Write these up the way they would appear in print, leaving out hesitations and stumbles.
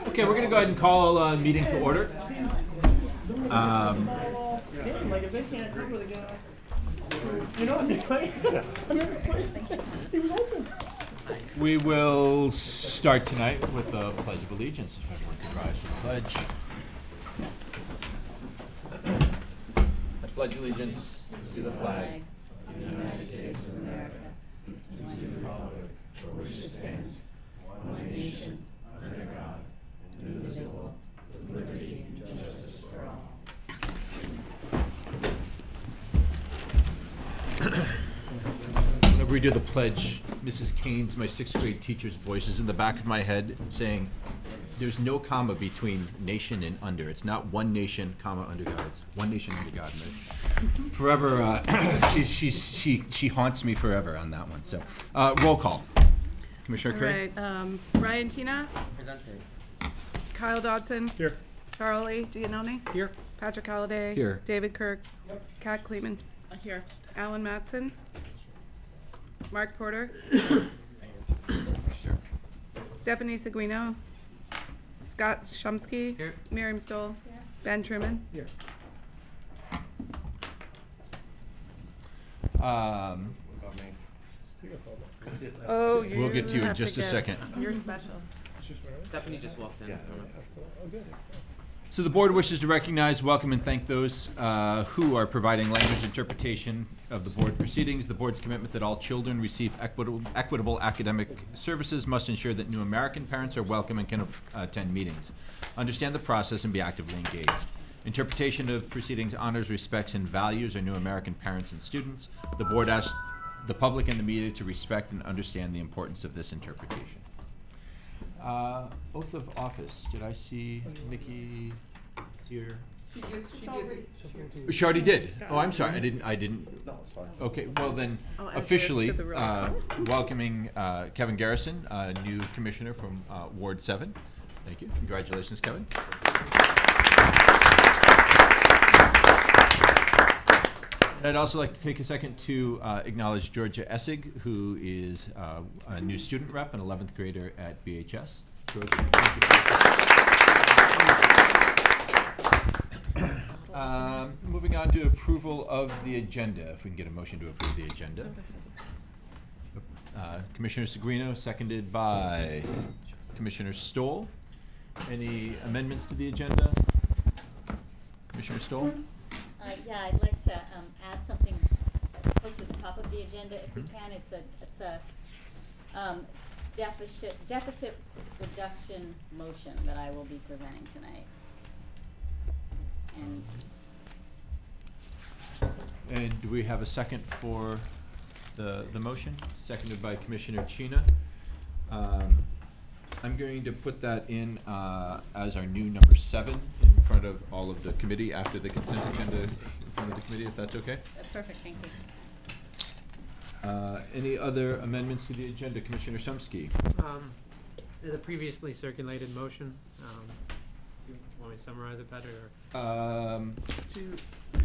Okay, we're going to go ahead and call a meeting to order. Like if they can't agree with it, you know what I mean? He was open. We will start tonight with the Pledge of Allegiance. If everyone could rise for the pledge. I pledge allegiance to the flag of the United States of America, and to the republic for which it stands, one nation, under God, indivisible, with liberty and justice for all. Whenever we do the pledge, Mrs. Kane's, my 6th grade teacher's voice is in the back of my head saying, there's no comma between nation and under. It's not one nation, comma, under God. It's one nation under God. And forever, she haunts me forever on that one. So, roll call. Commissioner Curry. Right. Ryan Tina. Presenting. Kyle Dodson. Here. Charlie Giannone. Here. Patrick Holliday. Here. David Kirk. Yep. Kat Kleeman. Here. Alan Matson. Mark Porter. Sure. Stephanie Seguino. Scott Shumsky. Here. Miriam Stoll. Here. Ben Truman. Here. Oh, you We'll get to you in have just a second. You're special. Stephanie just walked in. So the board wishes to recognize, welcome, and thank those who are providing language interpretation of the board proceedings. The board's commitment that all children receive equitable academic services must ensure that new American parents are welcome and can attend meetings, understand the process, and be actively engaged. Interpretation of proceedings honors, respects, and values our new American parents and students. The board asks the public and the media to respect and understand the importance of this interpretation. Oath of office. Did I see Nikki here? She already did. Oh, I'm sorry. I didn't. No, it's fine. Okay. Well, then, I'll add you officially to the roll call. welcoming Kevin Garrison, new commissioner from Ward 7. Thank you. Congratulations, Kevin. And I'd also like to take a second to acknowledge Georgia Essig, who is a new student rep, an 11th grader at BHS. Georgia, thank you. Moving on to approval of the agenda. If we can get a motion to approve the agenda. Commissioner Seguino, seconded by Commissioner Stoll. Any amendments to the agenda? Commissioner Stoll? Yeah, I'd like to add something close to the top of the agenda if we can. It's a deficit reduction motion that I will be presenting tonight. And do we have a second for the motion? Seconded by Commissioner Chena. I'm going to put that in as our new number 7 in front of all of the committee after the consent agenda in front of the committee, if that's okay. That's perfect, thank you. Any other amendments to the agenda? Commissioner Shumsky. The previously circulated motion. You want me to summarize it better? Or?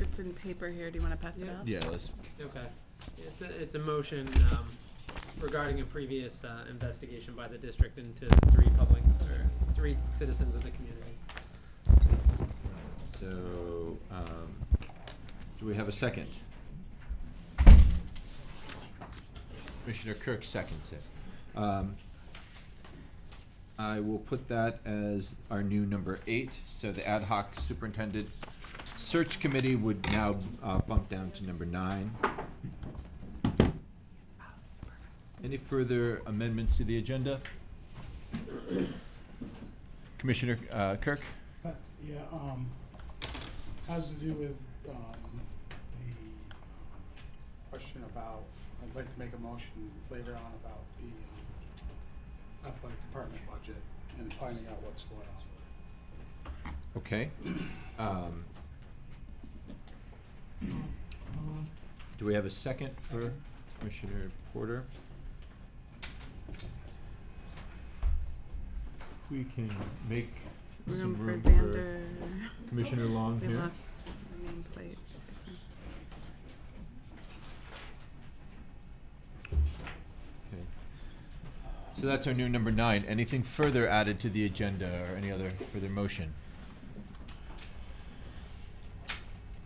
It's in paper here. Do you want to pass it out? Yeah, let's. Okay. It's a motion regarding a previous investigation by the district into 3 citizens of the community. So, do we have a second? Commissioner Kirk seconds it. I will put that as our new number 8. So the ad hoc superintendent search committee would now bump down to number 9. Any further amendments to the agenda? Commissioner Kirk? Yeah, has to do with the question about, I'd like to make a motion later on about the athletic department budget and finding out what's going on. Okay. Do we have a second for Commissioner Porter? We can make Room some for room Xander. for Commissioner Long We here. lost the nameplate. Okay. So So that's our new number 9. Anything further added to the agenda or any other further motion?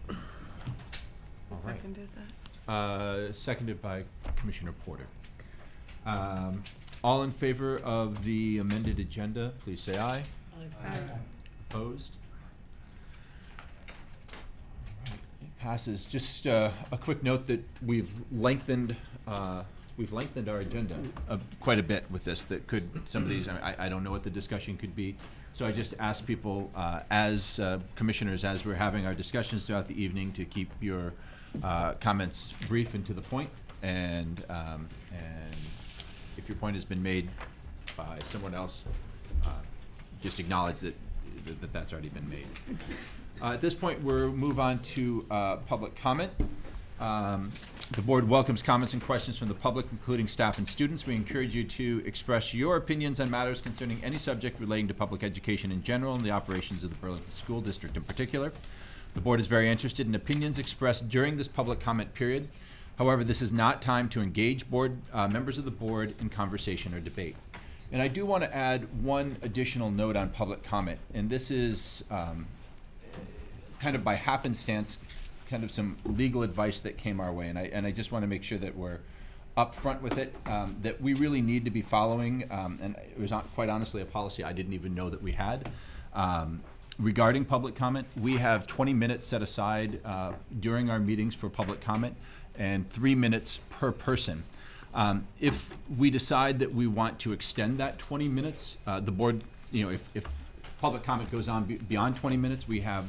Who All right. seconded that? Seconded by Commissioner Porter. All in favor of the amended agenda, please say aye. Aye. Opposed? All right, it passes. Just a quick note that we've lengthened our agenda quite a bit with this. That could, some of these, I don't know what the discussion could be. So I just ask people, as commissioners, as we're having our discussions throughout the evening, to keep your comments brief and to the point, and if your point has been made by someone else, just acknowledge that's already been made. At this point, we'll move on to public comment. The board welcomes comments and questions from the public, including staff and students. We encourage you to express your opinions on matters concerning any subject relating to public education in general and the operations of the Burlington School District in particular. The board is very interested in opinions expressed during this public comment period. However, this is not time to engage members of the board in conversation or debate. And I do want to add one additional note on public comment, and this is kind of by happenstance, kind of some legal advice that came our way, and I just want to make sure that we're upfront with it, that we really need to be following, and it was not, quite honestly, a policy I didn't even know that we had. Regarding public comment, we have 20 minutes set aside during our meetings for public comment, and 3 minutes per person. If we decide that we want to extend that 20 minutes, the board, if public comment goes on beyond 20 minutes, we have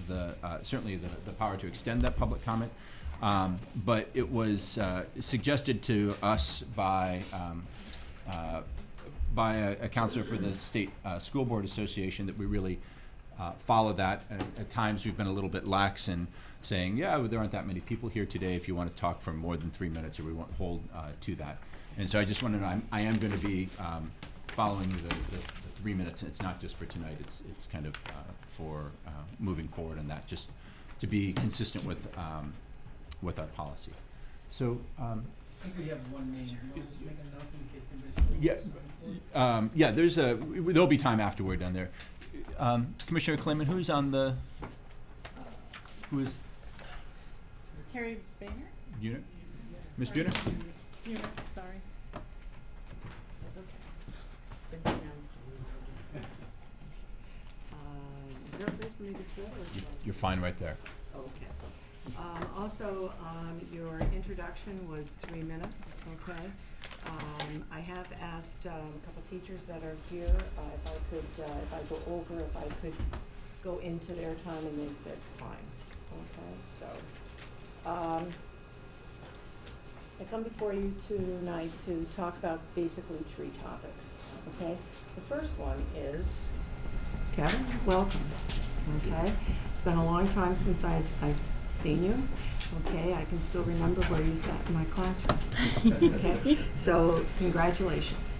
certainly the power to extend that public comment. But it was suggested to us by a counselor for the State School Board Association that we really follow that. At times we've been a little bit lax in saying, yeah, there aren't that many people here today if you want to talk for more than 3 minutes, or we won't hold to that. And so I just want to know, I am going to be following the 3 minutes. It's not just for tonight, it's kind of for moving forward on that, just to be consistent with our policy. So, I think we have one name. You want to just make a note in case anybody's. yeah, there'll be time afterward down there. Commissioner Clayman, who is Terry Boehner? Buhner? Ms. Buhner? Buehner, sorry. That's okay. It's been pronounced. Is there a place for me to sit? You're fine right there. Okay. Also, your introduction was 3 minutes, okay? I have asked a couple teachers that are here if I go over, if I could go into their time, and they said fine. Okay, so I come before you tonight to talk about basically 3 topics. Okay, the first one is Kevin, welcome. Okay, it's been a long time since I've seen you. Okay, I can still remember where you sat in my classroom. Okay, so congratulations.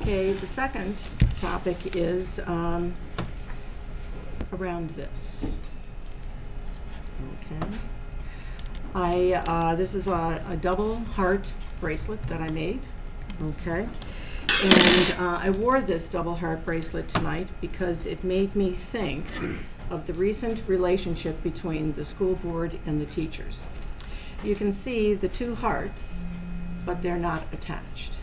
Okay, the second topic is around this. Okay, this is a double heart bracelet that I made. Okay, and I wore this double heart bracelet tonight because it made me think of the recent relationship between the school board and the teachers. You can see the 2 hearts, but they're not attached.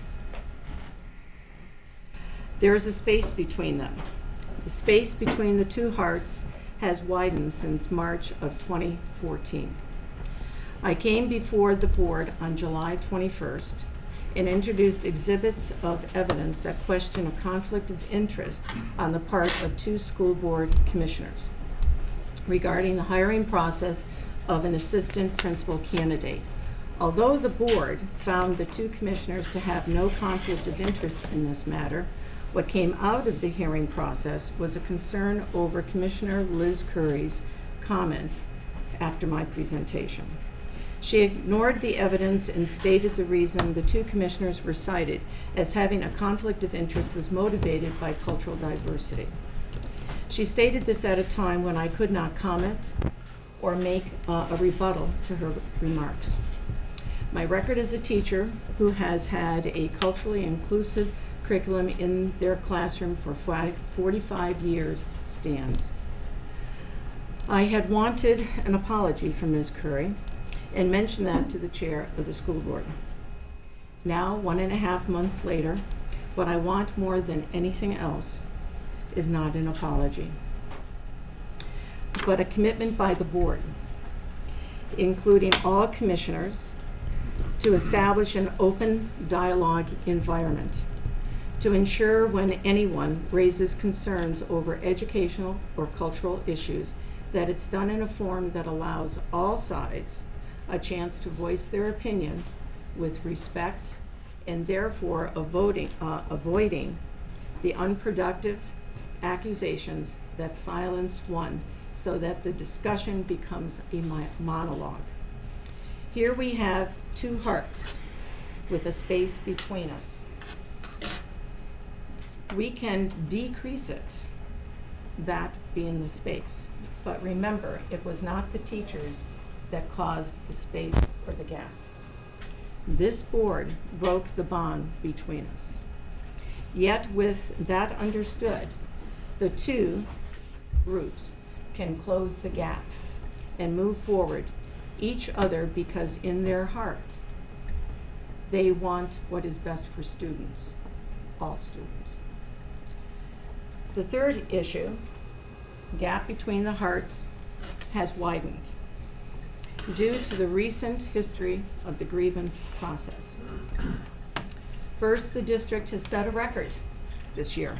There is a space between them. The space between the 2 hearts has widened since March of 2014. I came before the board on July 21st and introduced exhibits of evidence that question a conflict of interest on the part of 2 school board commissioners regarding the hiring process of an assistant principal candidate. Although the board found the 2 commissioners to have no conflict of interest in this matter, what came out of the hearing process was a concern over Commissioner Liz Curry's comment after my presentation. She ignored the evidence and stated the reason the 2 commissioners were cited as having a conflict of interest was motivated by cultural diversity. She stated this at a time when I could not comment or make a rebuttal to her remarks. My record as a teacher who has had a culturally inclusive curriculum in their classroom for 45 years stands. I had wanted an apology from Ms. Curry and mentioned that to the chair of the school board. Now, 1.5 months later, what I want more than anything else is not an apology, but a commitment by the board, including all commissioners, to establish an open dialogue environment to ensure when anyone raises concerns over educational or cultural issues that it's done in a form that allows all sides a chance to voice their opinion with respect and therefore avoiding the unproductive accusations that silence one so that the discussion becomes a monologue. Here we have two hearts with a space between us. We can decrease it, that being the space. But remember, it was not the teachers that caused the space or the gap. This board broke the bond between us. Yet with that understood, the two groups can close the gap and move forward each other because in their heart, they want what is best for students, all students. The third issue, gap between the hearts, has widened due to the recent history of the grievance process. First, the district has set a record this year.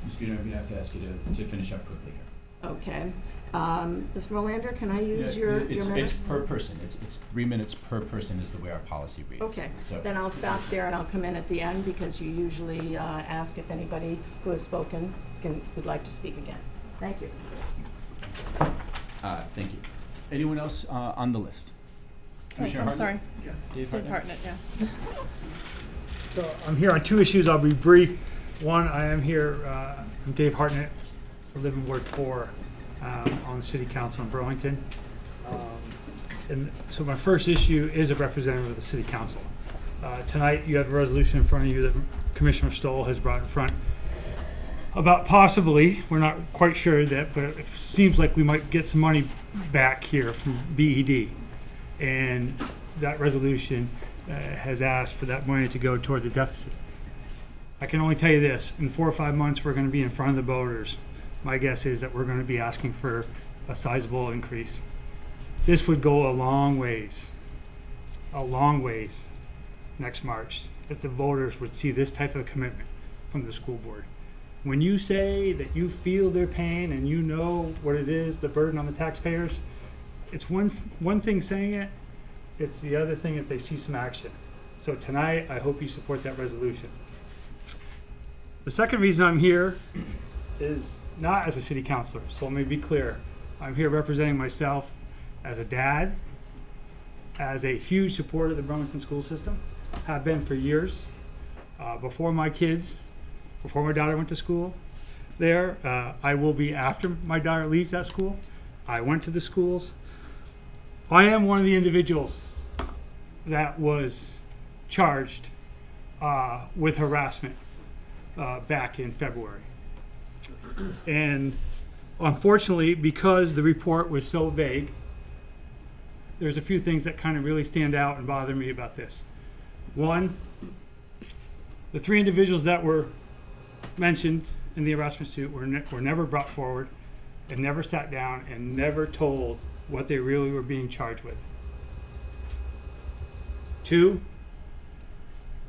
Ms. Guido, I'm going to have to ask you to finish up quickly here. Okay. Mr. Molander, can I use your minutes? It's per person. It's 3 minutes per person is the way our policy reads. Okay, So, then I'll stop there and I'll come in at the end because you usually ask if anybody who has spoken would like to speak again. Thank you. thank you. Anyone else on the list? Commissioner I'm Hartnett? sorry. Yes. Dave Dave Hartnett? Hartnett, yeah. So I'm here on two issues. I'll be brief. One, I am here, I'm Dave Hartnett, I live in Ward 4 on the City Council in Burlington. And so my first issue is a representative of the City Council. Tonight you have a resolution in front of you that Commissioner Stoll has brought in front about possibly, we're not quite sure that, but it seems like we might get some money back here from BED. And that resolution has asked for that money to go toward the deficit. I can only tell you this, in 4 or 5 months we're going to be in front of the voters. My guess is that we're going to be asking for a sizable increase. This would go a long ways next March if the voters would see this type of commitment from the school board. When you say that you feel their pain and you know what it is, the burden on the taxpayers, it's one thing saying it, it's the other thing if they see some action. So tonight, I hope you support that resolution. The second reason I'm here is not as a city councilor, so let me be clear. I'm here representing myself as a dad, as a huge supporter of the Burlington school system, have been for years. Before my daughter went to school there, I will be after my daughter leaves that school. I went to the schools. I am one of the individuals that was charged with harassment back in February. And unfortunately, because the report was so vague, there's a few things that kind of really stand out and bother me about this. One, the 3 individuals that were mentioned in the harassment suit were never brought forward and never sat down and never told what they really were being charged with. 2,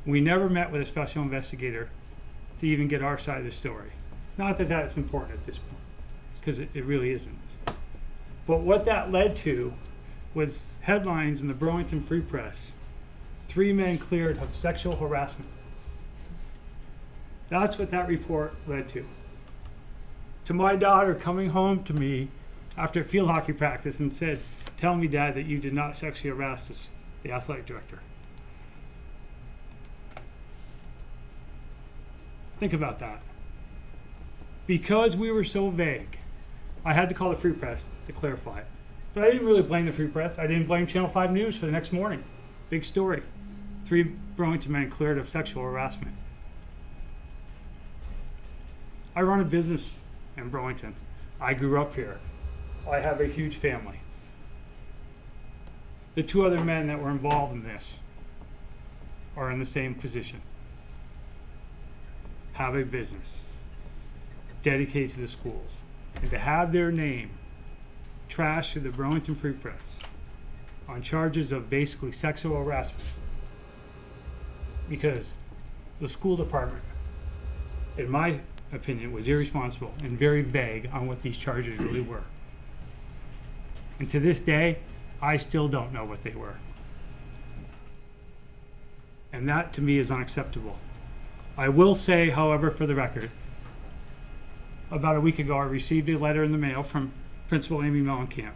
we never met with a special investigator to even get our side of the story. Not that that's important at this point, because it really isn't. But what that led to was headlines in the Burlington Free Press, 3 men cleared of sexual harassment. That's what that report led to. To my daughter coming home to me after field hockey practice and said, "Tell me, Dad, that you did not sexually harass the athletic director." Think about that. Because we were so vague, I had to call the Free Press to clarify it. But I didn't really blame the Free Press. I didn't blame Channel 5 News for the next morning. Big story. 3 Burlington men cleared of sexual harassment. I run a business in Burlington. I grew up here. I have a huge family. The two other men that were involved in this are in the same position. Have a business dedicated to the schools. And to have their name trashed through the Burlington Free Press on charges of basically sexual harassment because the school department, in my opinion, was irresponsible and very vague on what these charges really were. And to this day, I still don't know what they were. And that to me is unacceptable. I will say, however, for the record, about a week ago I received a letter in the mail from Principal Amy Mellencamp.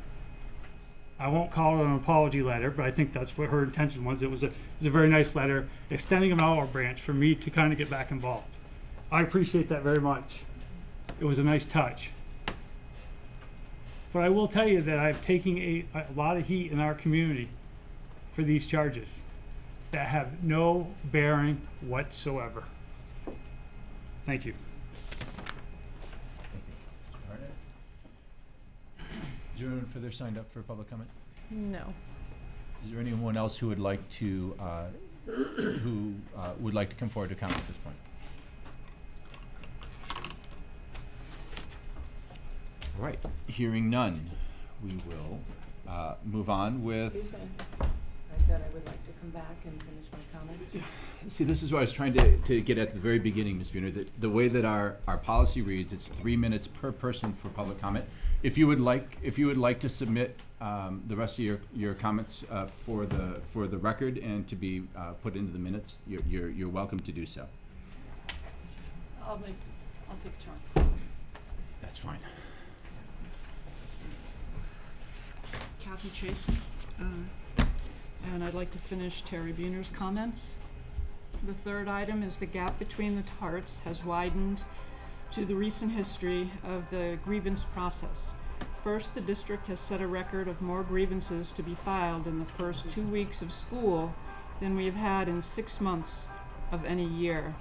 I won't call it an apology letter, but I think that's what her intention was. It was a very nice letter extending an olive branch for me to kind of get back involved. I appreciate that very much. It was a nice touch. But I will tell you that I've taken a lot of heat in our community for these charges that have no bearing whatsoever. Thank you. Is there anyone further signed up for public comment? No. Is there anyone else who would like to come forward to comment at this point? All right, hearing none, we will move on with. Excuse me. I said I would like to come back and finish my comment. See, this is what I was trying to get at the very beginning, Ms. Buhner. The way that our policy reads, it's 3 minutes per person for public comment. If you would like to submit the rest of your comments for the record and to be put into the minutes, you're welcome to do so. I'll take a turn. That's fine. Kathy Chase, and I'd like to finish Terry Buhner's comments. The third item is the gap between the hearts has widened to the recent history of the grievance process. First, the district has set a record of more grievances to be filed in the first 2 weeks of school than we have had in 6 months of any year.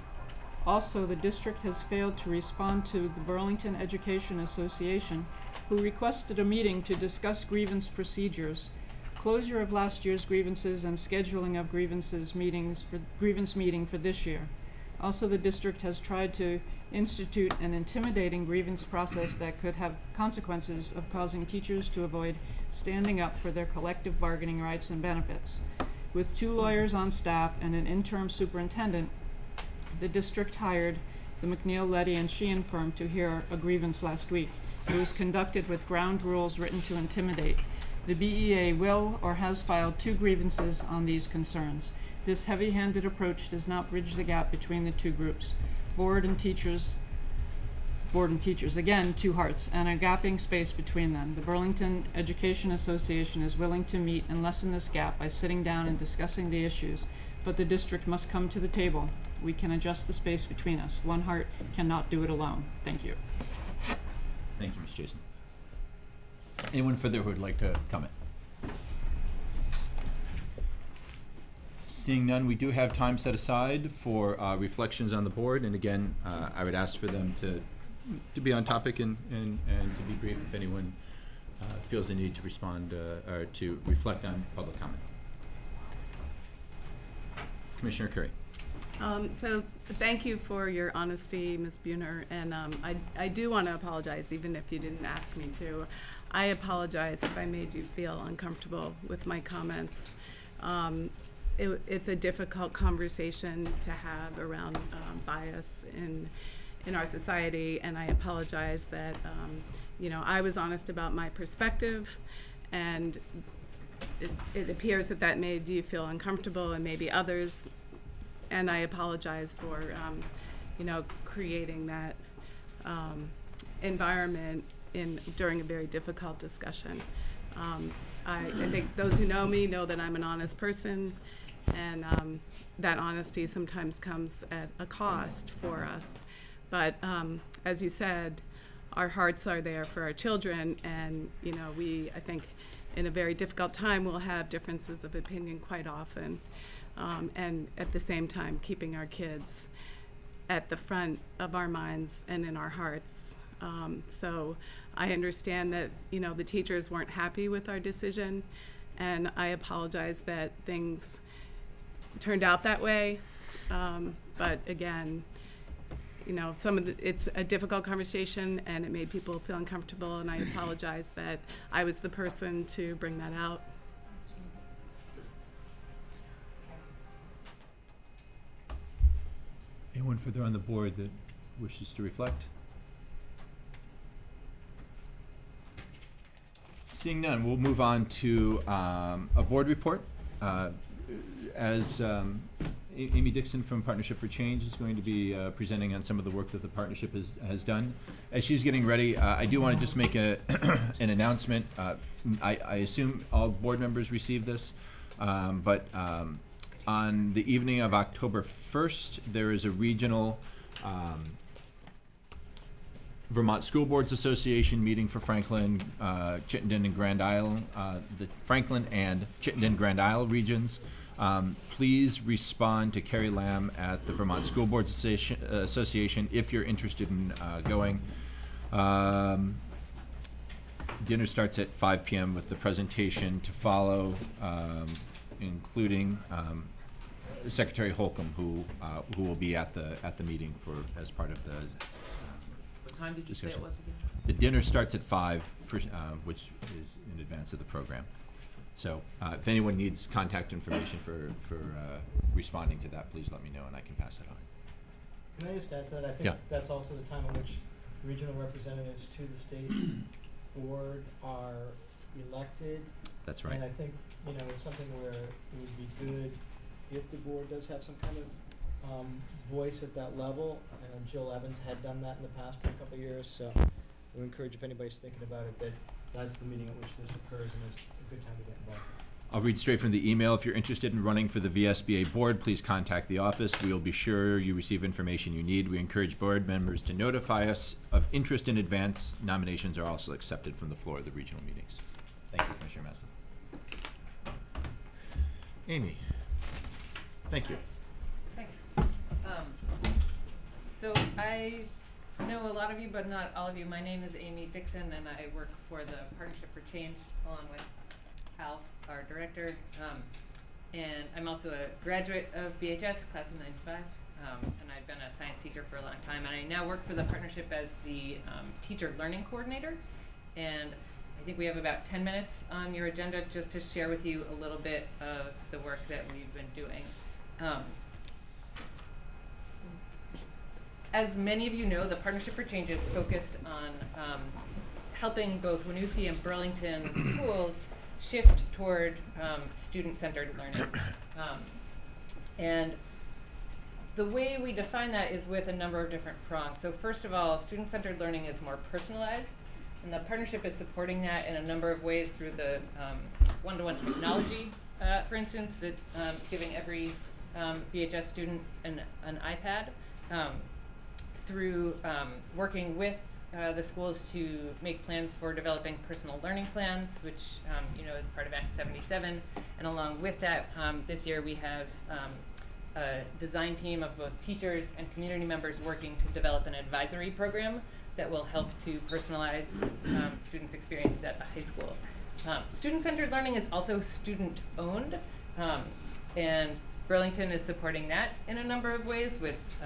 Also, the district has failed to respond to the Burlington Education Association, who requested a meeting to discuss grievance procedures, closure of last year's grievances, and scheduling of grievance meeting for this year. Also, the district has tried to institute an intimidating grievance process that could have consequences of causing teachers to avoid standing up for their collective bargaining rights and benefits. With 2 lawyers on staff and an interim superintendent, the district hired the McNeil, Leddy, and Sheehan firm to hear a grievance last week. It was conducted with ground rules written to intimidate. The BEA will or has filed 2 grievances on these concerns. This heavy-handed approach does not bridge the gap between the 2 groups. Board and teachers, again, 2 hearts, and a gapping space between them. The Burlington Education Association is willing to meet and lessen this gap by sitting down and discussing the issues, but the district must come to the table. We can adjust the space between us. 1 heart cannot do it alone. Thank you. Thank you, Ms. Jason. Anyone further who would like to comment? Seeing none, we do have time set aside for reflections on the board, and again, I would ask for them to be on topic and to be brief if anyone feels the need to respond or to reflect on public comment. Commissioner Curry. So thank you for your honesty, Ms. Buhner, and I do want to apologize, even if you didn't ask me to. I apologize if I made you feel uncomfortable with my comments. It's a difficult conversation to have around bias in our society, and I apologize that I was honest about my perspective, and it appears that made you feel uncomfortable, and maybe others. And I apologize for, creating that environment during a very difficult discussion. I think those who know me know that I'm an honest person, and that honesty sometimes comes at a cost for us. But as you said, our hearts are there for our children, and I think in a very difficult time we'll have differences of opinion quite often. And at the same time keeping our kids at the front of our minds and in our hearts. So I understand that, you know, the teachers weren't happy with our decision, and I apologize that things turned out that way. But again, you know, it's a difficult conversation, and it made people feel uncomfortable, and I apologize that I was the person to bring that out. Anyone further on the board that wishes to reflect? Seeing none, we'll move on to a board report. As Amy Dixon from Partnership for Change is going to be presenting on some of the work that the partnership has done. As she's getting ready, I do want to just make an announcement. I assume all board members received this, but on the evening of October 1st, there is a regional Vermont School Boards Association meeting for Franklin, Chittenden, and Grand Isle, the Franklin and Chittenden Grand Isle regions. Please respond to Carrie Lamb at the Vermont School Boards Association if you're interested in going. Dinner starts at 5 p.m. with the presentation to follow, including Secretary Holcomb, who will be at the meeting as part of the. What time did you say it was again? The dinner starts at 5, which is in advance of the program. So if anyone needs contact information for responding to that, please let me know and I can pass it on. Can I just add to that? I think that's also the time in which regional representatives to the state board are elected. That's right. And I think, you know, it's something where it would be good if the board does have some kind of voice at that level. I know Jill Evans had done that in the past for a couple of years, so I would encourage, if anybody's thinking about it, that that's the meeting at which this occurs, and it's a good time to get involved. I'll read straight from the email. If you're interested in running for the VSBA board, please contact the office. We will be sure you receive information you need. We encourage board members to notify us of interest in advance. Nominations are also accepted from the floor of the regional meetings. Thank you, Commissioner Mattson. Amy, thank you. Thanks. So I know a lot of you, but not all of you. My name is Amy Dixon, and I work for the Partnership for Change along with Hal, our director. And I'm also a graduate of BHS, class of 95, and I've been a science teacher for a long time. And I now work for the partnership as the teacher learning coordinator. And I think we have about 10 minutes on your agenda just to share with you a little bit of the work that we've been doing. As many of you know, the Partnership for Change is focused on helping both Winooski and Burlington schools shift toward student-centered learning. And the way we define that is with a number of different prongs. So first of all, student-centered learning is more personalized, and the partnership is supporting that in a number of ways through the one-to-one technology, for instance, that giving every BHS student an iPad, through working with the schools to make plans for developing personal learning plans, which you know is part of Act 77. And along with that, this year we have a design team of both teachers and community members working to develop an advisory program that will help to personalize students' experience at the high school. Student-centered learning is also student-owned, and Burlington is supporting that in a number of ways with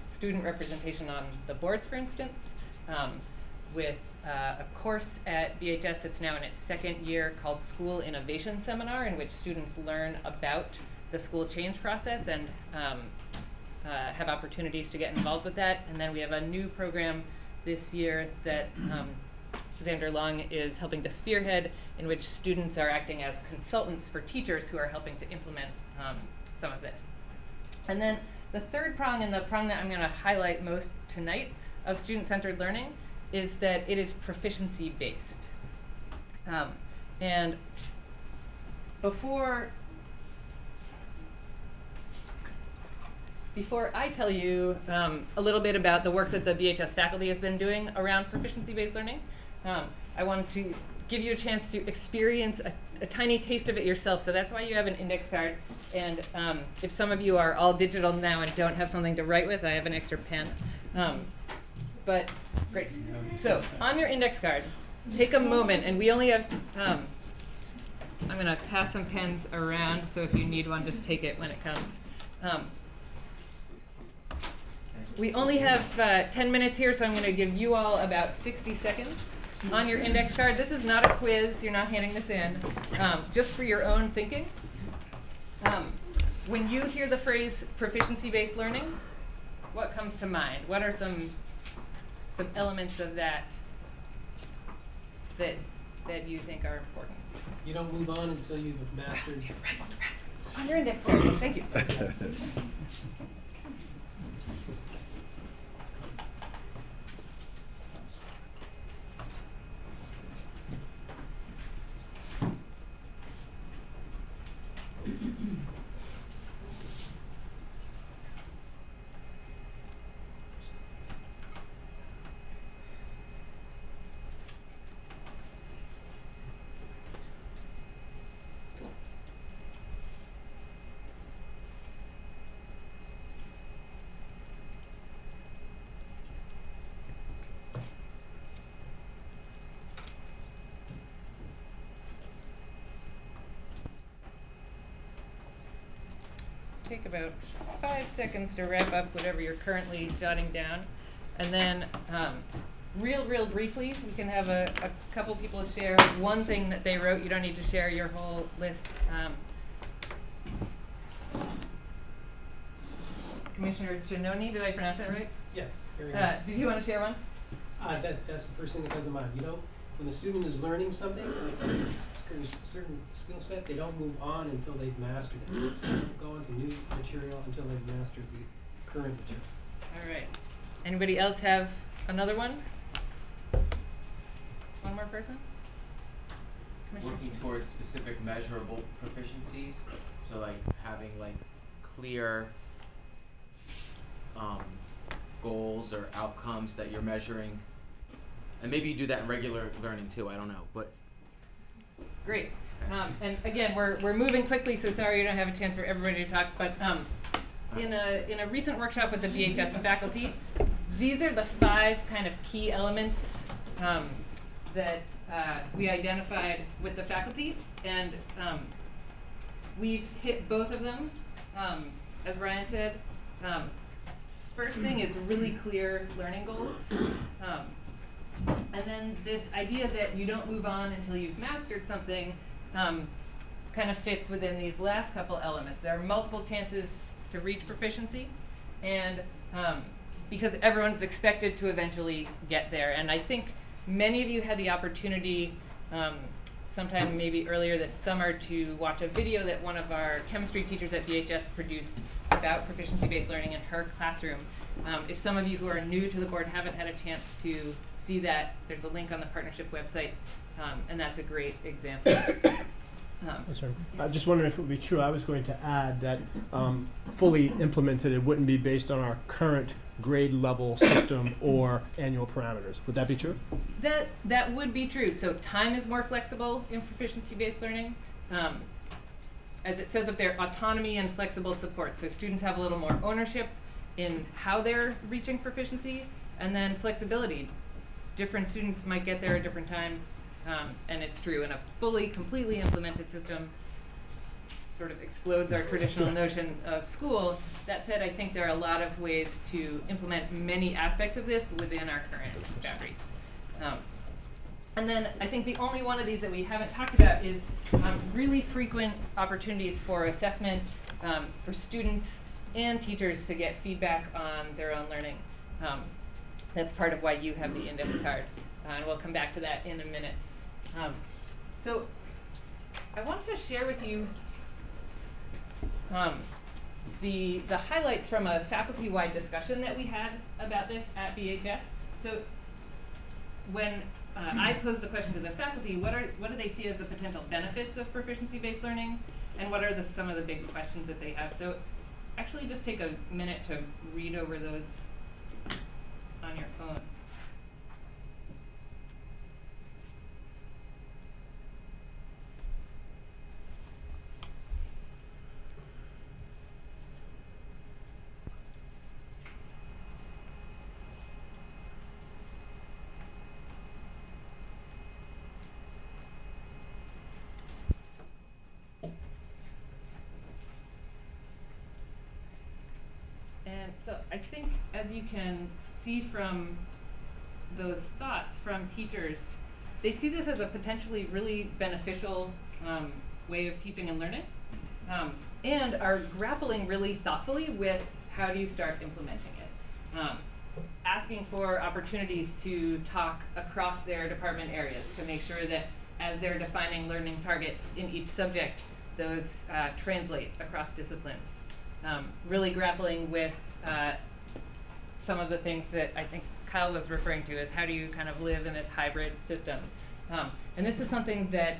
student representation on the boards, for instance, with a course at BHS that's now in its second year called School Innovation Seminar, in which students learn about the school change process and have opportunities to get involved with that. And then we have a new program this year that Xander Long is helping to spearhead, in which students are acting as consultants for teachers who are helping to implement some of this. And then the third prong, and the prong that I'm going to highlight most tonight of student-centered learning, is that it is proficiency-based. And before I tell you a little bit about the work that the BHS faculty has been doing around proficiency-based learning, I wanted to give you a chance to experience a tiny taste of it yourself, so that's why you have an index card. And if some of you are all digital now and don't have something to write with, I have an extra pen. But great. So on your index card, take a moment, and we only have, I'm going to pass some pens around, so if you need one, just take it when it comes. We only have 10 minutes here, so I'm going to give you all about 60 seconds on your index card. This is not a quiz. You're not handing this in. Just for your own thinking. When you hear the phrase proficiency-based learning, what comes to mind? What are some elements of that that you think are important? You don't move on until you've mastered. On your index card. Thank you. Take about 5 seconds to wrap up whatever you're currently jotting down. And then real briefly, we can have a couple people share one thing that they wrote. You don't need to share your whole list. Commissioner Giannoni, did I pronounce that right? Yes. Did you want to share one? That's the first thing that comes to mind. You know, when the student is learning something, a certain skill set, they don't move on until they've mastered it. So they don't go into new material until they've mastered the current material. All right. Anybody else have another one? One more person? Working towards specific measurable proficiencies, so like having like clear goals or outcomes that you're measuring, and maybe you do that in regular learning too. I don't know, but great. And again, we're moving quickly, so sorry you don't have a chance for everybody to talk. But in a recent workshop with the BHS faculty, these are the 5 kind of key elements that we identified with the faculty, and we've hit both of them, as Brian said. First thing is really clear learning goals. And then this idea that you don't move on until you've mastered something kind of fits within these last couple elements. There are multiple chances to reach proficiency, and because everyone's expected to eventually get there. And I think many of you had the opportunity sometime maybe earlier this summer to watch a video that one of our chemistry teachers at BHS produced about proficiency-based learning in her classroom. If some of you who are new to the board haven't had a chance to see that, there's a link on the partnership website, and that's a great example. Sorry. I just wondering if it would be true. I was going to add that fully implemented, it wouldn't be based on our current grade level system or annual parameters. Would that be true? That would be true. So time is more flexible in proficiency-based learning. As it says up there, autonomy and flexible support. So students have a little more ownership in how they're reaching proficiency, and then flexibility. Different students might get there at different times, and it's true. In a fully, completely implemented system, sort of explodes our traditional notion of school. That said, I think there are a lot of ways to implement many aspects of this within our current boundaries. And then I think the only one of these that we haven't talked about is really frequent opportunities for assessment for students and teachers to get feedback on their own learning. That's part of why you have the index card. And we'll come back to that in a minute. So I wanted to share with you the highlights from a faculty-wide discussion that we had about this at BHS. So when I posed the question to the faculty, what do they see as the potential benefits of proficiency-based learning, and what are some of the big questions that they have? So actually just take a minute to read over those on your phone. So I think, as you can see from those thoughts from teachers, they see this as a potentially really beneficial way of teaching and learning, and are grappling really thoughtfully with how do you start implementing it. Asking for opportunities to talk across their department areas to make sure that as they're defining learning targets in each subject, those translate across disciplines. Really grappling with some of the things that I think Kyle was referring to as how do you kind of live in this hybrid system. And this is something that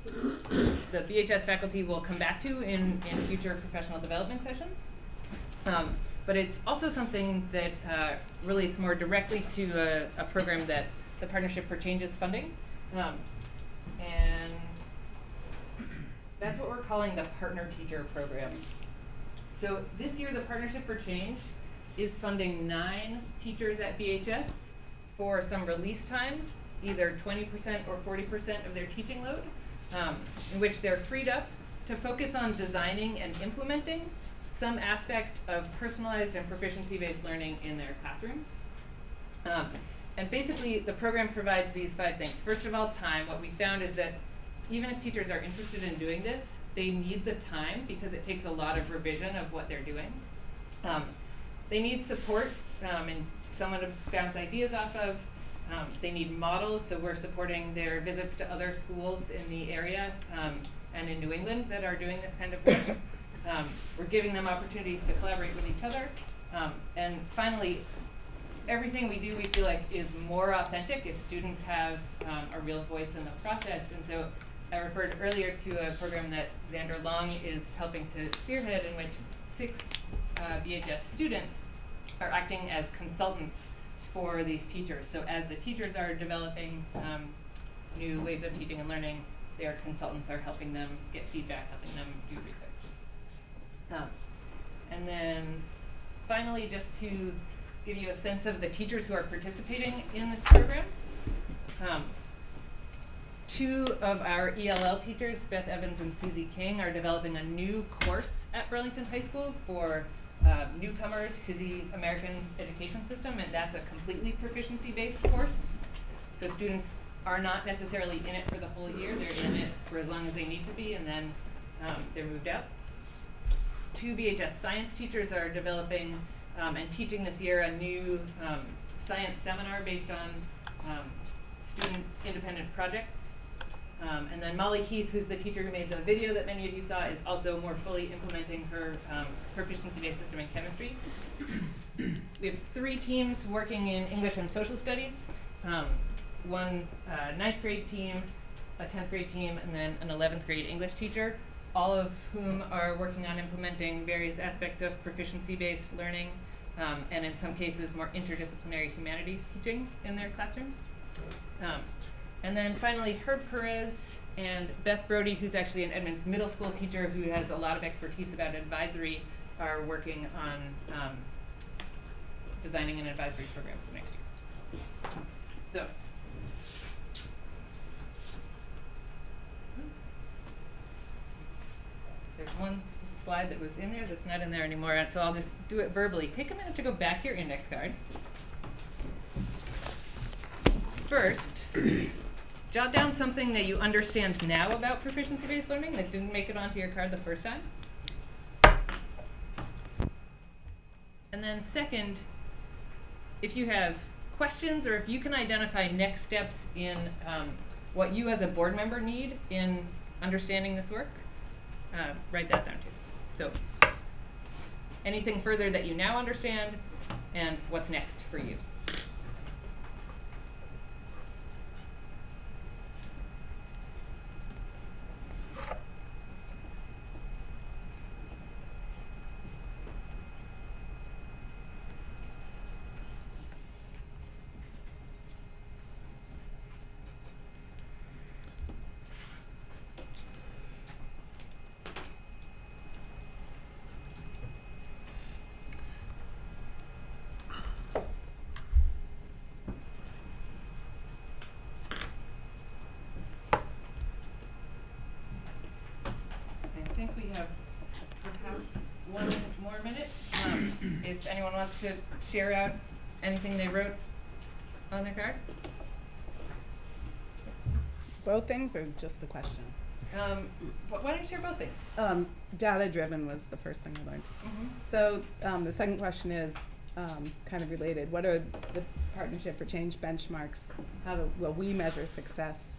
the BHS faculty will come back to in future professional development sessions. But it's also something that relates more directly to a program that the Partnership for Change is funding. And that's what we're calling the Partner Teacher Program. So this year, the Partnership for Change is funding 9 teachers at BHS for some release time, either 20% or 40% of their teaching load, in which they're freed up to focus on designing and implementing some aspect of personalized and proficiency-based learning in their classrooms. And basically, the program provides these 5 things. First of all, time. What we found is that even if teachers are interested in doing this, they need the time because it takes a lot of revision of what they're doing. They need support and someone to bounce ideas off of. They need models, so we're supporting their visits to other schools in the area and in New England that are doing this kind of work. We're giving them opportunities to collaborate with each other. And finally, everything we do, we feel like is more authentic if students have a real voice in the process. And so I referred earlier to a program that Xander Long is helping to spearhead, in which 6 BHS students are acting as consultants for these teachers. So as the teachers are developing new ways of teaching and learning, their consultants are helping them get feedback, helping them do research. And then finally, just to give you a sense of the teachers who are participating in this program, 2 of our ELL teachers, Beth Evans and Susie King, are developing a new course at Burlington High School for newcomers to the American education system, and that's a completely proficiency-based course. So students are not necessarily in it for the whole year. They're in it for as long as they need to be, and then they're moved out. 2 BHS science teachers are developing and teaching this year a new science seminar based on student independent projects. And then Molly Heath, who's the teacher who made the video that many of you saw, is also more fully implementing her proficiency-based system in chemistry. We have 3 teams working in English and social studies, one 9th grade team, a 10th grade team, and then an 11th grade English teacher, all of whom are working on implementing various aspects of proficiency-based learning, and in some cases more interdisciplinary humanities teaching in their classrooms. And then finally, Herb Perez and Beth Brody, who's actually an Edmonds middle school teacher who has a lot of expertise about advisory, are working on designing an advisory program for next year. So, there's one slide that was in there that's not in there anymore, and so I'll just do it verbally. Take a minute to go back to your index card. First, jot down something that you understand now about proficiency-based learning that didn't make it onto your card the first time. And then second, if you have questions or if you can identify next steps in what you as a board member need in understanding this work, write that down too. So anything further that you now understand and what's next for you. if anyone wants to share out anything they wrote on their card. Both things or just the question? Why don't you share both things? Data driven was the first thing I learned. So the second question is kind of related. What are the Partnership for Change benchmarks? Will we measure success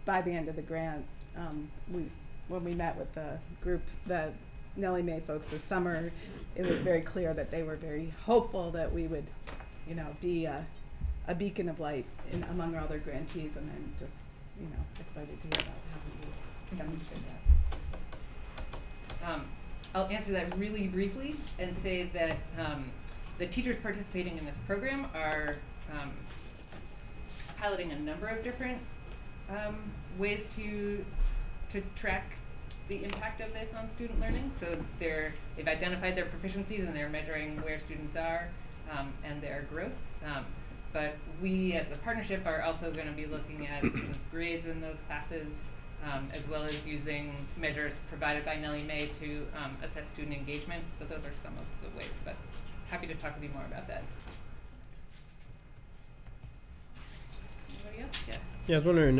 by the end of the grant? When we met with the group, the Nellie Mae folks this summer, it was very clear that they were very hopeful that we would, be a beacon of light among our other grantees, and I'm just, excited to hear about how we demonstrate that. I'll answer that really briefly and say that the teachers participating in this program are piloting a number of different ways to track the impact of this on student learning. So they've identified their proficiencies and they're measuring where students are and their growth. But we as the partnership are also going to be looking at students' grades in those classes, as well as using measures provided by Nellie Mae to assess student engagement. So those are some of the ways, but happy to talk with you more about that. Anybody else? Yeah. Yeah, I was wondering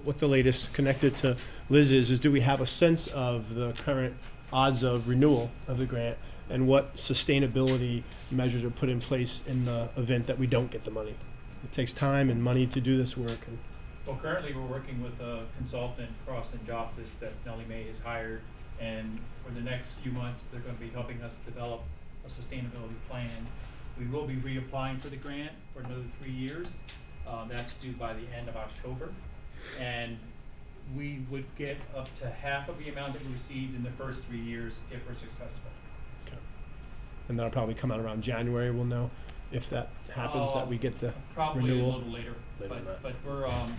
what the latest connected to Liz is do we have a sense of the current odds of renewal of the grant and what sustainability measures are put in place in the event that we don't get the money? It takes time and money to do this work. Well, currently we're working with a consultant, Cross and Joptis, that Nellie Mae has hired, and for the next few months they're going to be helping us develop a sustainability plan. We will be reapplying for the grant for another 3 years. That's due by the end of October, and we would get up to half of the amount that we received in the first 3 years if we're successful. Okay. And that'll probably come out around January. We'll know if that happens, that we get the probably renewal. A little later but we're going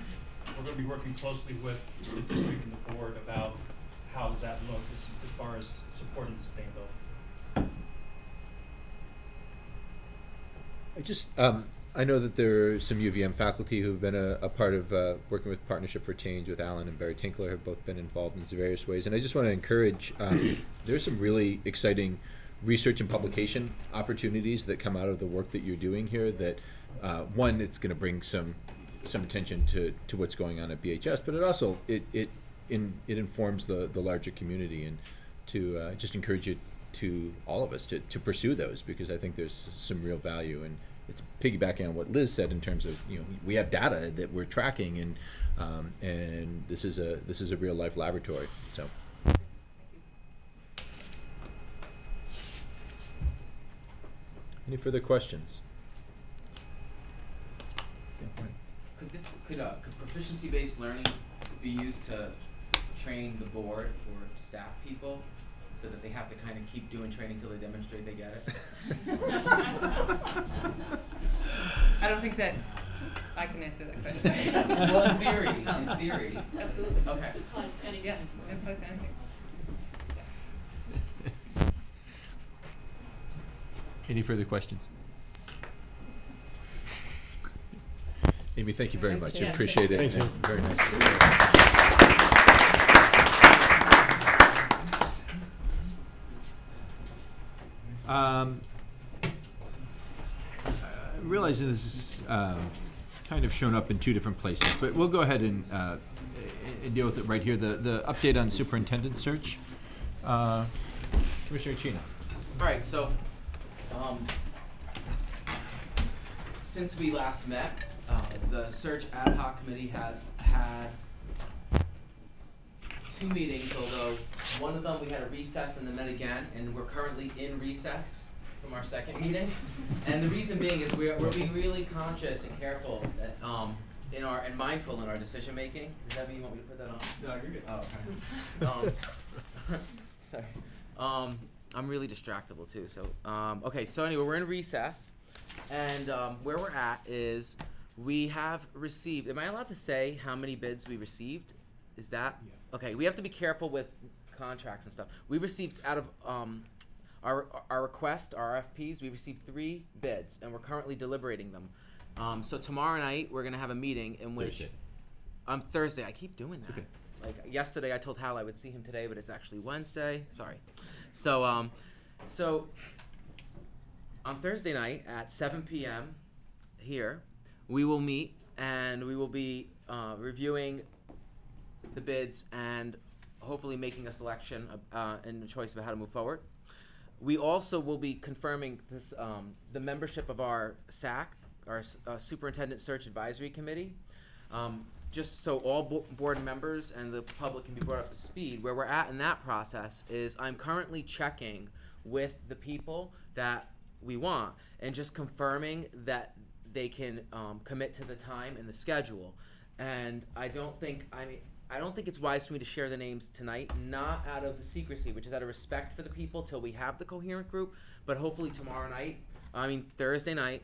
to be working closely with the district and the board about how does that look as far as supporting sustainability. I know that there are some UVM faculty who've been a part of working with Partnership for Change with Alan and Barry Tinkler, have both been involved in various ways. And I just want to encourage, there's some really exciting research and publication opportunities that come out of the work that you're doing here that, one, it's going to bring some attention to what's going on at BHS, but it also, it informs the larger community, and to just encourage you to all of us to pursue those, because I think there's some real value. And it's piggybacking on what Liz said in terms of, we have data that we're tracking, and this is a real life laboratory. So. Any further questions? Could proficiency-based learning be used to train the board or staff people, so that they have to kind of keep doing training till they demonstrate they get it? I don't think that I can answer that question. Well, in theory. Absolutely. Okay. Yeah, and post anything. Any further questions? Amy, thank you very much. you. I appreciate it. Thanks, Amy. Very nice. Realizing this is kind of shown up in two different places, but we'll go ahead and deal with it right here. The update on superintendent search. Commissioner Chino. All right, so since we last met, the search ad hoc committee has had 2 meetings, although one of them we had a recess and then met again, and we're currently in recess from our second meeting. And the reason being is we're being really conscious and careful that, and mindful in our decision making. Does that mean you want me to put that on? No, you're good. Oh, okay. Sorry. I'm really distractible too. So, okay. So anyway, we're in recess, and where we're at is we have received. Am I allowed to say how many bids we received? Is that okay? We have to be careful with contracts and stuff. We received out of our request, our RFPs. We received 3 bids, and we're currently deliberating them. So tomorrow night we're gonna have a meeting in which Thursday. I keep doing that. Okay. Like yesterday, I told Hal I would see him today, but it's actually Wednesday. Sorry. So, on Thursday night at 7 p.m. here, we will meet and we will be reviewing the bids and hopefully making a selection and a choice about how to move forward. We also will be confirming this, the membership of our SAC, our Superintendent Search Advisory Committee. Just so all board members and the public can be brought up to speed, where we're at in that process is I'm currently checking with the people that we want and just confirming that they can commit to the time and the schedule. And I don't think it's wise for me to share the names tonight, not out of secrecy, which is out of respect for the people till we have the coherent group, but hopefully Thursday night,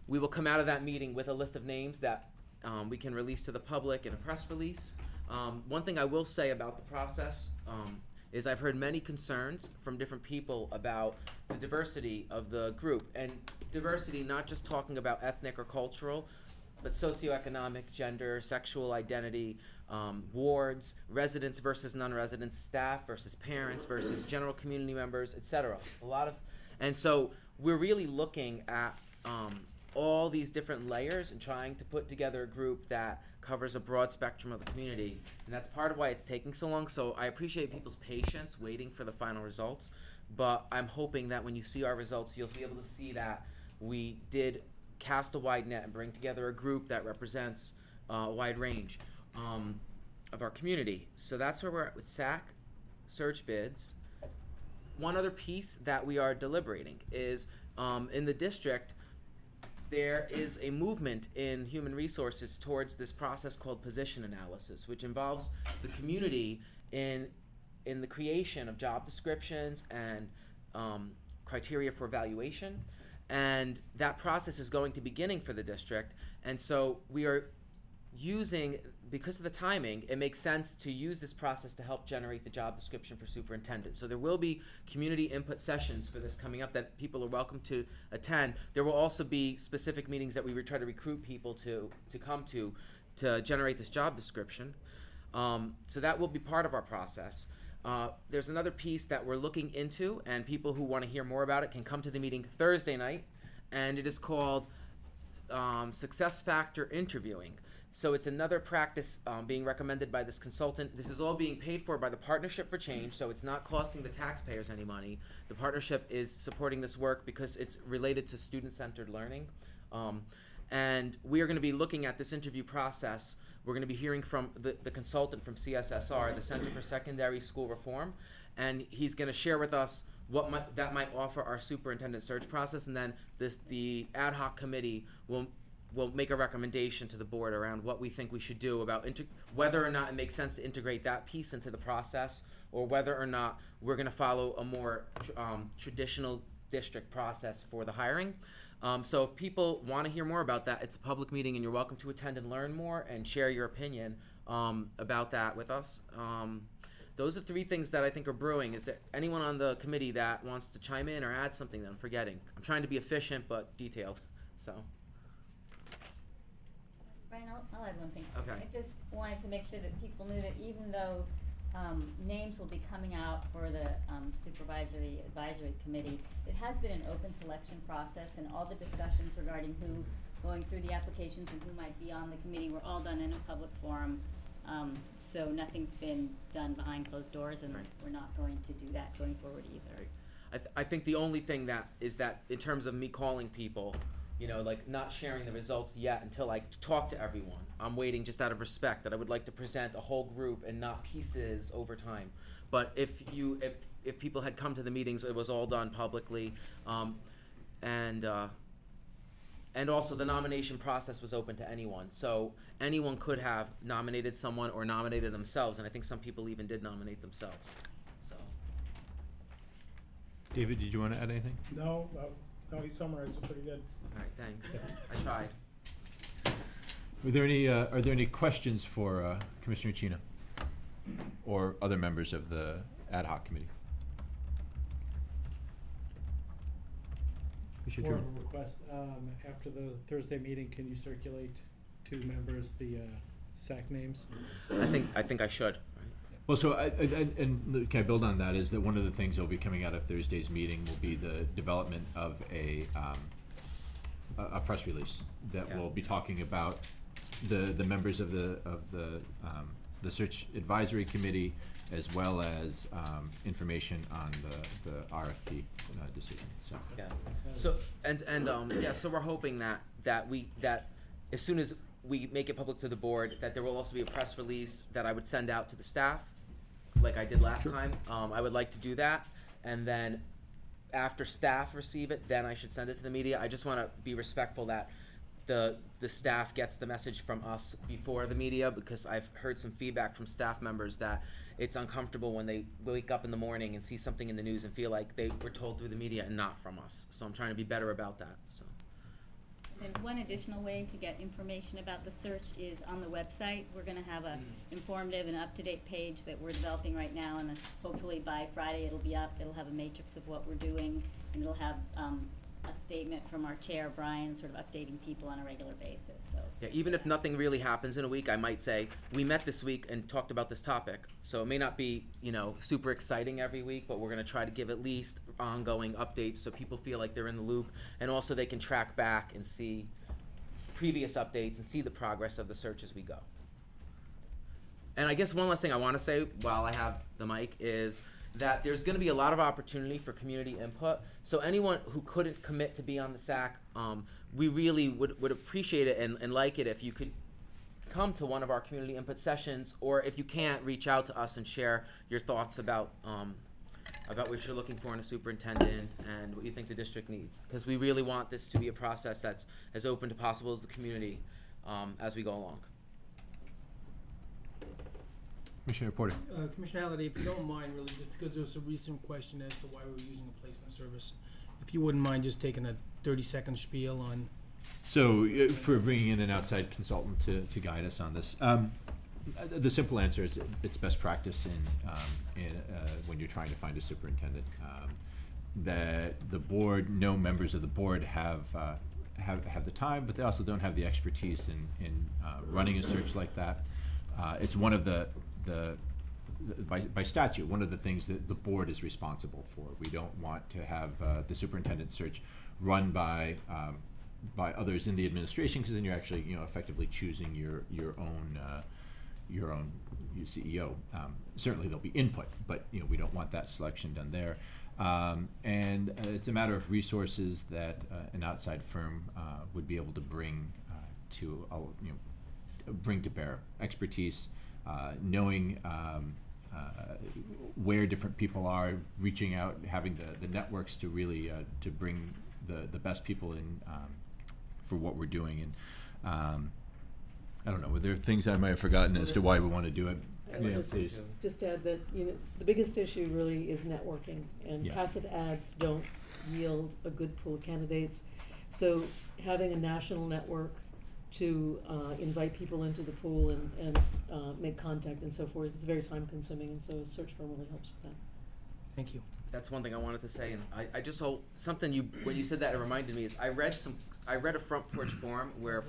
we will come out of that meeting with a list of names that we can release to the public in a press release. One thing I will say about the process is I've heard many concerns from different people about the diversity of the group. And diversity, not just talking about ethnic or cultural, but socioeconomic, gender, sexual identity, wards, residents versus non-residents, staff versus parents versus general community members, etc. And so we're really looking at all these different layers and trying to put together a group that covers a broad spectrum of the community. And that's part of why it's taking so long. So I appreciate people's patience waiting for the final results, but I'm hoping that when you see our results, you'll be able to see that we did cast a wide net and bring together a group that represents a wide range of our community. So that's where we're at with SAC search bids. One other piece that we are deliberating is in the district, there is a movement in human resources towards this process called position analysis, which involves the community in the creation of job descriptions and criteria for evaluation. And that process is going to be beginning for the district. And so we are using, because of the timing, it makes sense to use this process to help generate the job description for superintendent. So there will be community input sessions for this coming up that people are welcome to attend. There will also be specific meetings that we would try to recruit people to come to generate this job description. So that will be part of our process. There's another piece that we're looking into, and people who want to hear more about it can come to the meeting Thursday night, and it is called Success Factor Interviewing. So it's another practice being recommended by this consultant. This is all being paid for by the Partnership for Change, so it's not costing the taxpayers any money. The partnership is supporting this work because it's related to student-centered learning. And we are going to be looking at this interview process. We're going to be hearing from the consultant from CSSR, the Center for Secondary School Reform, and he's going to share with us what that might offer our superintendent search process, and then the ad hoc committee will make a recommendation to the board around what we think we should do about whether or not it makes sense to integrate that piece into the process, or whether or not we're going to follow a more traditional district process for the hiring. So if people want to hear more about that, it's a public meeting and you're welcome to attend and learn more and share your opinion about that with us. Those are three things that I think are brewing. Is there anyone on the committee that wants to chime in or add something that I'm forgetting? I'm trying to be efficient but detailed. So. Brian, I'll add one thing. Okay. I just wanted to make sure that people knew that even though names will be coming out for the supervisory advisory committee, it has been an open selection process, and all the discussions regarding who going through the applications and who might be on the committee were all done in a public forum. So nothing's been done behind closed doors, and we're not going to do that going forward either. Right. I think the only thing that is that in terms of me calling people, you know, like not sharing the results yet until I talk to everyone. I'm waiting just out of respect that I would like to present a whole group and not pieces over time. But if people had come to the meetings, it was all done publicly, and also the nomination process was open to anyone. So anyone could have nominated someone or nominated themselves, and I think some people even did nominate themselves. So. David, did you want to add anything? No, you summarized it pretty good. All right, thanks. I tried. Are there any questions for Commissioner Chena or other members of the ad hoc committee? More of a request. After the Thursday meeting, can you circulate to members the SAC names? I think I should. Right? Well, so and can I build on that? Is that one of the things that will be coming out of Thursday's meeting will be the development of a press release that will be talking about the members of the search advisory committee, as well as information on the RFP decision. So yeah. So so we're hoping that as soon as we make it public to the board, that there will also be a press release that I would send out to the staff, like I did last time. I would like to do that, and then after staff receive it, then I should send it to the media. I just want to be respectful that the staff gets the message from us before the media, because I've heard some feedback from staff members that it's uncomfortable when they wake up in the morning and see something in the news and feel like they were told through the media and not from us. So I'm trying to be better about that. So. And one additional way to get information about the search is on the website. We're going to have a informative and up-to-date page that we're developing right now, and hopefully by Friday it'll be up. It'll have a matrix of what we're doing, and it'll have a statement from our chair, Brian, sort of updating people on a regular basis. So yeah, even if nothing really happens in a week, I might say, we met this week and talked about this topic. So it may not be, super exciting every week, but we're going to try to give at least ongoing updates so people feel like they're in the loop, and also they can track back and see previous updates and see the progress of the search as we go. And I guess one last thing I want to say while I have the mic is that there's going to be a lot of opportunity for community input. So anyone who couldn't commit to be on the SAC, we really would appreciate it and like it if you could come to one of our community input sessions, or if you can't, reach out to us and share your thoughts about what you're looking for in a superintendent and what you think the district needs. Because we really want this to be a process that's as open to possible as the community as we go along. Commissioner Porter. Commissioner Halliday, if you don't mind, really, just because there was a recent question as to why we were using a placement service, if you wouldn't mind just taking a 30-second spiel on. So for bringing in an outside consultant to guide us on this, the simple answer is it's best practice when you're trying to find a superintendent. That the board, no members of the board have the time, but they also don't have the expertise in running a search like that. It's one of by statute, one of the things that the board is responsible for. We don't want to have the superintendent search run by others in the administration, because then you're actually effectively choosing your own CEO. Certainly there'll be input, but we don't want that selection done there. And it's a matter of resources that an outside firm would be able to bring to bear, expertise, knowing where different people are, reaching out, having the networks to really to bring the best people in for what we're doing. And I don't know, were there things I might have forgotten as to why we want to do it? Yeah, please. Just add that the biggest issue really is networking, and passive ads don't yield a good pool of candidates. So having a national network to invite people into the pool and make contact and so forth, it's very time consuming, and so a search firm really helps with that. Thank you. That's one thing I wanted to say, and I just hope something when you said that, it reminded me is I read a Front Porch Forum where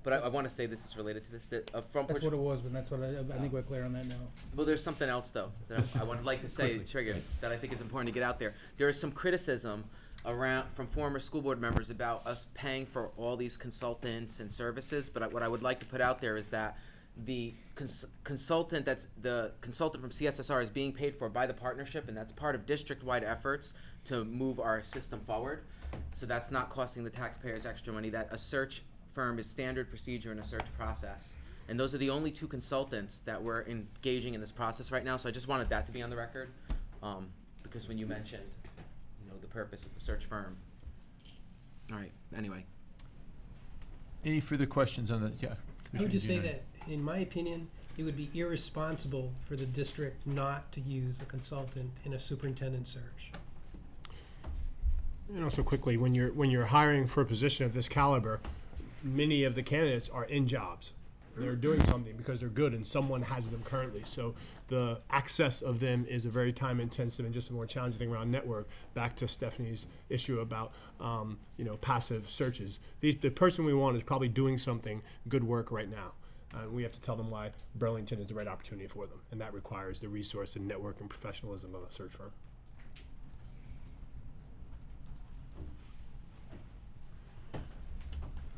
but I want to say this is related to this. That's what it was, but that's what I think we're clear on that now. Well, there's something else though that I would like to say, triggered, that I think is important to get out there. There is some criticism from former school board members about us paying for all these consultants and services, but what I would like to put out there is that the consultant from CSSR is being paid for by the partnership, and that's part of district-wide efforts to move our system forward. So that's not costing the taxpayers extra money. That a search firm is standard procedure in a search process, and those are the only two consultants that we're engaging in this process right now. So I just wanted that to be on the record, because when you mentioned the purpose of the search firm. All right, anyway. Any further questions on the, I would just say that, in my opinion, it would be irresponsible for the district not to use a consultant in a superintendent search. So quickly, when you're hiring for a position of this caliber, many of the candidates are in jobs. They're doing something because they're good and someone has them currently. So the access of them is a very time intensive and just a more challenging thing around network. Back to Stephanie's issue about passive searches. The person we want is probably doing something good work right now. We have to tell them why Burlington is the right opportunity for them, and that requires the resource and network and professionalism of a search firm.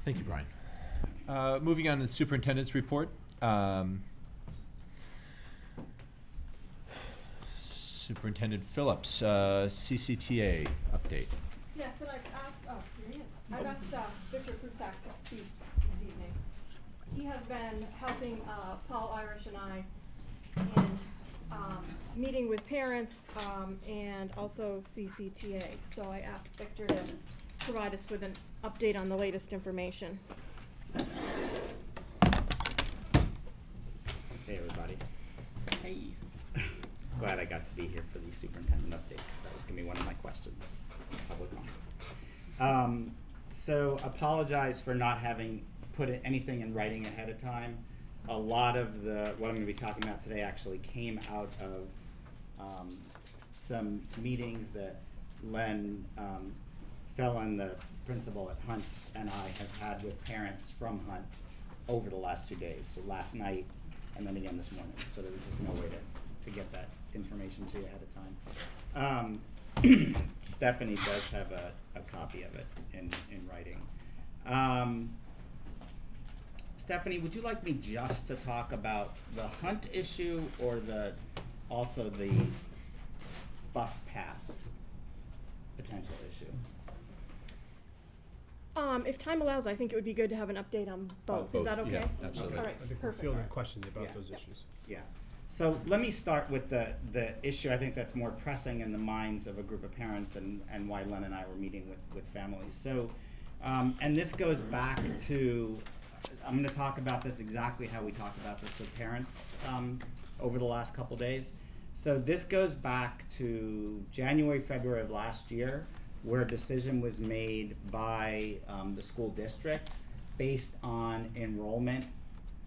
Thank you, Brian. Moving on to the superintendent's report. Superintendent Phillips, CCTA update. Yes, and I've asked, oh, here he is. I've asked Victor Prusak to speak this evening. He has been helping Paul Irish and I in meeting with parents and also CCTA. So I asked Victor to provide us with an update on the latest information. Hey, everybody. Hey. Glad I got to be here for the superintendent update because that was going to be one of my questions. Public comment. So apologize for not having put anything in writing ahead of time. A lot of what I'm going to be talking about today actually came out of some meetings that Len Fellon, the principal at Hunt, and I have had with parents from Hunt over the last 2 days. So last night and then again this morning. So there was just no way to get that information to you ahead of time. Stephanie does have a copy of it in writing. Stephanie, would you like me just to talk about the Hunt issue or also the bus pass potential issue? If time allows, I think it would be good to have an update on both. Is that okay? Yeah, absolutely. All right, I think we're perfect. fielding questions about those issues. Yeah. So let me start with the issue I think that's more pressing in the minds of a group of parents and why Len and I were meeting with families. So, and this goes back to, I'm going to talk about this exactly how we talked about this with parents over the last couple days. So this goes back to January, February of last year, where a decision was made by the school district based on enrollment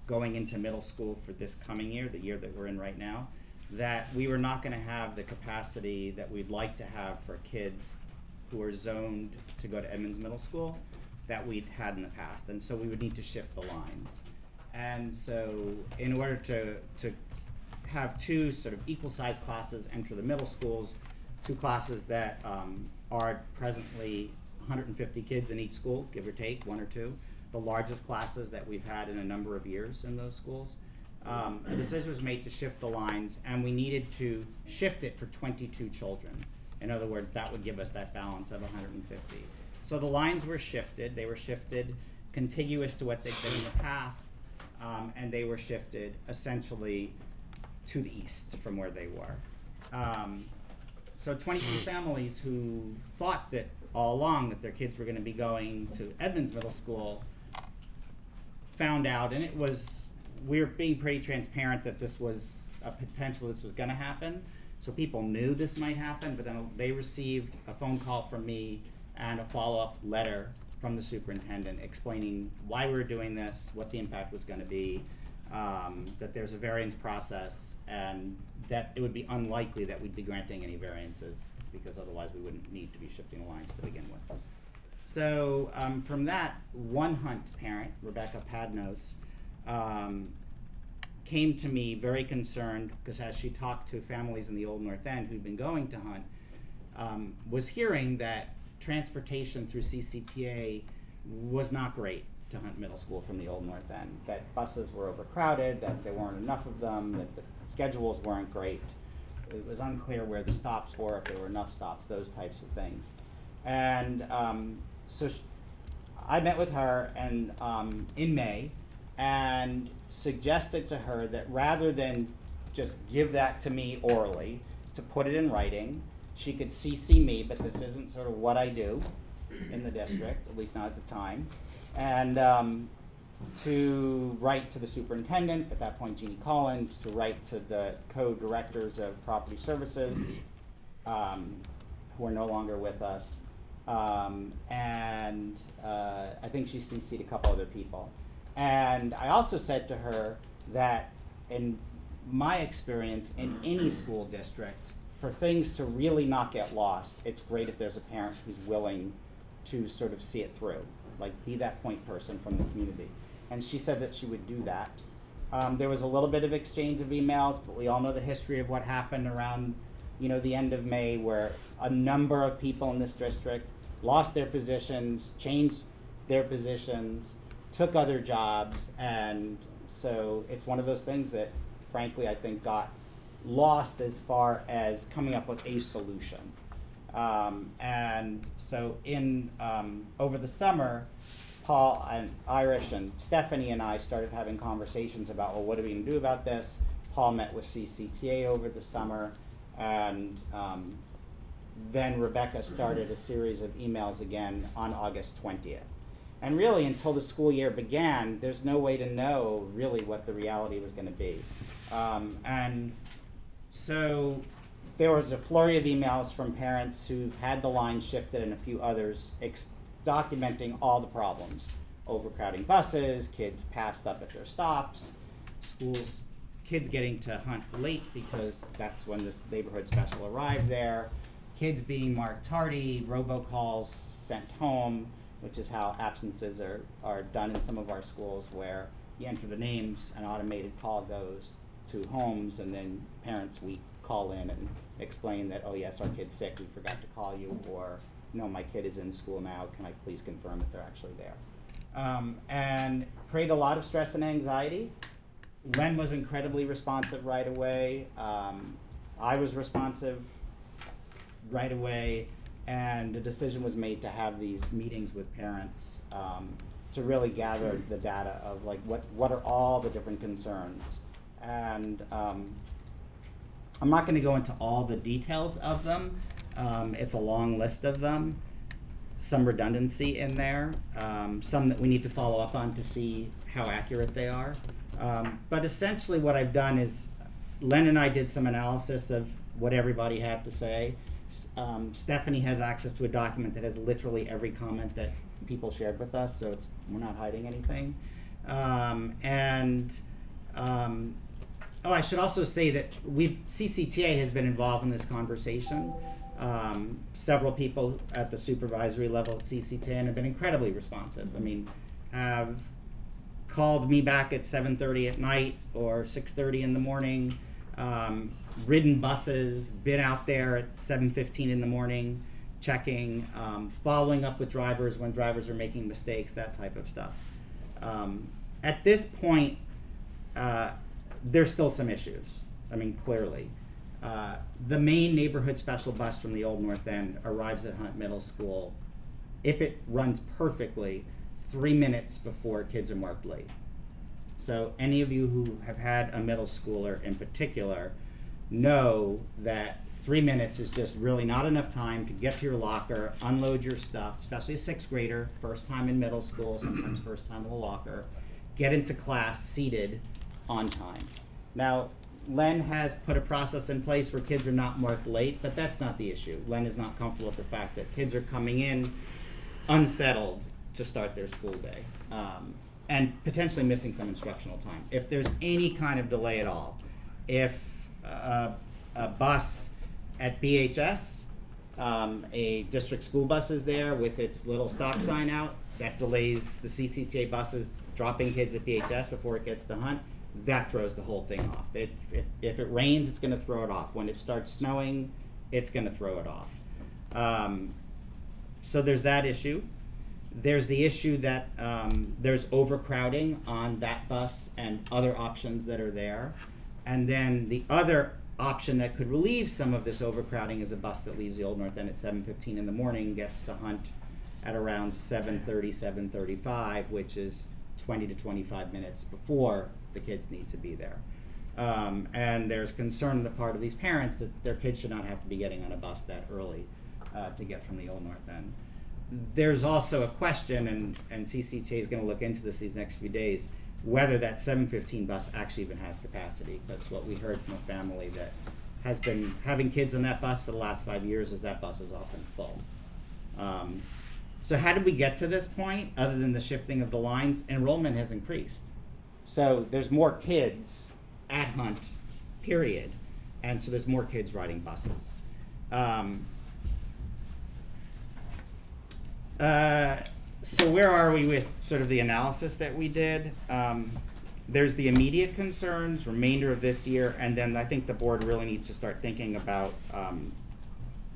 going into middle school for this coming year, the year that we're in right now, that we were not going to have the capacity that we'd like to have for kids who are zoned to go to Edmonds Middle School that we'd had in the past. And so we would need to shift the lines. And so in order to have two sort of equal sized classes enter the middle schools, two classes that are presently 150 kids in each school, give or take, one or two, the largest classes that we've had in a number of years in those schools. A decision was made to shift the lines, and we needed to shift it for 22 children. In other words, that would give us that balance of 150. So the lines were shifted. They were shifted contiguous to what they've been in the past, and they were shifted essentially to the east from where they were. So 22 families who thought that all along that their kids were going to be going to Edmonds Middle School found out, and we were being pretty transparent that this was a potential, this was going to happen. So people knew this might happen, but then they received a phone call from me and a follow-up letter from the superintendent explaining why we were doing this, what the impact was going to be, that there's a variance process, and that it would be unlikely that we'd be granting any variances because otherwise we wouldn't need to be shifting the lines to begin with. So from that, one Hunt parent, Rebecca Padnos, came to me very concerned because as she talked to families in the Old North End who'd been going to Hunt, was hearing that transportation through CCTA was not great to Hunt Middle School from the Old North End, that buses were overcrowded, that there weren't enough of them, that the schedules weren't great. It was unclear where the stops were, if there were enough stops, those types of things. And so I met with her and in May and suggested to her that rather than just give that to me orally, to put it in writing, she could CC me, but this isn't sort of what I do in the district, at least not at the time, and to write to the superintendent, at that point Jeannie Collins, to write to the co-directors of property services, who are no longer with us, and I think she CC'd a couple other people. And I also said to her that in my experience in any school district, for things to really not get lost, it's great if there's a parent who's willing to sort of see it through, like be that point person from the community. And she said that she would do that. There was a little bit of exchange of emails, but we all know the history of what happened around, the end of May, where a number of people in this district lost their positions, changed their positions, took other jobs, and so it's one of those things that, frankly, I think got lost as far as coming up with a solution. And so over the summer, Paul and Irish and Stephanie and I started having conversations about, well, what are we going to do about this? Paul met with CCTA over the summer, and then Rebecca started a series of emails again on August 20th. And really, until the school year began, there's no way to know really what the reality was going to be. And so there was a flurry of emails from parents who've had the line shifted and a few others documenting all the problems. Overcrowding buses, kids passed up at their stops, kids getting to Hunt late because that's when this neighborhood special arrived there, kids being marked tardy, robocalls sent home, which is how absences are done in some of our schools, where you enter the names, an automated call goes to homes, and then parents, we call in and explain that, oh yes, our kid's sick, we forgot to call you, or no, my kid is in school now, can I please confirm that they're actually there? And create a lot of stress and anxiety. Len was incredibly responsive right away. I was responsive right away. And the decision was made to have these meetings with parents to really gather the data of like what are all the different concerns. And I'm not going to go into all the details of them. It's a long list of them. Some redundancy in there, some that we need to follow up on to see how accurate they are. But essentially what I've done is Len and I did some analysis of what everybody had to say. Stephanie has access to a document that has literally every comment that people shared with us, so we're not hiding anything. I should also say that CCTA has been involved in this conversation. Several people at the supervisory level at CCTA have been incredibly responsive. I mean, have called me back at 7:30 at night or 6:30 in the morning. Ridden buses, been out there at 7:15 in the morning, checking, following up with drivers when drivers are making mistakes, that type of stuff. At this point, there's still some issues. I mean, clearly. The main neighborhood special bus from the Old North End arrives at Hunt Middle School, if it runs perfectly, 3 minutes before kids are marked late. So any of you who have had a middle schooler in particular know that 3 minutes is just really not enough time to get to your locker, unload your stuff, especially a 6th grader, first time in middle school, sometimes first time in a locker, get into class seated on time. Now, Len has put a process in place where kids are not marked late, but that's not the issue. Len is not comfortable with the fact that kids are coming in unsettled to start their school day, and potentially missing some instructional time. If there's any kind of delay at all, if a bus at BHS, a district school bus is there with its little stop sign out, that delays the CCTA buses dropping kids at BHS before it gets to Hunt, that throws the whole thing off. If it rains, it's going to throw it off. When it starts snowing, it's going to throw it off. So there's that issue. There's the issue that there's overcrowding on that bus and other options that are there. And then the other option that could relieve some of this overcrowding is a bus that leaves the Old North End at 7:15 in the morning, gets to Hunt at around 7:30, 7:35, which is 20 to 25 minutes before the kids need to be there. And there's concern on the part of these parents that their kids should not have to be getting on a bus that early to get from the Old North End. There's also a question, and CCTA is going to look into this these next few days, whether that 7:15 bus actually even has capacity, because what we heard from a family that has been having kids on that bus for the last 5 years is that bus is often full. So how did we get to this point, other than the shifting of the lines? Enrollment has increased. So there's more kids at Hunt, period, and so there's more kids riding buses. So where are we with sort of the analysis that we did? There's the immediate concerns, remainder of this year, and then I think the board really needs to start thinking about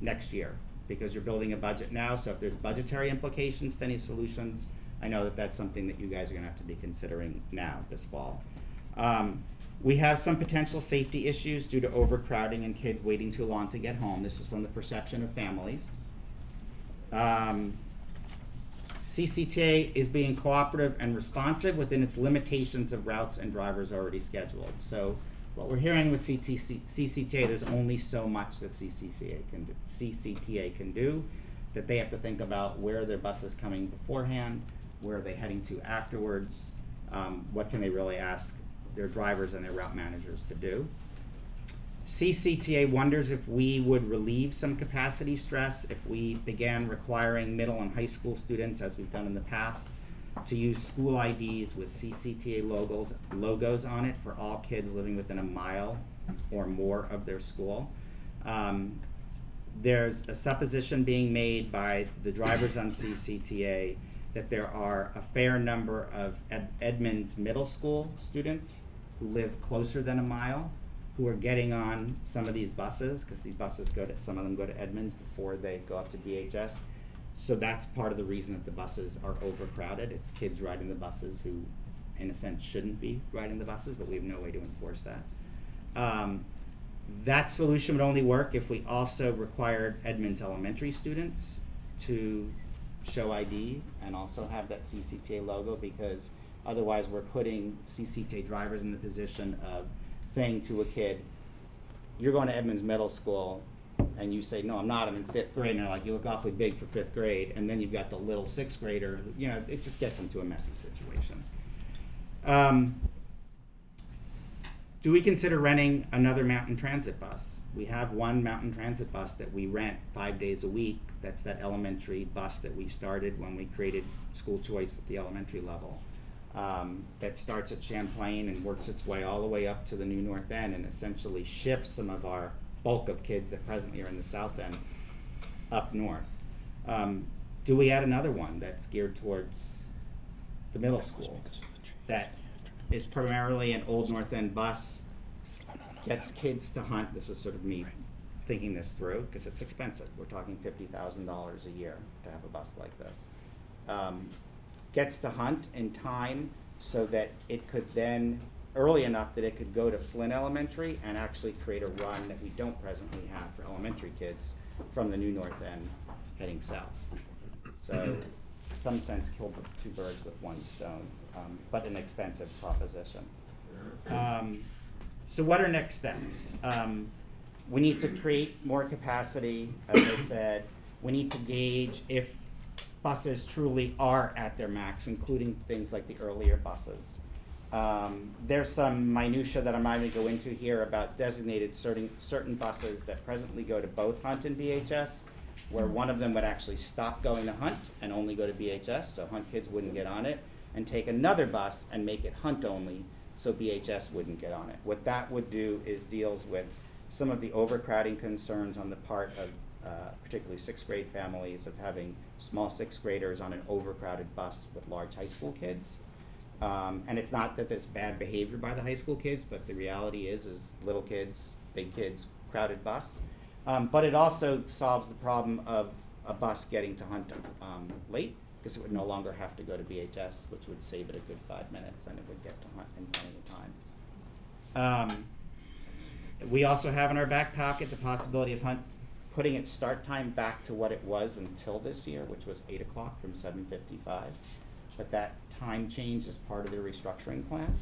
next year, because you're building a budget now, so if there's budgetary implications to any solutions, I know that that's something that you guys are gonna have to be considering now, this fall. We have some potential safety issues due to overcrowding and kids waiting too long to get home. This is from the perception of families. CCTA is being cooperative and responsive within its limitations of routes and drivers already scheduled. So what we're hearing with CCTA, there's only so much that CCTA can do, that they have to think about where their bus is coming beforehand, where are they heading to afterwards, what can they really ask their drivers and their route managers to do. CCTA wonders if we would relieve some capacity stress if we began requiring middle and high school students, as we've done in the past, to use school IDs with CCTA logos on it for all kids living within a mile or more of their school. There's a supposition being made by the drivers on CCTA that there are a fair number of Edmonds Middle School students who live closer than a mile, who are getting on some of these buses, because these buses some of them go to Edmonds before they go up to BHS. So that's part of the reason that the buses are overcrowded. It's kids riding the buses who, in a sense, shouldn't be riding the buses, but we have no way to enforce that. That solution would only work if we also required Edmonds elementary students to show ID and also have that CCTA logo, because otherwise we're putting CCTA drivers in the position of saying to a kid, you're going to Edmonds Middle School, and you say, no, I'm not, I'm in 5th grade, and they're like, you look awfully big for 5th grade, and then you've got the little 6th grader, you know, it just gets into a messy situation. Do we consider renting another mountain transit bus? We have one mountain transit bus that we rent 5 days a week. That's that elementary bus that we started when we created school choice at the elementary level. That starts at Champlain and works its way all the way up to the New North End and essentially shifts some of our bulk of kids that presently are in the South End up north. Do we add another one that's geared towards the middle schools that is primarily an Old North End bus, gets kids to hunt? This is sort of me thinking this through, because it's expensive. We're talking $50,000 a year to have a bus like this. Gets to hunt in time so that it could then, early enough that it could go to Flynn Elementary and actually create a run that we don't presently have for elementary kids from the New North End heading south. So, in some sense, kill two birds with one stone, but an expensive proposition. So what are next steps? We need to create more capacity, as I said. We need to gauge if buses truly are at their max, including things like the earlier buses. There's some minutia that I'm not going to go into here about designated certain buses that presently go to both Hunt and BHS, where one of them would actually stop going to Hunt and only go to BHS, so Hunt kids wouldn't get on it, and take another bus and make it Hunt only, so BHS wouldn't get on it. What that would do is deals with some of the overcrowding concerns on the part of particularly 6th grade families of having small 6th graders on an overcrowded bus with large high school kids. And it's not that there's bad behavior by the high school kids, but the reality is little kids, big kids, crowded bus. But it also solves the problem of a bus getting to Hunt late, because it would no longer have to go to BHS, which would save it a good 5 minutes, and it would get to Hunt in plenty of time. We also have in our back pocket the possibility of Hunt putting its start time back to what it was until this year, which was 8 o'clock from 7:55. But that time change is part of the restructuring plan.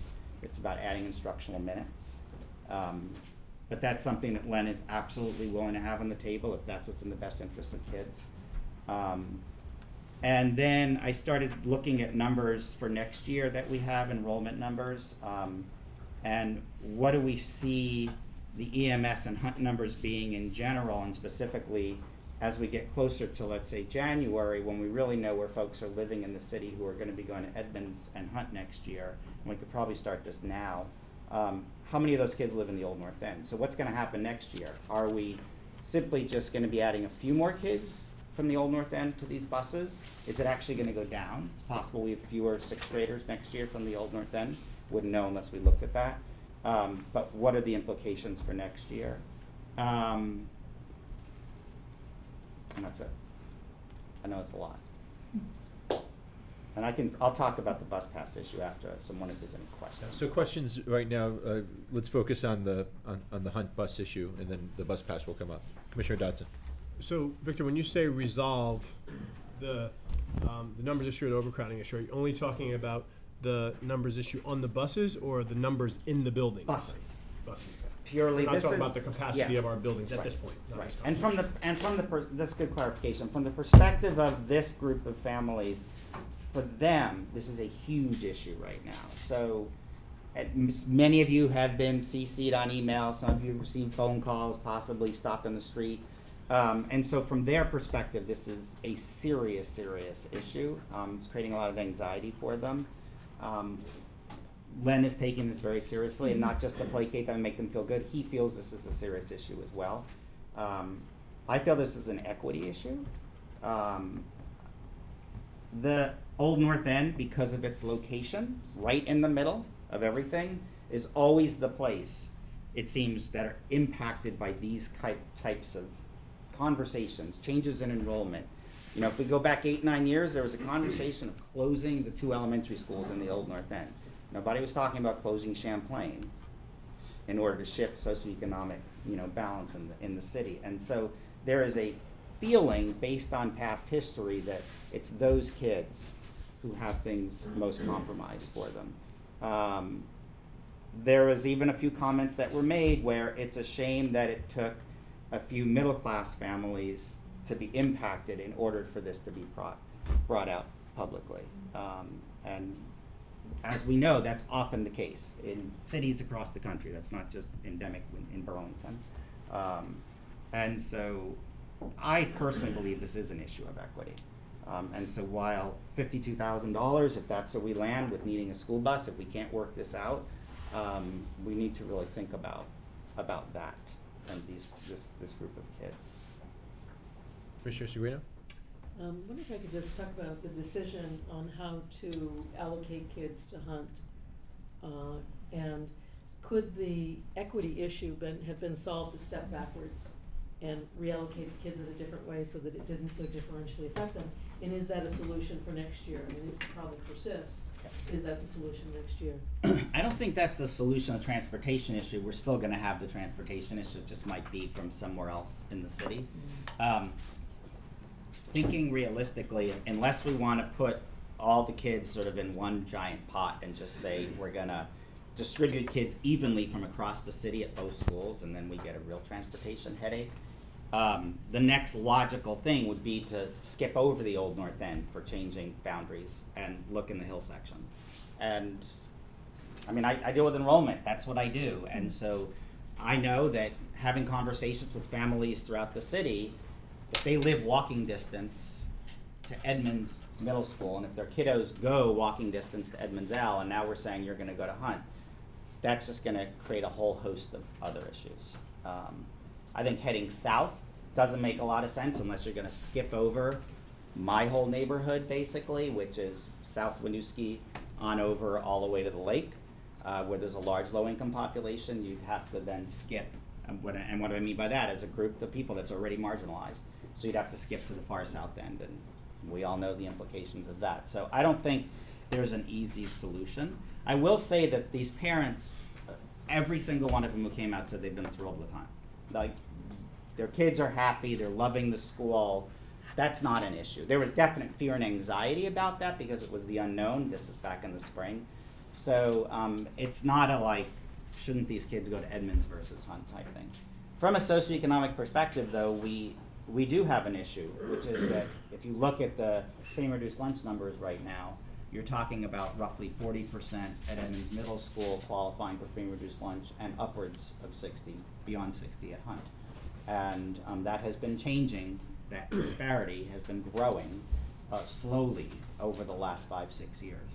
It's about adding instructional minutes. But that's something that Len is absolutely willing to have on the table if that's what's in the best interest of kids. And then I started looking at numbers for next year that we have, enrollment numbers, and what do we see the EMS and Hunt numbers being in general, and specifically as we get closer to, let's say, January, when we really know where folks are living in the city who are going to be going to Edmonds and Hunt next year, and we could probably start this now. How many of those kids live in the Old North End? So what's going to happen next year? Are we simply just going to be adding a few more kids from the Old North End to these buses? Is it actually going to go down? It's possible we have fewer 6th graders next year from the Old North End. wouldn't know unless we looked at that. But what are the implications for next year? And that's it. I know it's a lot. And I'll talk about the bus pass issue after, someone if there's any questions. So questions right now, let's focus on the Hunt bus issue, and then the bus pass will come up. Commissioner Dodson. So, Victor, when you say resolve the numbers issue or the overcrowding issue, are you only talking about the numbers issue on the buses or the numbers in the building? Buses. Buses. Purely, I'm not this talking is about the capacity of our buildings at right, this point. Right. And from the that's good clarification. From the perspective of this group of families, for them, this is a huge issue right now. So, many of you have been CC'd on email. Some of you have received phone calls, possibly stopped in the street. And so from their perspective, this is a serious, serious issue. It's creating a lot of anxiety for them. Len is taking this very seriously, and not just to placate them and make them feel good. He feels this is a serious issue as well. I feel this is an equity issue. The Old North End, because of its location, right in the middle of everything, is always the place, it seems, that are impacted by these types of conversations, changes in enrollment. You know, if we go back 8-9 years, there was a conversation of closing the 2 elementary schools in the Old North End. Nobody was talking about closing Champlain in order to shift socioeconomic, balance in the city. And so there is a feeling based on past history that it's those kids who have things most compromised for them. There was even a few comments that were made where it's a shame that it took a few middle-class families to be impacted in order for this to be brought out publicly. And as we know, that's often the case in cities across the country. That's not just endemic in Burlington. And so I personally believe this is an issue of equity. And so while $52,000, if that's where we land with needing a school bus, if we can't work this out, we need to really think about that and this group of kids. Commissioner Sereno? I wonder if I could just talk about the decision on how to allocate kids to Hunt. And could the equity issue have been solved a step backwards and reallocated kids in a different way so that it didn't so differentially affect them? And is that a solution for next year? I mean, it probably persists. Is that the solution next year? I don't think that's the solution to the transportation issue. We're still going to have the transportation issue. It just might be from somewhere else in the city. Thinking realistically, unless we want to put all the kids sort of in one giant pot and just say we're going to distribute kids evenly from across the city at both schools, and then we get a real transportation headache. The next logical thing would be to skip over the Old North End for changing boundaries and look in the hill section. And I mean, I deal with enrollment, that's what I do. And so I know that having conversations with families throughout the city, if they live walking distance to Edmonds Middle School, and if their kiddos go walking distance to Edmonds L, and now we're saying you're gonna go to Hunt, that's just gonna create a whole host of other issues. I think heading south doesn't make a lot of sense unless you're gonna skip over my whole neighborhood basically, which is South Winooski on over all the way to the lake, where there's a large low-income population. You'd have to then skip, and what do I mean by that? As a group of people that's already marginalized. So you'd have to skip to the far south end, and we all know the implications of that. So I don't think there's an easy solution. I will say that these parents, every single one of them who came out said they've been thrilled with Hunt. Like, their kids are happy, they're loving the school. That's not an issue. There was definite fear and anxiety about that because it was the unknown. This is back in the spring. So it's not a like, shouldn't these kids go to Edmonds versus Hunt type thing. From a socioeconomic perspective though, we do have an issue, which is that if you look at the free and reduced lunch numbers right now, you're talking about roughly 40% at Edmonds Middle School qualifying for free and reduced lunch, and upwards of 60, beyond 60 at Hunt. And that has been changing. That disparity has been growing slowly over the last 5-6 years.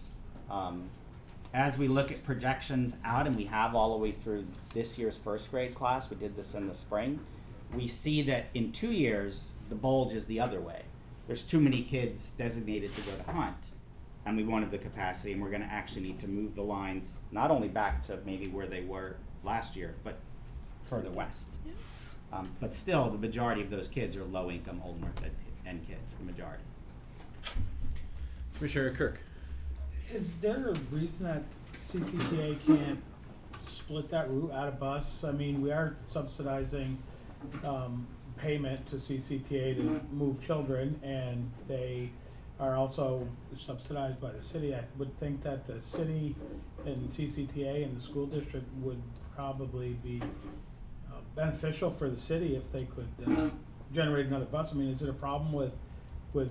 As we look at projections out, and we have all the way through this year's first grade class, we did this in the spring, we see that in 2 years, the bulge is the other way. There's too many kids designated to go to Hunt. and we won't have the capacity, and we're gonna actually need to move the lines, not only back to maybe where they were last year, but further west. But still, the majority of those kids are low-income Old North End kids, the majority. Commissioner Kirk. Is there a reason that CCTA can't split that route out of bus? I mean, we are subsidizing payment to CCTA to move children, and they are also subsidized by the city. I would think that the city and CCTA and the school district would probably be beneficial for the city if they could generate another bus. I mean, is it a problem with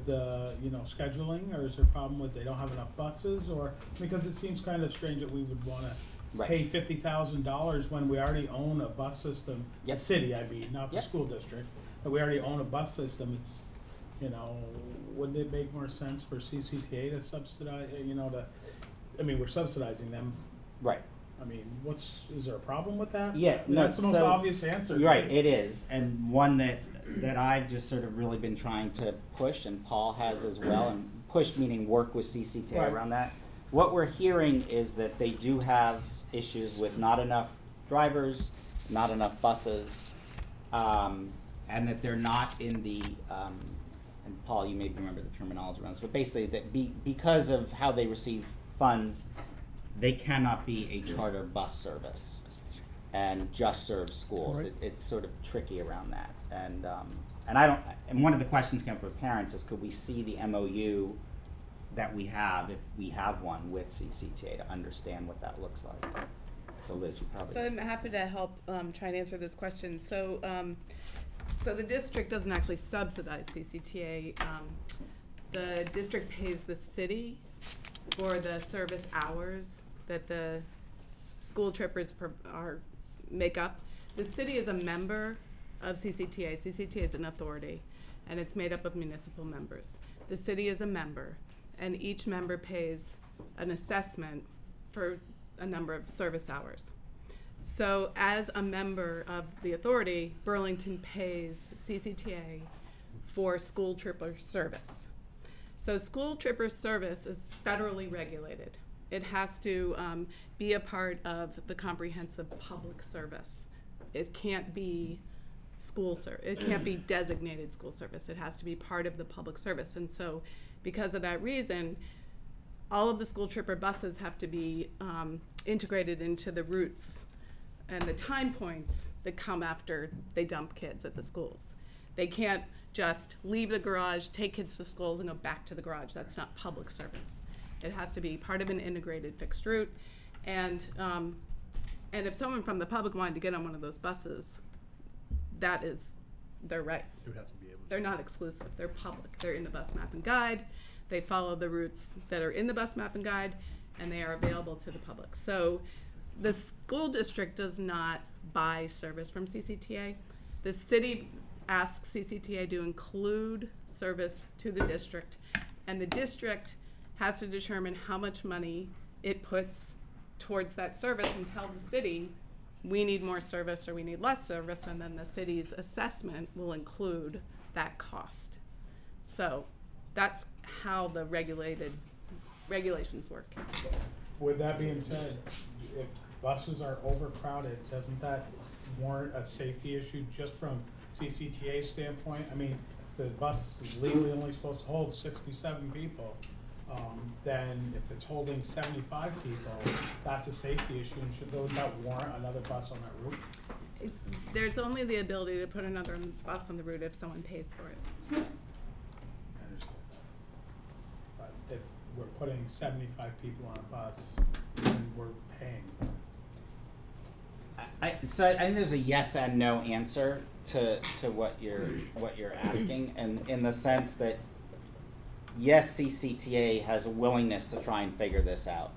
you know, scheduling, or is there a problem with they don't have enough buses, or because it seems kind of strange that we would want to pay $50,000 when we already own a bus system. The city, I mean, not the school district, but we already own a bus system. It's, you know, wouldn't it make more sense for CCTA to subsidize? You know, I mean, we're subsidizing them. Right. I mean, is there a problem with that? Yeah, no, that's the most obvious answer. Right, it is, and one that I've just sort of really been trying to push, and Paul has as well, and push meaning work with CCTA around that. What we're hearing is that they do have issues with not enough drivers, not enough buses, and that they're not in the, and Paul, you may remember the terminology around this, but basically that because of how they receive funds, they cannot be a charter bus service and just serve schools. Right. It's sort of tricky around that, and I don't. And one of the questions came from parents is, could we see the MOU that we have, if we have one, with CCTA to understand what that looks like? So Liz, you probably. So I'm happy to help try and answer this question. So, so the district doesn't actually subsidize CCTA. The district pays the city for the service hours that the school trippers make up. The city is a member of CCTA. CCTA is an authority, and it's made up of municipal members. The city is a member, and each member pays an assessment for a number of service hours. So as a member of the authority, Burlington pays CCTA for school tripper service. So school tripper service is federally regulated. It has to be a part of the comprehensive public service. It can't be it can't be designated school service. It has to be part of the public service. And so because of that reason, all of the school tripper buses have to be integrated into the routes and the time points that come after they dump kids at the schools. They can't just leave the garage, take kids to schools, and go back to the garage. That's not public service. It has to be part of an integrated fixed route. And if someone from the public wanted to get on one of those buses, that is their right. It has to be able to. They're not exclusive. They're public. They're in the bus map and guide. They follow the routes that are in the bus map and guide, and they are available to the public. So the school district does not buy service from CCTA. The city asks CCTA to include service to the district, and the district has to determine how much money it puts towards that service and tell the city, we need more service or we need less service, and then the city's assessment will include that cost. So that's how the regulations work. With that being said, if buses are overcrowded, doesn't that warrant a safety issue just from CCTA standpoint? I mean, the bus is legally only supposed to hold 67 people. Then if it's holding 75 people, that's a safety issue, and should that warrant another bus on that route? There's only the ability to put another bus on the route if someone pays for it. I understand that. But if we're putting 75 people on a bus, and we're paying. So I think there's a yes and no answer to what you're asking, and in the sense that yes, CCTA has a willingness to try and figure this out,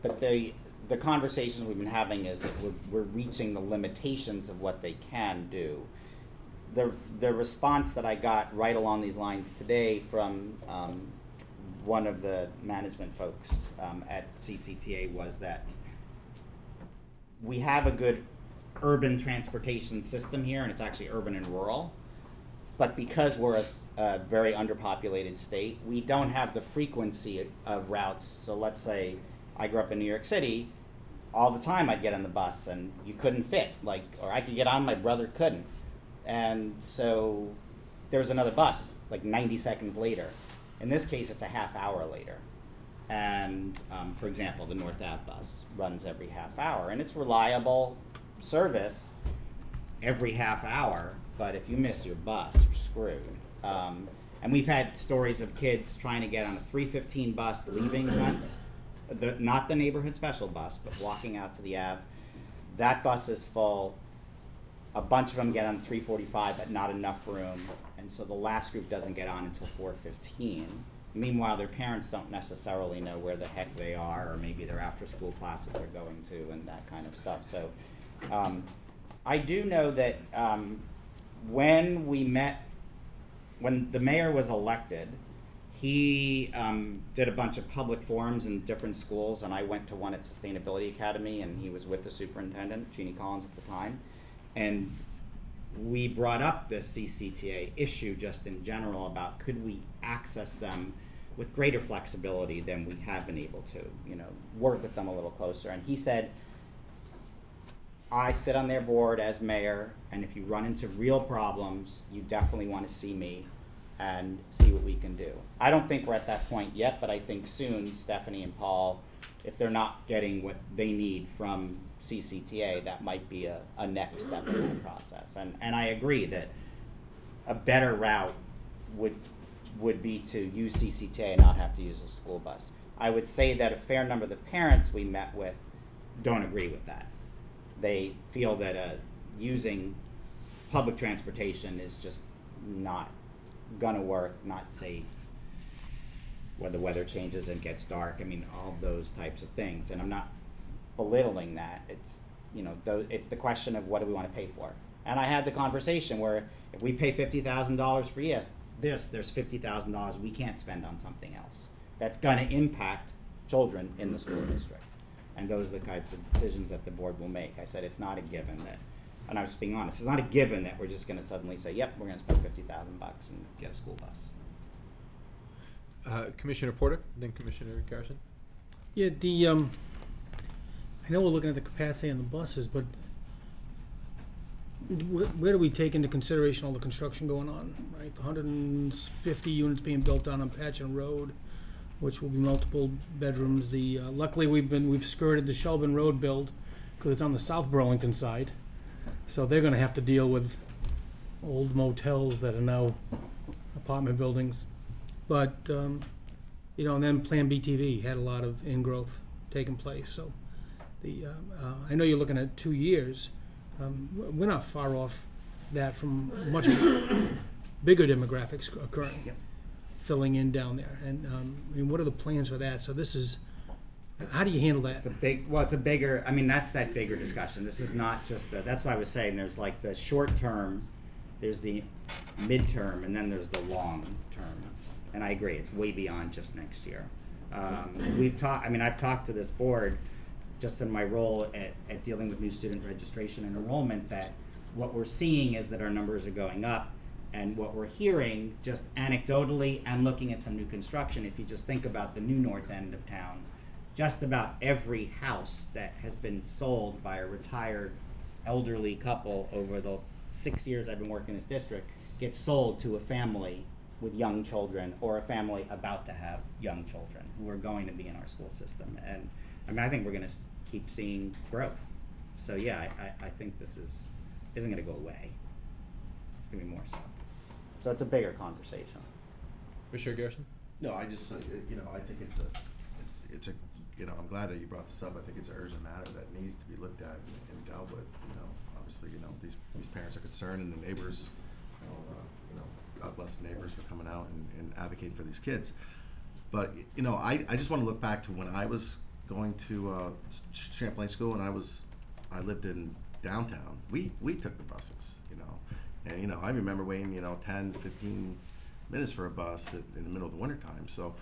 but the conversations we've been having is that we're reaching the limitations of what they can do. The response that I got right along these lines today from one of the management folks at CCTA was that we have a good urban transportation system here, and it's actually urban and rural, but because we're a very underpopulated state, we don't have the frequency of routes. So let's say I grew up in New York City, all the time I'd get on the bus and you couldn't fit, like, or I could get on, my brother couldn't. And so there was another bus, like 90 seconds later. In this case, it's a half hour later. And for example, the North Ave bus runs every half hour, and it's reliable service every half hour, but if you miss your bus, you're screwed. And we've had stories of kids trying to get on a 3:15 bus leaving Hunt, not the neighborhood special bus, but walking out to the Ave. That bus is full. A bunch of them get on 3:45, but not enough room, and so the last group doesn't get on until 4:15. Meanwhile, their parents don't necessarily know where the heck they are, or maybe their after-school classes they're going to, and that kind of stuff. So I do know that when the mayor was elected, he did a bunch of public forums in different schools, and I went to one at Sustainability Academy, and he was with the superintendent, Jeannie Collins, at the time. And we brought up the CCTA issue just in general about could we access them with greater flexibility than we have been able to, work with them a little closer. And he said, I sit on their board as mayor, and if you run into real problems, you definitely want to see me and see what we can do. I don't think we're at that point yet, but I think soon Stephanie and Paul, if they're not getting what they need from CCTA, that might be a next step in the process. And I agree that a better route would be to use CCTA and not have to use a school bus. I would say that a fair number of the parents we met with don't agree with that. They feel that using public transportation is just not gonna work, not safe, when the weather changes and gets dark. I mean, all those types of things. And I'm not belittling that. It's, it's the question of what do we want to pay for. And I had the conversation where if we pay $50,000 for there's $50,000 we can't spend on something else that's going to impact children in the school district. And those are the types of decisions that the board will make. I said it's not a given that, and I was just being honest, it's not a given that we're just going to suddenly say, yep, we're going to spend $50,000 and get a school bus. Commissioner Porter, then Commissioner Garrison. Yeah, I know we're looking at the capacity on the buses, but where do we take into consideration all the construction going on, right? The 150 units being built on Patchen Road, which will be multiple bedrooms. Luckily we've skirted the Shelburne Road build because it's on the South Burlington side, so they're going to have to deal with old motels that are now apartment buildings. But and then Plan BTV had a lot of ingrowth taking place. So I know you're looking at 2 years. We're not far off that from much bigger demographics occurring. Yep. Filling in down there. And I mean, what are the plans for that? So this is, how do you handle that? It's a bigger, that's that bigger discussion. This is not just, that's why I was saying there's like the short term, there's the midterm, and then there's the long term. And I agree, it's way beyond just next year. I've talked to this board just in my role at dealing with new student registration and enrollment, that what we're seeing is that our numbers are going up. And what we're hearing, just anecdotally and looking at some new construction, if you just think about the new north end of town, just about every house that has been sold by a retired elderly couple over the 6 years I've been working in this district gets sold to a family with young children, or a family about to have young children who are going to be in our school system. And I think we're going to keep seeing growth. So yeah, I think this isn't going to go away. It's going to be more so. So it's a bigger conversation. Commissioner Garrison? No, I just, I think it's a, I'm glad that you brought this up. I think it's an urgent matter that needs to be looked at and dealt with. Obviously, these parents are concerned, and the neighbors, God bless the neighbors for coming out and advocating for these kids. But, I just want to look back to when I was going to Champlain School, and I lived in downtown. We took the buses, and I remember waiting 10, 15 minutes for a bus in the middle of the winter time. So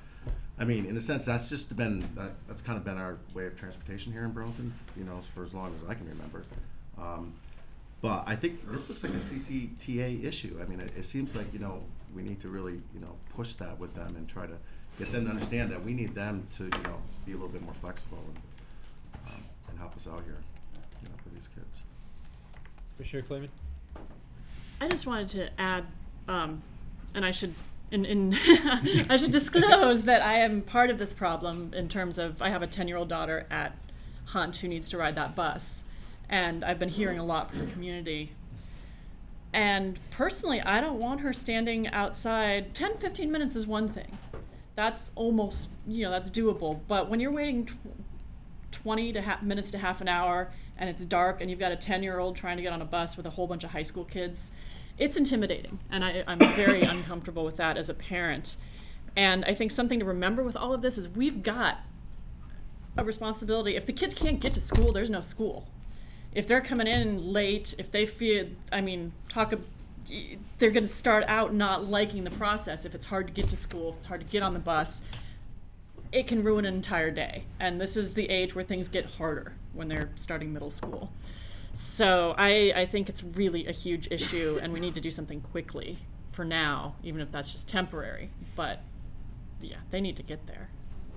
in a sense, that's just been that's kind of been our way of transportation here in Burlington, for as long as I can remember. But I think this looks like a CCTA issue. I mean, it seems like, we need to really, push that with them and try to get them to understand that we need them to, be a little bit more flexible and help us out here, for these kids. Commissioner Clayman? I just wanted to add, and I should I should disclose that I am part of this problem in terms of I have a 10-year-old daughter at Hunt who needs to ride that bus, and I've been hearing a lot from the community. And personally, I don't want her standing outside. 10-15 minutes is one thing. That's almost, that's doable. But when you're waiting 20 minutes to half an hour and it's dark and you've got a 10-year-old trying to get on a bus with a whole bunch of high school kids, it's intimidating. And I'm very uncomfortable with that as a parent. And I think something to remember with all of this is we've got a responsibility. If the kids can't get to school, there's no school. If they're coming in late, if they feel, they're going to start out not liking the process. If it's hard to get to school, if it's hard to get on the bus, it can ruin an entire day. And this is the age where things get harder when they're starting middle school. So I think it's really a huge issue, and we need to do something quickly for now, even if that's just temporary. But yeah, they need to get there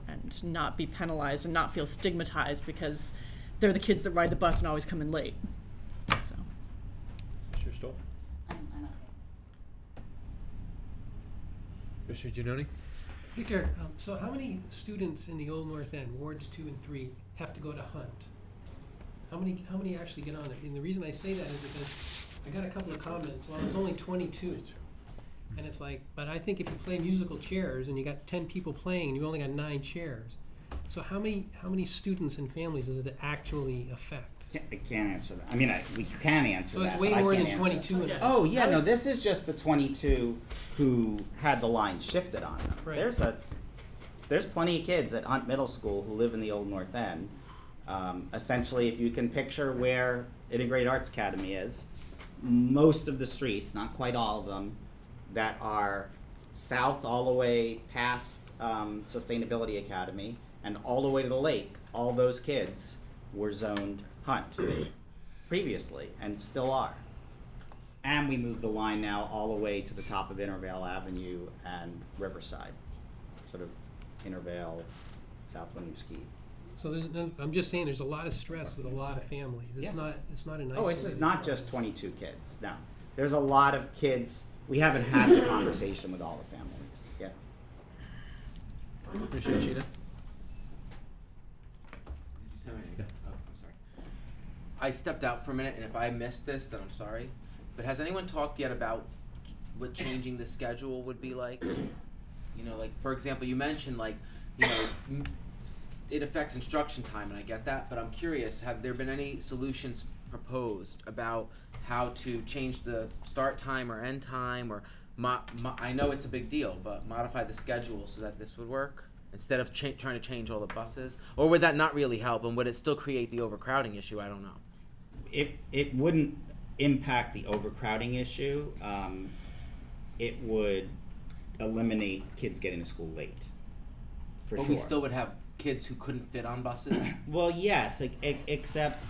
and not be penalized and not feel stigmatized because they're the kids that ride the bus and always come in late. So. Mr. Stoll? I'm okay. Mr. Giannoni? Hey, Karen, so how many students in the Old North End, wards 2 and 3, have to go to Hunt? How many actually get on it? And the reason I say that is because I got a couple of comments. Well, it's only 22. And it's like, but I think if you play musical chairs and you got 10 people playing and you only got 9 chairs, so how many students and families does it actually affect? I can't answer that. I mean, we can answer that. So it's way more than 22. Oh yeah, no, this is just the 22 who had the line shifted on them. Right. There's plenty of kids at Hunt Middle School who live in the Old North End. Essentially, if you can picture where Integrated Arts Academy is, most of the streets, not quite all of them, that are south all the way past Sustainability Academy and all the way to the lake, all those kids were zoned Hunt previously and still are. And we moved the line now all the way to the top of Intervale Avenue and Riverside, sort of Intervale, South Winooski. So I'm just saying there's a lot of stress with a lot of families. It's not an isolated. Oh, this is not just 22 kids. No, there's a lot of kids. We haven't had the conversation with all the families. Yeah. Commissioner Chita? Oh, I'm sorry. I stepped out for a minute, and if I missed this, then I'm sorry. But has anyone talked yet about what changing the schedule would be like? Like, for example, you mentioned, it affects instruction time, and I get that, but I'm curious, have there been any solutions proposed about how to change the start time or end time, or I know it's a big deal, but modify the schedule so that this would work? Instead of trying to change all the buses? Or would that not really help, and would it still create the overcrowding issue? I don't know. It wouldn't impact the overcrowding issue. It would eliminate kids getting to school late, for but sure. We still would have kids who couldn't fit on buses? Well, yes, except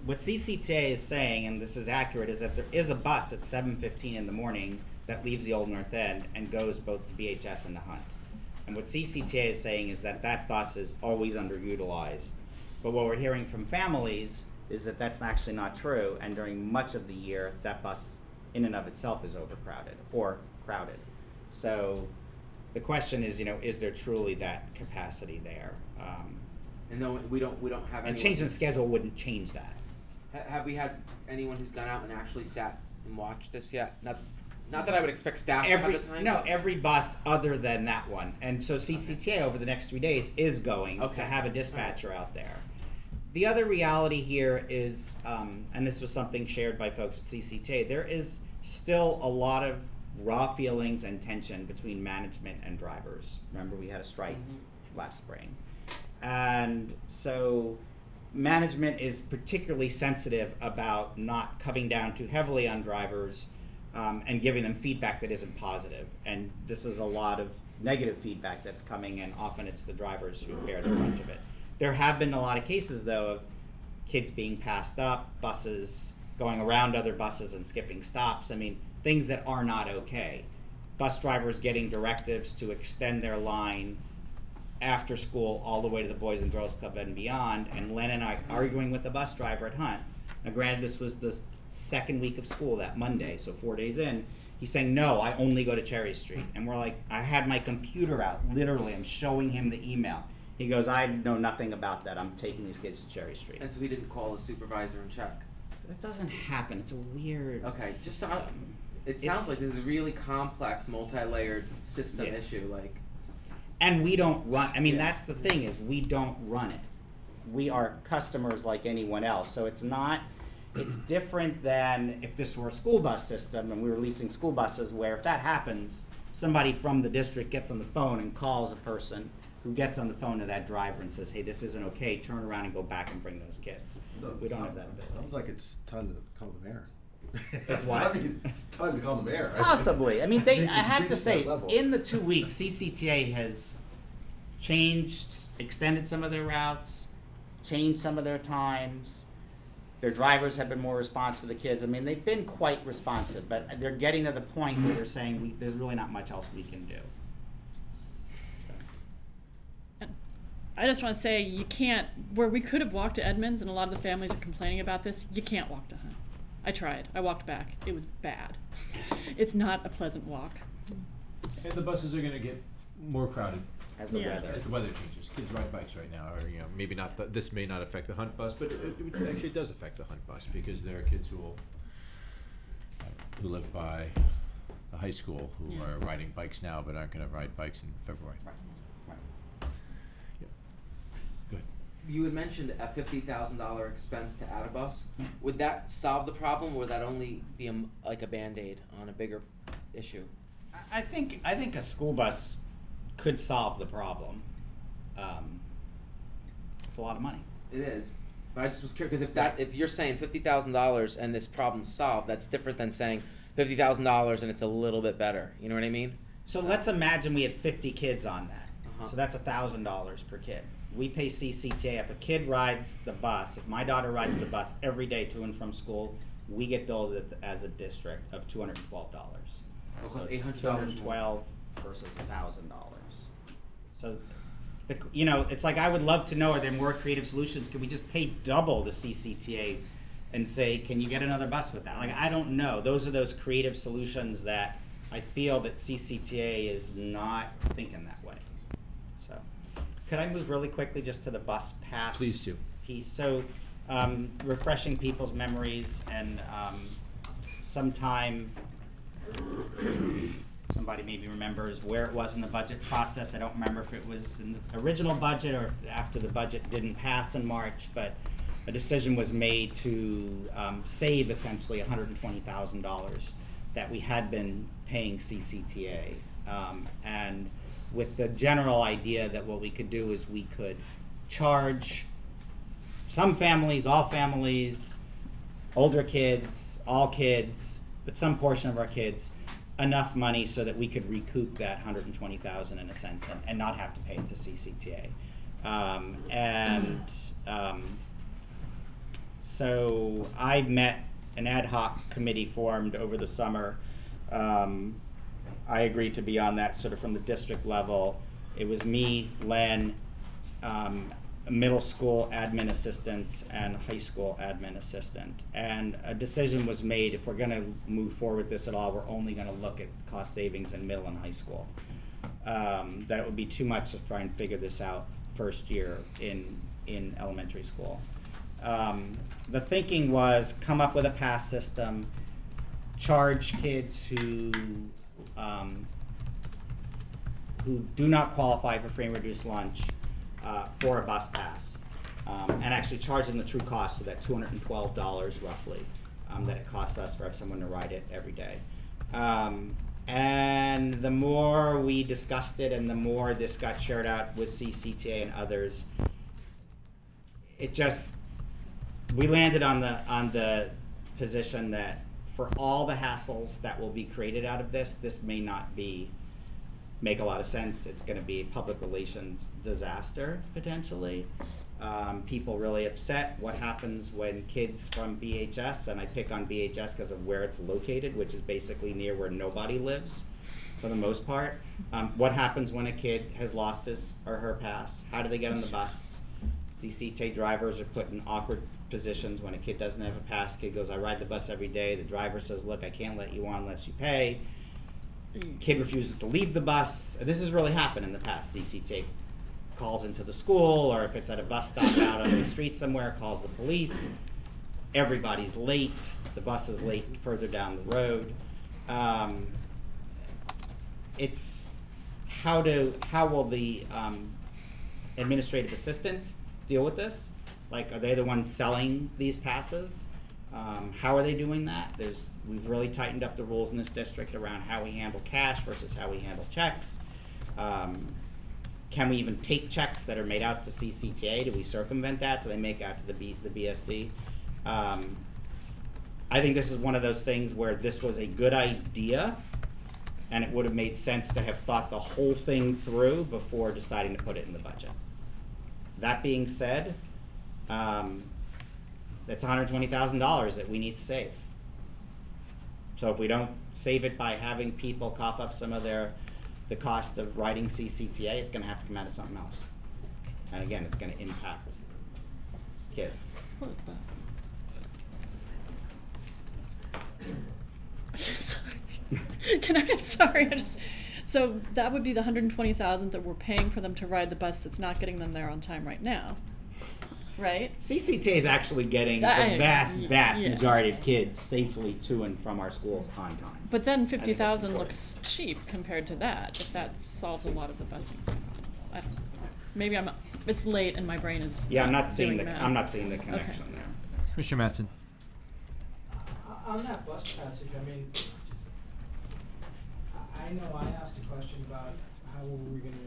what CCTA is saying, and this is accurate, is that there is a bus at 7:15 in the morning that leaves the Old North End and goes both to BHS and to Hunt. And what CCTA is saying is that that bus is always underutilized. But what we're hearing from families is that that's actually not true, and during much of the year, that bus in and of itself is overcrowded or crowded. So the question is, is there truly that capacity there? And no, we don't have. And changing the schedule wouldn't change that. Have we had anyone who's gone out and actually sat and watched this yet? Not that I would expect staff to have the time. No, every bus other than that one. And so CCTA over the next 3 days is going to have a dispatcher out there. The other reality here is, and this was something shared by folks at CCTA, there is still a lot of raw feelings and tension between management and drivers. Remember, we had a strike last spring. And so management is particularly sensitive about not coming down too heavily on drivers and giving them feedback that isn't positive. And this is a lot of negative feedback that's coming, and often it's the drivers who bear the brunt of it. There have been a lot of cases, though, of kids being passed up, buses going around other buses and skipping stops. I mean, things that are not okay. Bus drivers getting directives to extend their line after school all the way to the Boys and Girls Club and beyond, and Len and I arguing with the bus driver at Hunt. Now granted, this was the second week of school, that Monday, so 4 days in. He's saying, no, I only go to Cherry Street. And we're like, I had my computer out, literally, I'm showing him the email. He goes, I know nothing about that, I'm taking these kids to Cherry Street. And so he didn't call the supervisor and check? That doesn't happen, it's a weird system. It sounds like this is a really complex, multi-layered system issue, like. And we don't run, I mean, that's the thing, is we don't run it. We are customers like anyone else, so it's not, it's different than if this were a school bus system and we were leasing school buses, where if that happens, somebody from the district gets on the phone and calls a person who gets on the phone to that driver and says, hey, this isn't okay, turn around and go back and bring those kids. So We don't have that ability. Sounds like it's time to call the mayor. It's what? I mean, it's time to call the mayor. Possibly. I mean, I have to reached say, that level. in the 2 weeks, CCTA has changed, extended some of their routes, changed some of their times. Their drivers have been more responsive to the kids. I mean, they've been quite responsive, but they're getting to the point where they're saying there's really not much else we can do. I just want to say you can't, where we could have walked to Edmonds, and a lot of the families are complaining about this, you can't walk to Hunt. I tried. I walked back. It was bad. It's not a pleasant walk. And the buses are going to get more crowded as the weather changes. Kids ride bikes right now, or maybe not. This may not affect the Hunt bus, but it does affect the Hunt bus, because there are kids who live by the high school who are riding bikes now, but aren't going to ride bikes in February. Right. You had mentioned a $50,000 expense to add a bus. Would that solve the problem, or would that only be like a Band-Aid on a bigger issue? I think a school bus could solve the problem. It's a lot of money. It is. But I just was curious, because if you're saying $50,000 and this problem's solved, that's different than saying $50,000 and it's a little bit better. You know what I mean? So let's imagine we had 50 kids on that. So that's $1,000 per kid. We pay CCTA. If a kid rides the bus, if my daughter rides the bus every day to and from school, we get billed as a district of $212. So it costs $800 $212 versus $1,000. So, it's like, I would love to know, are there more creative solutions? Can we just pay double the CCTA and say, can you get another bus with that? Like, I don't know. Those are those creative solutions that I feel that CCTA is not thinking that way. So, could I move really quickly just to the bus pass Please do. piece? So, refreshing people's memories, and sometime somebody maybe remembers where it was in the budget process. I don't remember if it was in the original budget or after the budget didn't pass in March, but a decision was made to save essentially $120,000 that we had been paying CCTA. And with the general idea that what we could do is we could charge some families, all families, older kids, all kids, but some portion of our kids, enough money so that we could recoup that $120,000 in a sense, and not have to pay it to CCTA. So I met an ad hoc committee formed over the summer. I agreed to be on that sort of from the district level. It was me, Len, middle school admin assistants, and high school admin assistant. And a decision was made, if we're gonna move forward with this at all, we're only gonna look at cost savings in middle and high school. That it would be too much to try and figure this out first year in elementary school. The thinking was come up with a pass system, charge kids who do not qualify for free and reduced lunch for a bus pass, and actually charge them the true cost, so that $212 roughly that it costs us for someone to ride it every day. And the more we discussed it and the more this got shared out with CCTA and others, we landed on the position that for all the hassles that will be created out of this may not make a lot of sense. It's going to be a public relations disaster potentially. people really upset. What happens when kids from BHS, and I pick on BHS because of where it's located, which is basically near where nobody lives for the most part. What happens when a kid has lost his or her pass? How do they get on the bus? CCTA drivers are put in awkward positions when a kid doesn't have a pass. Kid goes, I ride the bus every day. The driver says, look, I can't let you on unless you pay. Kid refuses to leave the bus. This has really happened in the past. CCTA calls into the school, or if it's at a bus stop out on the street somewhere, calls the police. Everybody's late. The bus is late further down the road. It's how will the administrative assistants deal with this? Like, are they the ones selling these passes? How are they doing that? We've really tightened up the rules in this district around how we handle cash versus how we handle checks. Can we even take checks that are made out to CCTA? Do we circumvent that? Do they make out to the BSD? I think this is one of those things where this was a good idea, and it would have made sense to have thought the whole thing through before deciding to put it in the budget. That being said, that's $120,000 that we need to save. So if we don't save it by having people cough up some of the cost of writing CCTA, it's going to have to come out of something else. And again, it's going to impact kids. I'm sorry. So that would be the $120,000 that we're paying for them to ride the bus that's not getting them there on time right now, right? CCTA is actually getting the vast majority of kids safely to and from our schools on time. But then $50,000 looks cheap compared to that, if that solves a lot of the busing problems. I don't know. Maybe it's late and my brain is I'm not seeing the connection Okay. there. Commissioner Mattson. On that bus passage, I mean, I know I asked a question about how were we going to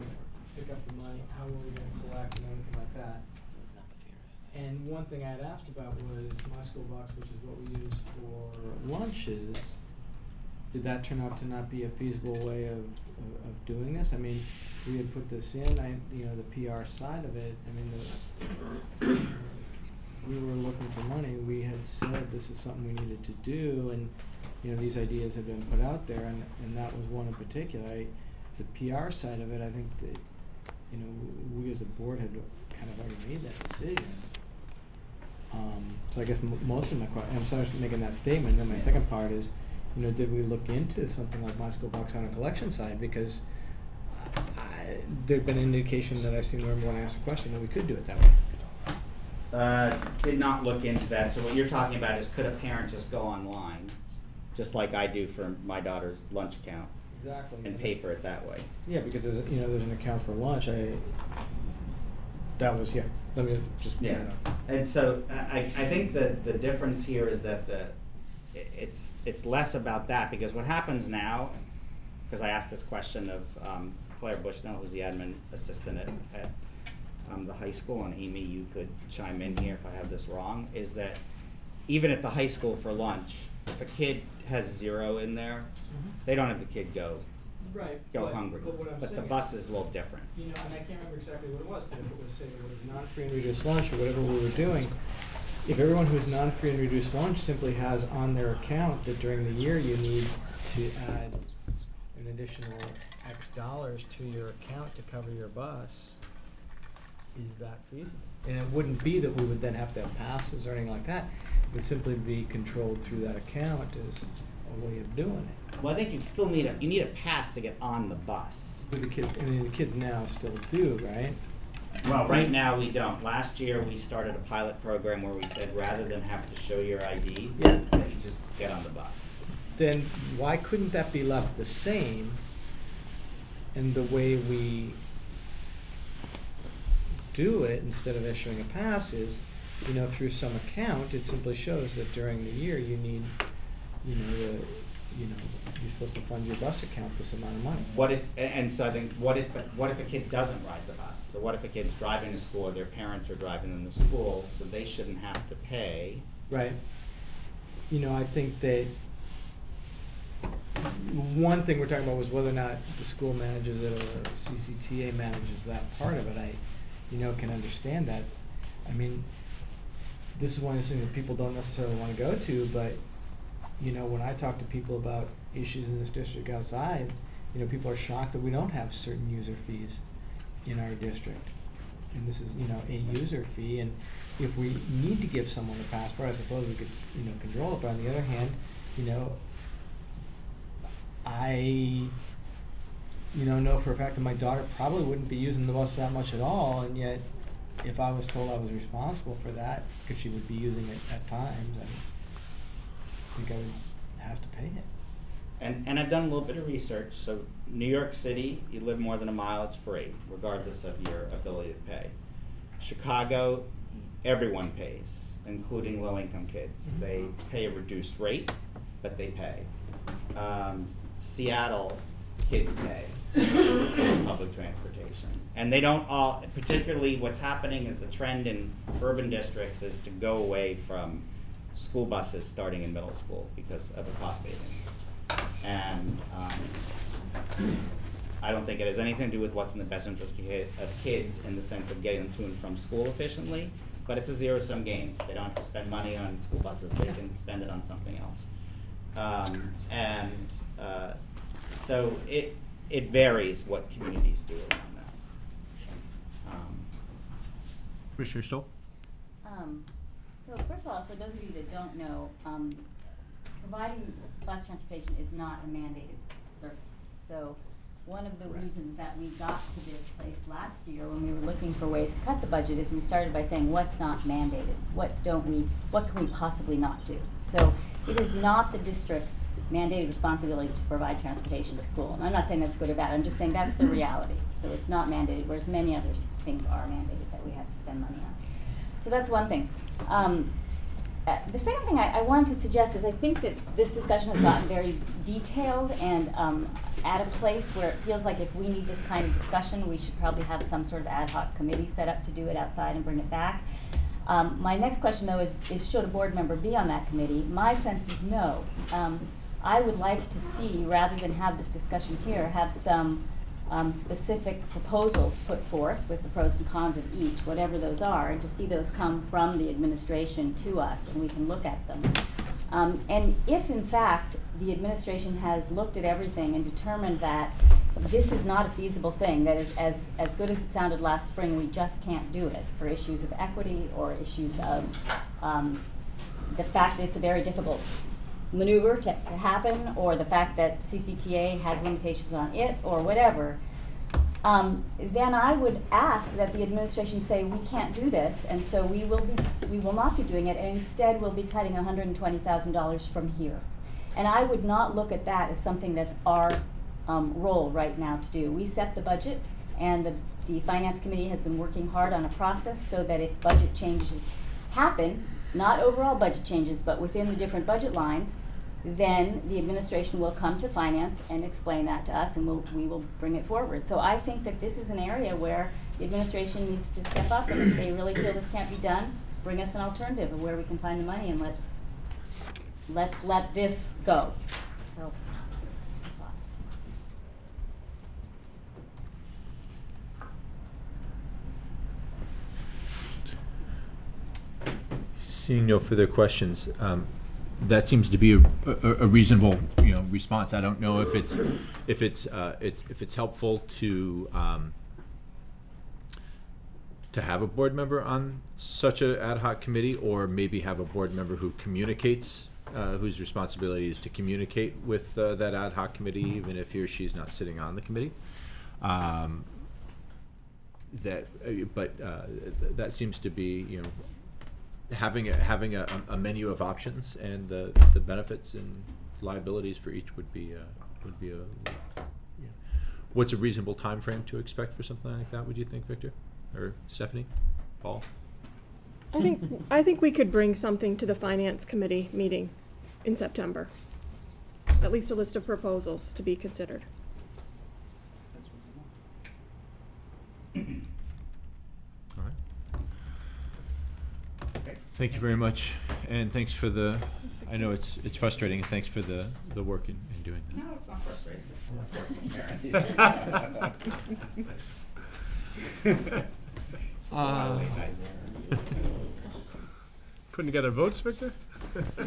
pick up the money, how were we going to collect and everything like that. And one thing I had asked about was my school box, which is what we use for lunches. Did that turn out to not be a feasible way of doing this? I mean, we had put this in, the PR side of it. I mean, we were looking for money. We had said this is something we needed to do, and these ideas have been put out there, and that was one in particular. The PR side of it, I think that we as a board had kind of already made that decision. So I guess most of my question, I'm sorry for making that statement. And then my second part is, did we look into something like my school box on a collection side? Because there'd been an indication that I've seen when I asked the question that we could do it that way. Did not look into that. So what you're talking about is, could a parent just go online, just like I do for my daughter's lunch account, and pay for it that way? Yeah, because there's an account for lunch. Let me just point it out. And so I think that the difference here is that it's less about that, because what happens now, because I asked this question of Claire Bushnell, who's the admin assistant at the high school, and Amy, you could chime in here if I have this wrong, is that even at the high school for lunch, if a kid has 0 in there, they don't have the kid go hungry. But the bus is a little different. And I can't remember exactly what it was, but if it was, say, it was non-free and reduced lunch or whatever we were doing, if everyone who's non-free and reduced lunch simply has on their account that during the year you need to add an additional X dollars to your account to cover your bus, is that feasible? And it wouldn't be that we would then have to have passes or anything like that. It would simply be controlled through that account as a way of doing it. Well, I think you'd still need a pass to get on the bus. But the kids now still do, right? Well, right now we don't. Last year we started a pilot program where we said rather than have to show your ID, that you just get on the bus. Then why couldn't that be left the same in the way we do it? Instead of issuing a pass is, through some account, it simply shows that during the year you need, you're supposed to fund your bus account this amount of money. So I think, what if a kid doesn't ride the bus? So what if a kid's driving to school, or their parents are driving them to school, so they shouldn't have to pay? Right. I think that one thing we're talking about was whether or not the school manages it or CCTA manages that part of it. I can understand that. I mean, this is one of those things that people don't necessarily want to go to, but, you know, when I talk to people about issues in this district outside, you know, people are shocked that we don't have certain user fees in our district. And this is, you know, a user fee, and if we need to give someone a passport, I suppose we could, you know, control it, but on the other hand, you know, I, you know for a fact that my daughter probably wouldn't be using the bus that much at all, and yet if I was told I was responsible for that, because she would be using it at times, I think I would have to pay it. And I've done a little bit of research. So New York City, you live more than a mile, it's free, regardless of your ability to pay. Chicago, everyone pays, including low-income kids. They pay a reduced rate, but they pay. Seattle, kids pay public transportation. And they don't all, particularly what's happening is the trend in urban districts is to go away from school buses starting in middle school because of the cost savings. And I don't think it has anything to do with what's in the best interest of kids in the sense of getting them to and from school efficiently, but it's a zero-sum game. They don't have to spend money on school buses, they can spend it on something else. So it varies what communities do around this. Commissioner Stoll? So first of all, for those of you that don't know, providing bus transportation is not a mandated service. So one of the reasons that we got to this place last year when we were looking for ways to cut the budget is we started by saying what's not mandated, what can we possibly not do? So it is not the district's mandated responsibility to provide transportation to school. And I'm not saying that's good or bad, I'm just saying that's the reality. So it's not mandated, whereas many other things are mandated that we have to spend money on. So that's one thing. The second thing I wanted to suggest is I think that this discussion has gotten very detailed and at a place where it feels like if we need this kind of discussion, we should probably have some sort of ad hoc committee set up to do it outside and bring it back. My next question, though, is should a board member be on that committee? My sense is no. I would like to see, rather than have this discussion here, have some specific proposals put forth with the pros and cons of each, whatever those are, and to see those come from the administration to us and we can look at them. And if in fact the administration has looked at everything and determined that this is not a feasible thing, that is as good as it sounded last spring, we just can't do it for issues of equity or issues of the fact that it's a very difficult maneuver to happen, or the fact that CCTA has limitations on it, or whatever, then I would ask that the administration say we can't do this, and so we will not be doing it, and instead we'll be cutting $120,000 from here. And I would not look at that as something that's our role right now to do. We set the budget, and the Finance Committee has been working hard on a process so that if budget changes happen, not overall budget changes, but within the different budget lines, then the administration will come to finance and explain that to us, and we will bring it forward. So I think that this is an area where the administration needs to step up, and if they really feel this can't be done, bring us an alternative of where we can find the money, and let's let this go. So, thoughts? Seeing no further questions, that seems to be a reasonable, response. I don't know if it's helpful to have a board member on such an ad hoc committee, or maybe have a board member who communicates, whose responsibility is to communicate with that ad hoc committee, even if he or she's not sitting on the committee. That seems to be, having a menu of options, and the benefits and liabilities for each would be what's a reasonable time frame to expect for something like that, would you think, Victor or Stephanie, Paul? I think we could bring something to the Finance Committee meeting in September, at least a list of proposals to be considered. Thank you very much, and thanks for the, I know it's frustrating, and thanks for the work in doing that. No, it's not frustrating. It's a lot of late nights. putting together votes, Victor?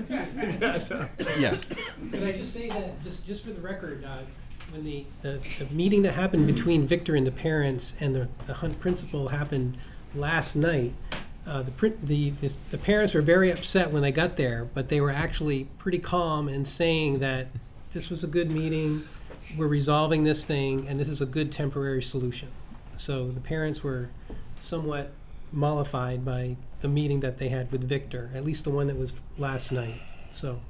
Yeah. Yeah. Could I just say that, just for the record, when the meeting that happened between Victor and the parents and the Hunt principal happened last night, the parents were very upset when they got there, but they were actually pretty calm in saying that this was a good meeting, we're resolving this thing, and this is a good temporary solution. So the parents were somewhat mollified by the meeting that they had with Victor, at least the one that was last night. So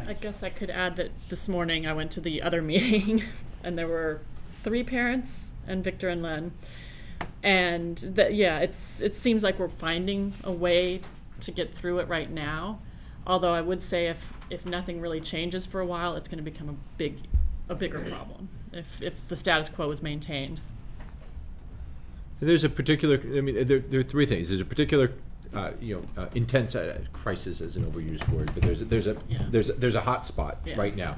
I guess I could add that this morning I went to the other meeting and there were 3 parents and Victor and Len. And that, yeah, it seems like we're finding a way to get through it right now. Although I would say if nothing really changes for a while, it's going to become a bigger problem if the status quo is maintained. There's a particular, I mean, there are 3 things. There's a particular, intense crisis is an overused word, but there's a hot spot right now.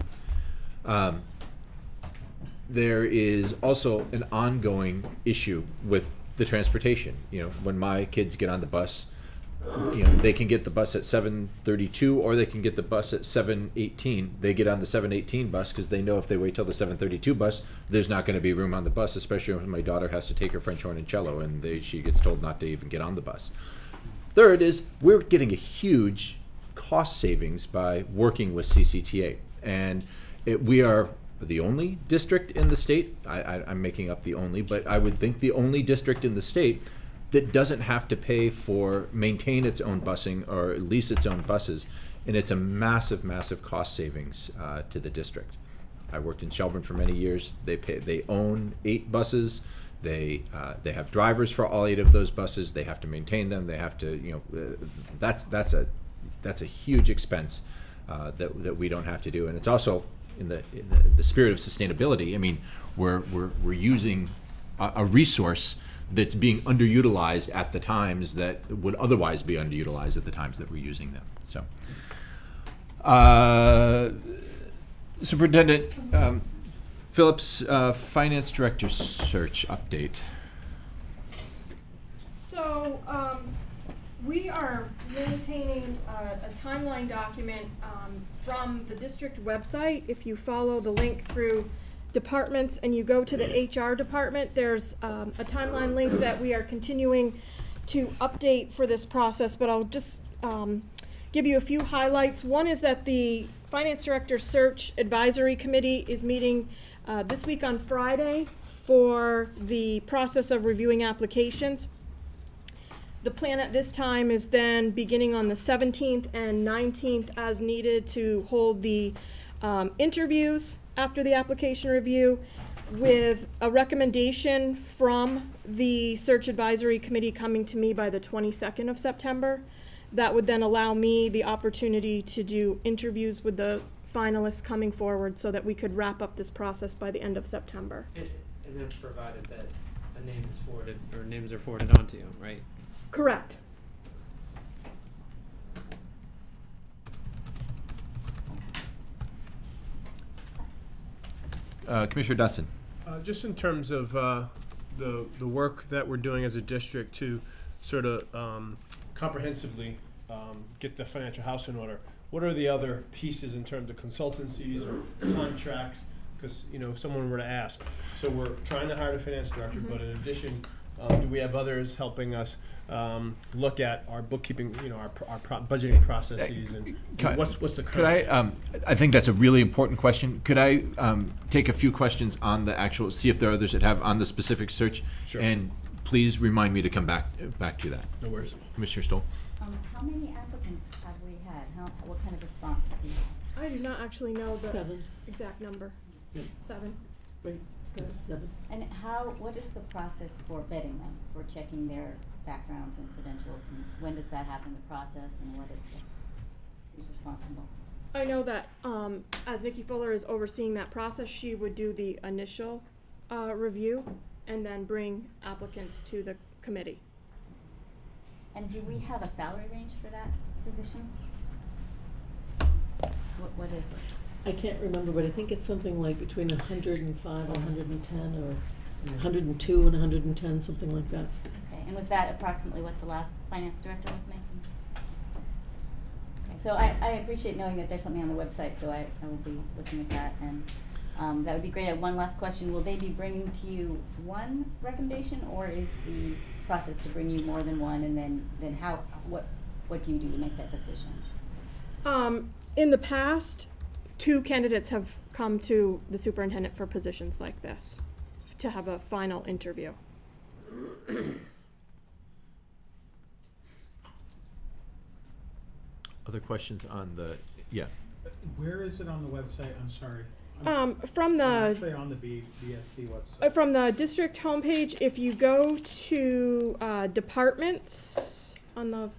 There is also an ongoing issue with the transportation. You know, when my kids get on the bus, they can get the bus at 7:32 or they can get the bus at 7:18. They get on the 7:18 bus because they know if they wait till the 7:32 bus, there's not going to be room on the bus, especially when my daughter has to take her French horn and cello and she gets told not to even get on the bus. Third is we're getting a huge cost savings by working with CCTA. And we are the only district in the state, I'm making up the only, but I would think the only district in the state that doesn't have to pay for maintain its own busing or lease its own buses, and it's a massive, massive cost savings to the district. I worked in Shelburne for many years. They own 8 buses. They have drivers for all 8 of those buses. They have to maintain them. They have to, that's a huge expense that we don't have to do, and it's also in the spirit of sustainability. I mean, we're using a resource that's being underutilized at the times that would otherwise be underutilized at the times that we're using them. So, Superintendent Phillips, Finance Director search update. So we are maintaining a timeline document from the district website. If you follow the link through departments and you go to the HR department, there's a timeline link that we are continuing to update for this process, but I'll just give you a few highlights. One is that the Finance Director Search Advisory Committee is meeting this week on Friday for the process of reviewing applications. The plan at this time is then beginning on the 17th and 19th as needed to hold the interviews after the application review, with a recommendation from the Search Advisory Committee coming to me by the 22nd of September. That would then allow me the opportunity to do interviews with the finalists coming forward so that we could wrap up this process by the end of September. And then provided that a name is forwarded, or names are forwarded onto you, right? Correct. Commissioner Dotson. Just in terms of the work that we're doing as a district to sort of comprehensively get the financial house in order, what are the other pieces in terms of consultancies or contracts? Because, if someone were to ask, so we're trying to hire a finance director, but in addition, do we have others helping us look at our bookkeeping, our budgeting processes, and what's the current? Could I think that's a really important question. Could I take a few questions on the actual, see if there are others that have on the specific search? Sure. And please remind me to come back to that. No worries. Commissioner Stoll. How many applicants have we had? What kind of response have we had? I do not actually know the 7. exact number. 7. Right, it's got 7. And what is the process for vetting them, for checking their backgrounds and credentials, and when does that happen in the process, and who's responsible? I know that as Nikki Fuller is overseeing that process, she would do the initial review and then bring applicants to the committee. And do we have a salary range for that position? What is it? I can't remember, but I think it's something like between 105 and 110, or 102 and 110, something like that. Okay, and was that approximately what the last finance director was making? so I appreciate knowing that there's something on the website, so I will be looking at that, and that would be great. I have one last question. Will they be bringing to you one recommendation, or is the process to bring you more than one, and then what do you do to make that decision? In the past, 2 candidates have come to the superintendent for positions like this to have a final interview. Other questions on the, yeah. Where is it on the website? I'm sorry. From the I'm actually on the BSD website. from the district homepage, if you go to departments on the,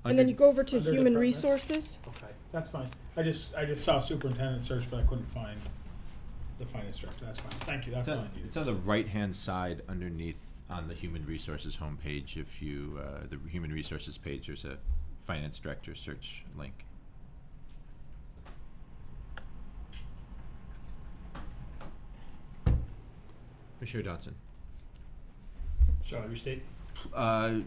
and then you go over to Under human department? resources. Okay, that's fine. I just saw superintendent search, but I couldn't find the finance director. That's fine. Thank you. That's all I needed. It's on the right-hand side underneath on the human resources homepage. If you, the human resources page, there's a finance director search link. Commissioner Dotson. Shall I restate? Well, I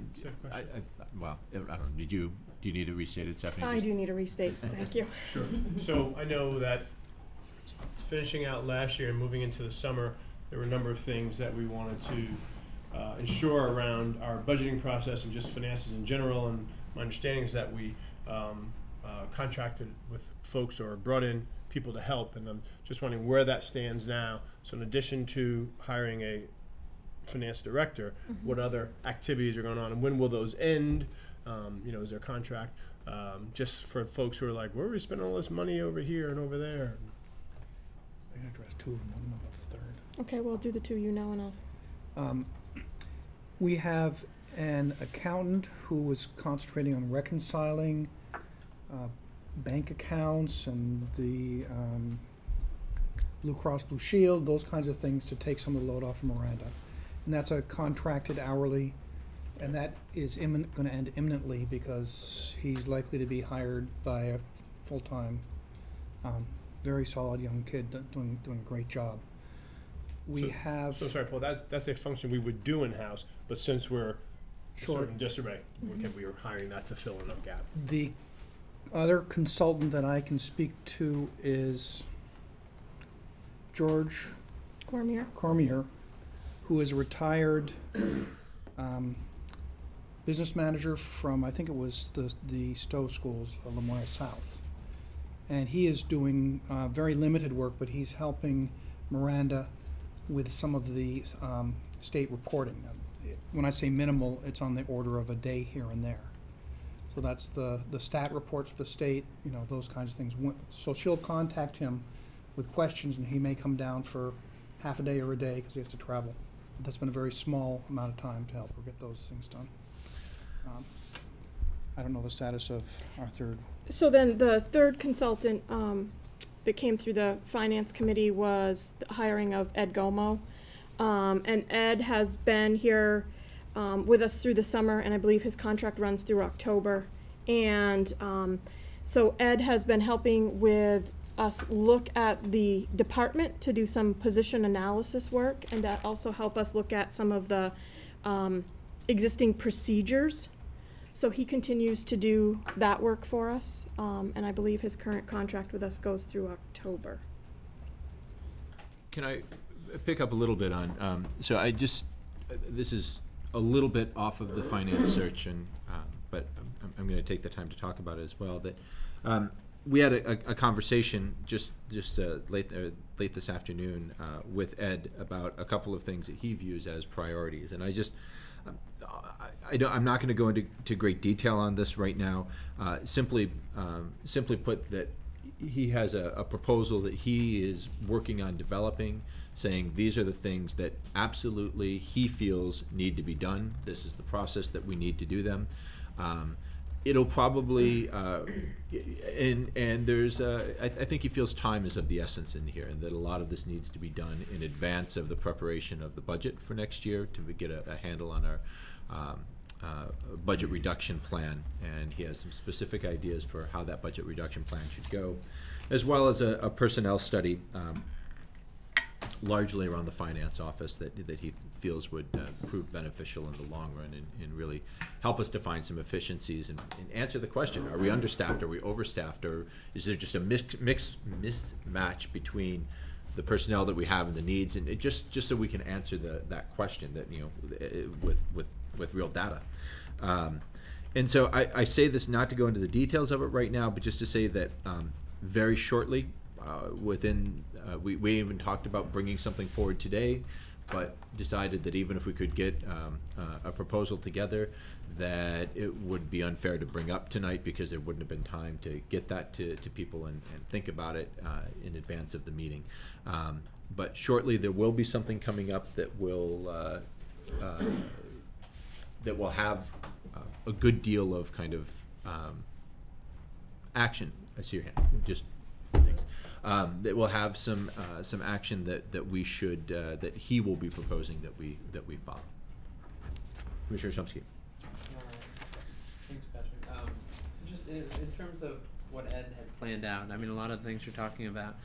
don't know. Do you need to restate it, Stephanie? I do need a restate. Thank you. Sure. So I know that finishing out last year and moving into the summer, there were a number of things that we wanted to ensure around our budgeting process and just finances in general. And my understanding is that we contracted with folks or brought in people to help. And I'm just wondering where that stands now. So in addition to hiring a finance director, what other activities are going on, and when will those end? Is there a contract? Just for folks who are like, where are we spending all this money over here and over there? I can address 2 of them. I don't know about the third. Okay, we'll do the 2 you know, and I'll. We have an accountant who is concentrating on reconciling bank accounts and the Blue Cross Blue Shield, those kinds of things, to take some of the load off of Miranda. And that's a contracted hourly, and that is going to end imminently because he's likely to be hired by a full-time, very solid young kid doing a great job. So sorry, Paul, that's a function we would do in-house, but since we're sort of in disarray, we were hiring that to fill in the gap. The other consultant that I can speak to is George Cormier, who is a retired business manager from, I think it was the Stowe schools of Lemoyne South. And he is doing very limited work, but he's helping Miranda with some of the state reporting. When I say minimal, it's on the order of a day here and there. So that's the stat reports for the state, those kinds of things. So she'll contact him with questions, and he may come down for half a day or a day because he has to travel. But that's been a very small amount of time to help her get those things done. I don't know the status of our third. So then the third consultant that came through the finance committee was the hiring of Ed Gomo. And Ed has been here with us through the summer, and I believe his contract runs through October. And so Ed has been helping with us look at the department to do some position analysis work, and to also help us look at some of the existing procedures. So he continues to do that work for us, and I believe his current contract with us goes through October. Can I pick up a little bit on, so this is a little bit off of the finance search, and but I'm going to take the time to talk about it as well. That we had a conversation just late this afternoon with Ed about a couple of things that he views as priorities, and I'm not going to go into great detail on this right now. Simply put, that he has a proposal that he is working on developing, saying these are the things that absolutely he feels need to be done. This is the process that we need to do them. It'll probably, and there's, I think he feels time is of the essence in here, and that a lot of this needs to be done in advance of the preparation of the budget for next year to get a handle on our budget reduction plan. And he has some specific ideas for how that budget reduction plan should go, as well as a personnel study largely around the finance office that he feels would prove beneficial in the long run and really help us to find some efficiencies and answer the question: are we understaffed? Are we overstaffed? Or is there just a mismatch between the personnel that we have and the needs? And just so we can answer that question that with real data. And so I say this not to go into the details of it right now, but just to say that very shortly, we even talked about bringing something forward today, but decided that even if we could get a proposal together, that it would be unfair to bring up tonight because there wouldn't have been time to get that to people and think about it in advance of the meeting. But shortly there will be something coming up that will have a good deal of kind of action. I see your hand. Just thanks. That will have some action that we should that he will be proposing that we follow. Commissioner Shumsky. Thanks, Patrick. Just in terms of what Ed had planned out, I mean, a lot of things you're talking about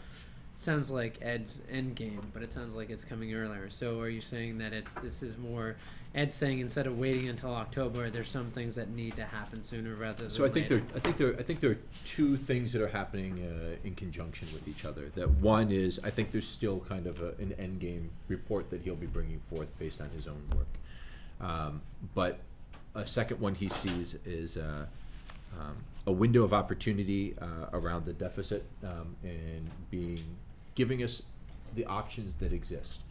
sounds like Ed's end game, but it sounds like it's coming earlier. So are you saying that this is more Ed's saying instead of waiting until October, there's some things that need to happen sooner rather than So I think later? I think there are two things that are happening in conjunction with each other. That one is I think there's still kind of an end game report that he'll be bringing forth based on his own work. But a second one he sees is a window of opportunity around the deficit and giving us the options that exist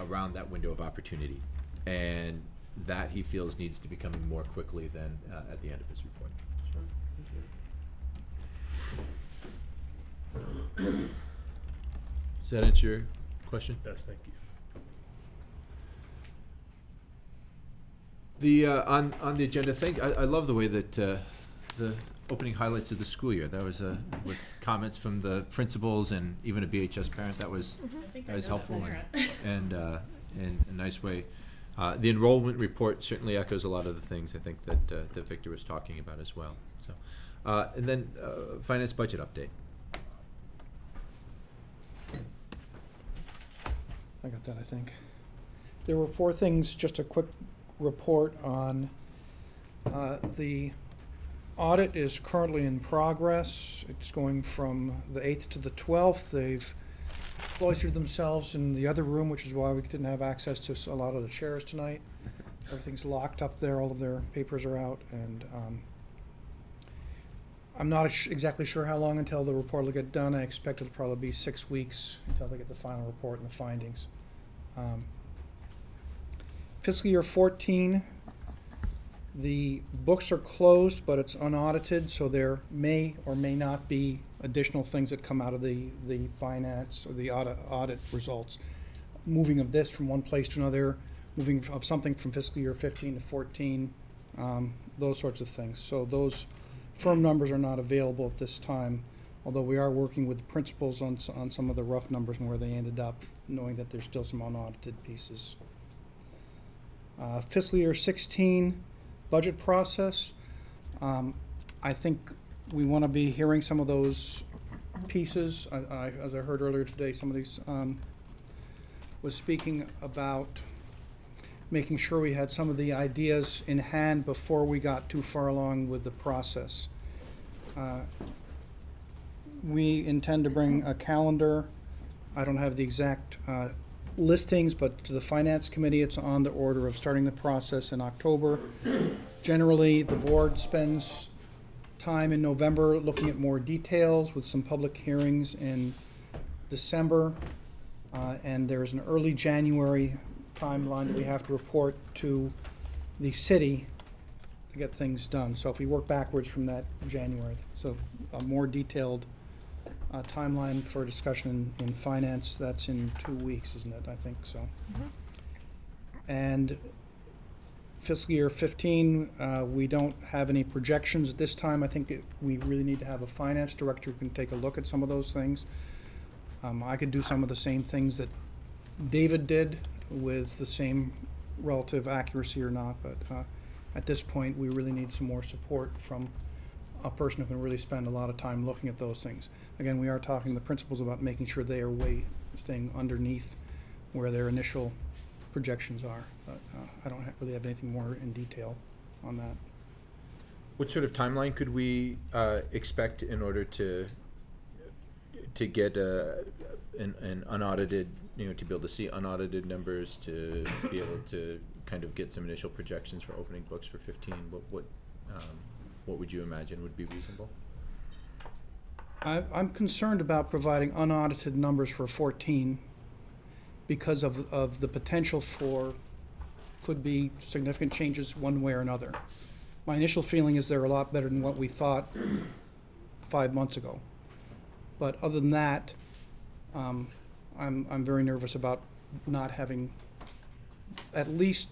around that window of opportunity, and that he feels needs to be coming more quickly than at the end of his report. Sure. Does that answer your question? Yes, thank you. The on the agenda thing, I love the way that the opening highlights of the school year. That was with comments from the principals and even a BHS parent. That was helpful and a nice way. The enrollment report certainly echoes a lot of the things I think that Victor was talking about as well. So, and then finance budget update. I got that, I think. There were 4 things, just a quick report on the audit is currently in progress. It's going from the 8th to the 12th. They've cloistered themselves in the other room, which is why we didn't have access to a lot of the chairs tonight. Everything's locked up there. All of their papers are out, and I'm not exactly sure how long until the report will get done. I expect it'll probably be 6 weeks until they get the final report and the findings. Fiscal year 14, the books are closed, but it's unaudited, so there may or may not be additional things that come out of the finance or the audit results. Moving of this from one place to another, moving of something from fiscal year 15 to 14, those sorts of things. So those firm numbers are not available at this time, although we are working with the principals on some of the rough numbers and where they ended up, knowing that there's still some unaudited pieces. Fiscal year 16 budget process. I think we want to be hearing some of those pieces. As I heard earlier today, somebody was speaking about making sure we had some of the ideas in hand before we got too far along with the process. We intend to bring a calendar. I don't have the exact listings, but to the Finance Committee, it's on the order of starting the process in October. Generally, the board spends time in November looking at more details with some public hearings in December, and there's an early January timeline that we have to report to the city to get things done. So if we work backwards from that January, so a more detailed timeline for discussion in finance, that's in 2 weeks, isn't it? I think so. And fiscal year 15, we don't have any projections at this time. I think we really need to have a finance director who can take a look at some of those things. I could do some of the same things that David did with the same relative accuracy or not, but at this point we really need some more support from a person who can really spend a lot of time looking at those things. Again, we are talking to the principals about making sure they are way staying underneath where their initial projections are. But I don't really have anything more in detail on that. What sort of timeline could we expect in order to get an unaudited, to be able to see unaudited numbers, to be able to kind of get some initial projections for opening books for 15? What would you imagine would be reasonable? I'm concerned about providing unaudited numbers for 14 because of the potential for could be significant changes one way or another. My initial feeling is they're a lot better than what we thought 5 months ago. But other than that, I'm very nervous about not having, at least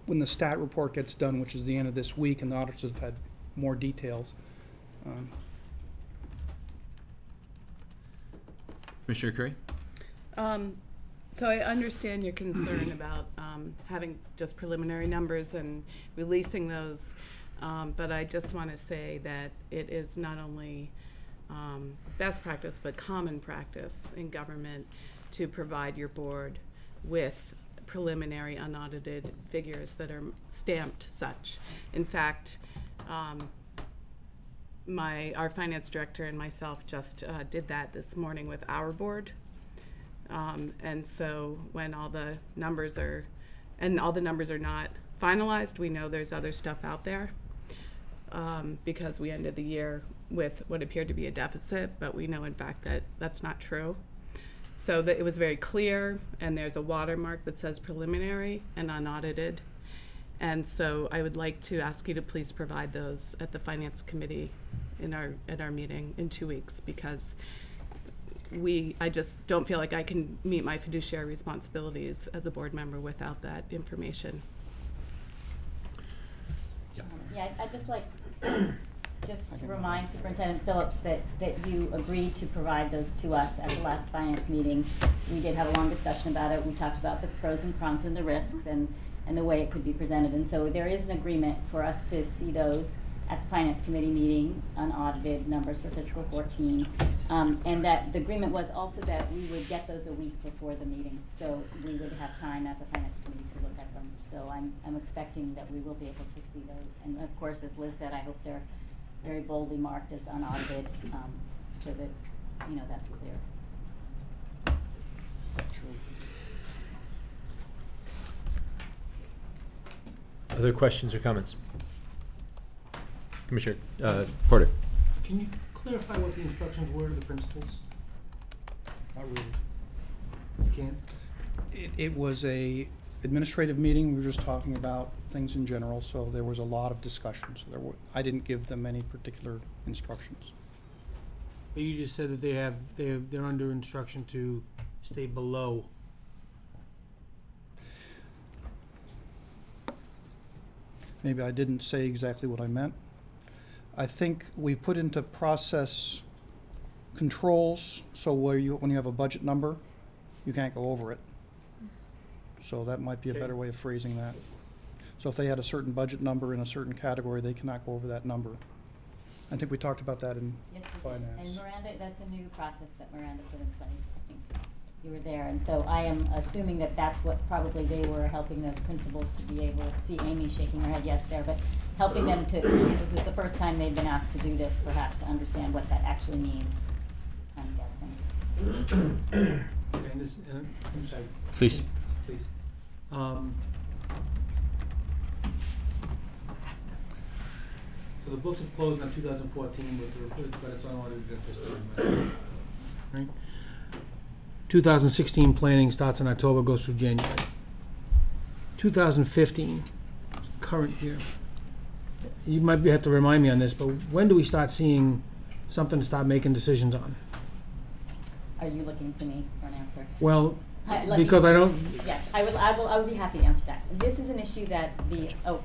when the stat report gets done, which is the end of this week, and the auditors have had more details. Commissioner Curry? So I understand your concern about having just preliminary numbers and releasing those, but I just want to say that it is not only best practice but common practice in government to provide your board with preliminary unaudited figures that are stamped such. In fact, our finance director and myself just did that this morning with our board. And so when all the numbers are not finalized, we know there's other stuff out there because we ended the year with what appeared to be a deficit, but we know in fact that that's not true. So that it was very clear, and there's a watermark that says preliminary and unaudited. And so I would like to ask you to please provide those at the Finance Committee at our meeting in 2 weeks, because I just don't feel like I can meet my fiduciary responsibilities as a board member without that information. Yeah, I'd just like to remind Superintendent Phillips that you agreed to provide those to us at the last finance meeting. We did have a long discussion about it. We talked about the pros and cons and the risks and the way it could be presented. And so there is an agreement for us to see those at the Finance Committee meeting, unaudited numbers for fiscal 14. And that the agreement was also that we would get those a week before the meeting, so we would have time as a Finance Committee to look at them. So I'm expecting that we will be able to see those. And of course, as Liz said, I hope they're very boldly marked as unaudited, so that that's clear. Other questions or comments? Commissioner Porter. Can you clarify what the instructions were to the principals? Not really. You can't? It was a administrative meeting. We were just talking about things in general, so there was a lot of discussion. So I didn't give them any particular instructions. But you just said that they're under instruction to stay below. Maybe I didn't say exactly what I meant. I think we put into process controls, so when you have a budget number, you can't go over it. So that might be a better way of phrasing that. So if they had a certain budget number in a certain category, they cannot go over that number. I think we talked about that in finance. And Miranda, that's a new process that Miranda put in place. I think you were there, and so I am assuming that that's what probably they were helping the principals to be able to see. Amy shaking her head yes there, but helping them to, this is the first time they've been asked to do this, perhaps to understand what that actually means, I'm guessing. Okay, I'm sorry. Please. Please. So the books have closed on 2014 with the report, but it's unaudited at this time, right? 2016 planning starts in October, goes through January. 2015, current year. You might have to remind me on this, but when do we start seeing something to start making decisions on? Are you looking to me for an answer? Well, because I don't. Yes, I would be happy to answer that. This is an issue that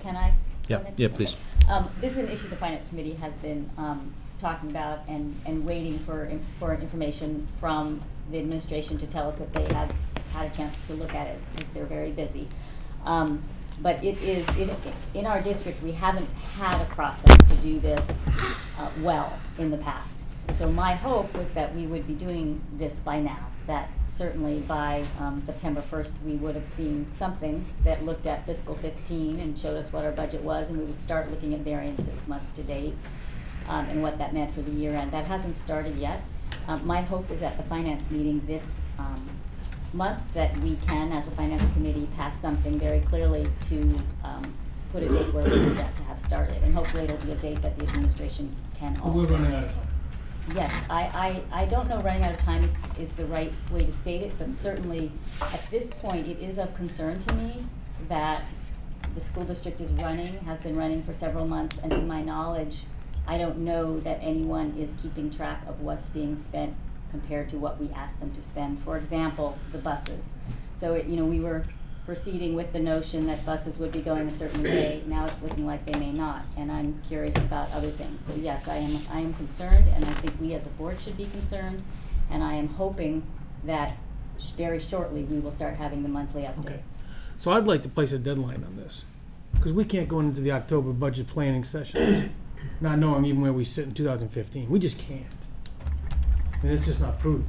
can I? Yeah, please. This is an issue the Finance Committee has been talking about and waiting for information from the administration to tell us that they have had a chance to look at it, because they're very busy. But in our district, we haven't had a process to do this well in the past. So my hope was that we would be doing this by now, that certainly by September 1st we would have seen something that looked at fiscal 15 and showed us what our budget was, and we would start looking at variances month to date and what that meant for the year end. That hasn't started yet. My hope is at the finance meeting this month that we can, as a finance committee, pass something very clearly to put a date where we want that to have started, and hopefully it'll be a date that the administration can also. We're running out of time. Yes, I don't know running out of time is the right way to state it, but certainly at this point it is of concern to me that the school district is running, has been running for several months, and to my knowledge, I don't know that anyone is keeping track of what's being spent compared to what we asked them to spend. For example, the buses. So we were proceeding with the notion that buses would be going a certain way. Now it's looking like they may not, and I'm curious about other things. So yes, I am concerned, and I think we as a board should be concerned, and I am hoping that very shortly we will start having the monthly updates. Okay. So I'd like to place a deadline on this, because we can't go into the October budget planning sessions not knowing even where we sit in 2015. We just can't. I mean, it's just not prudent.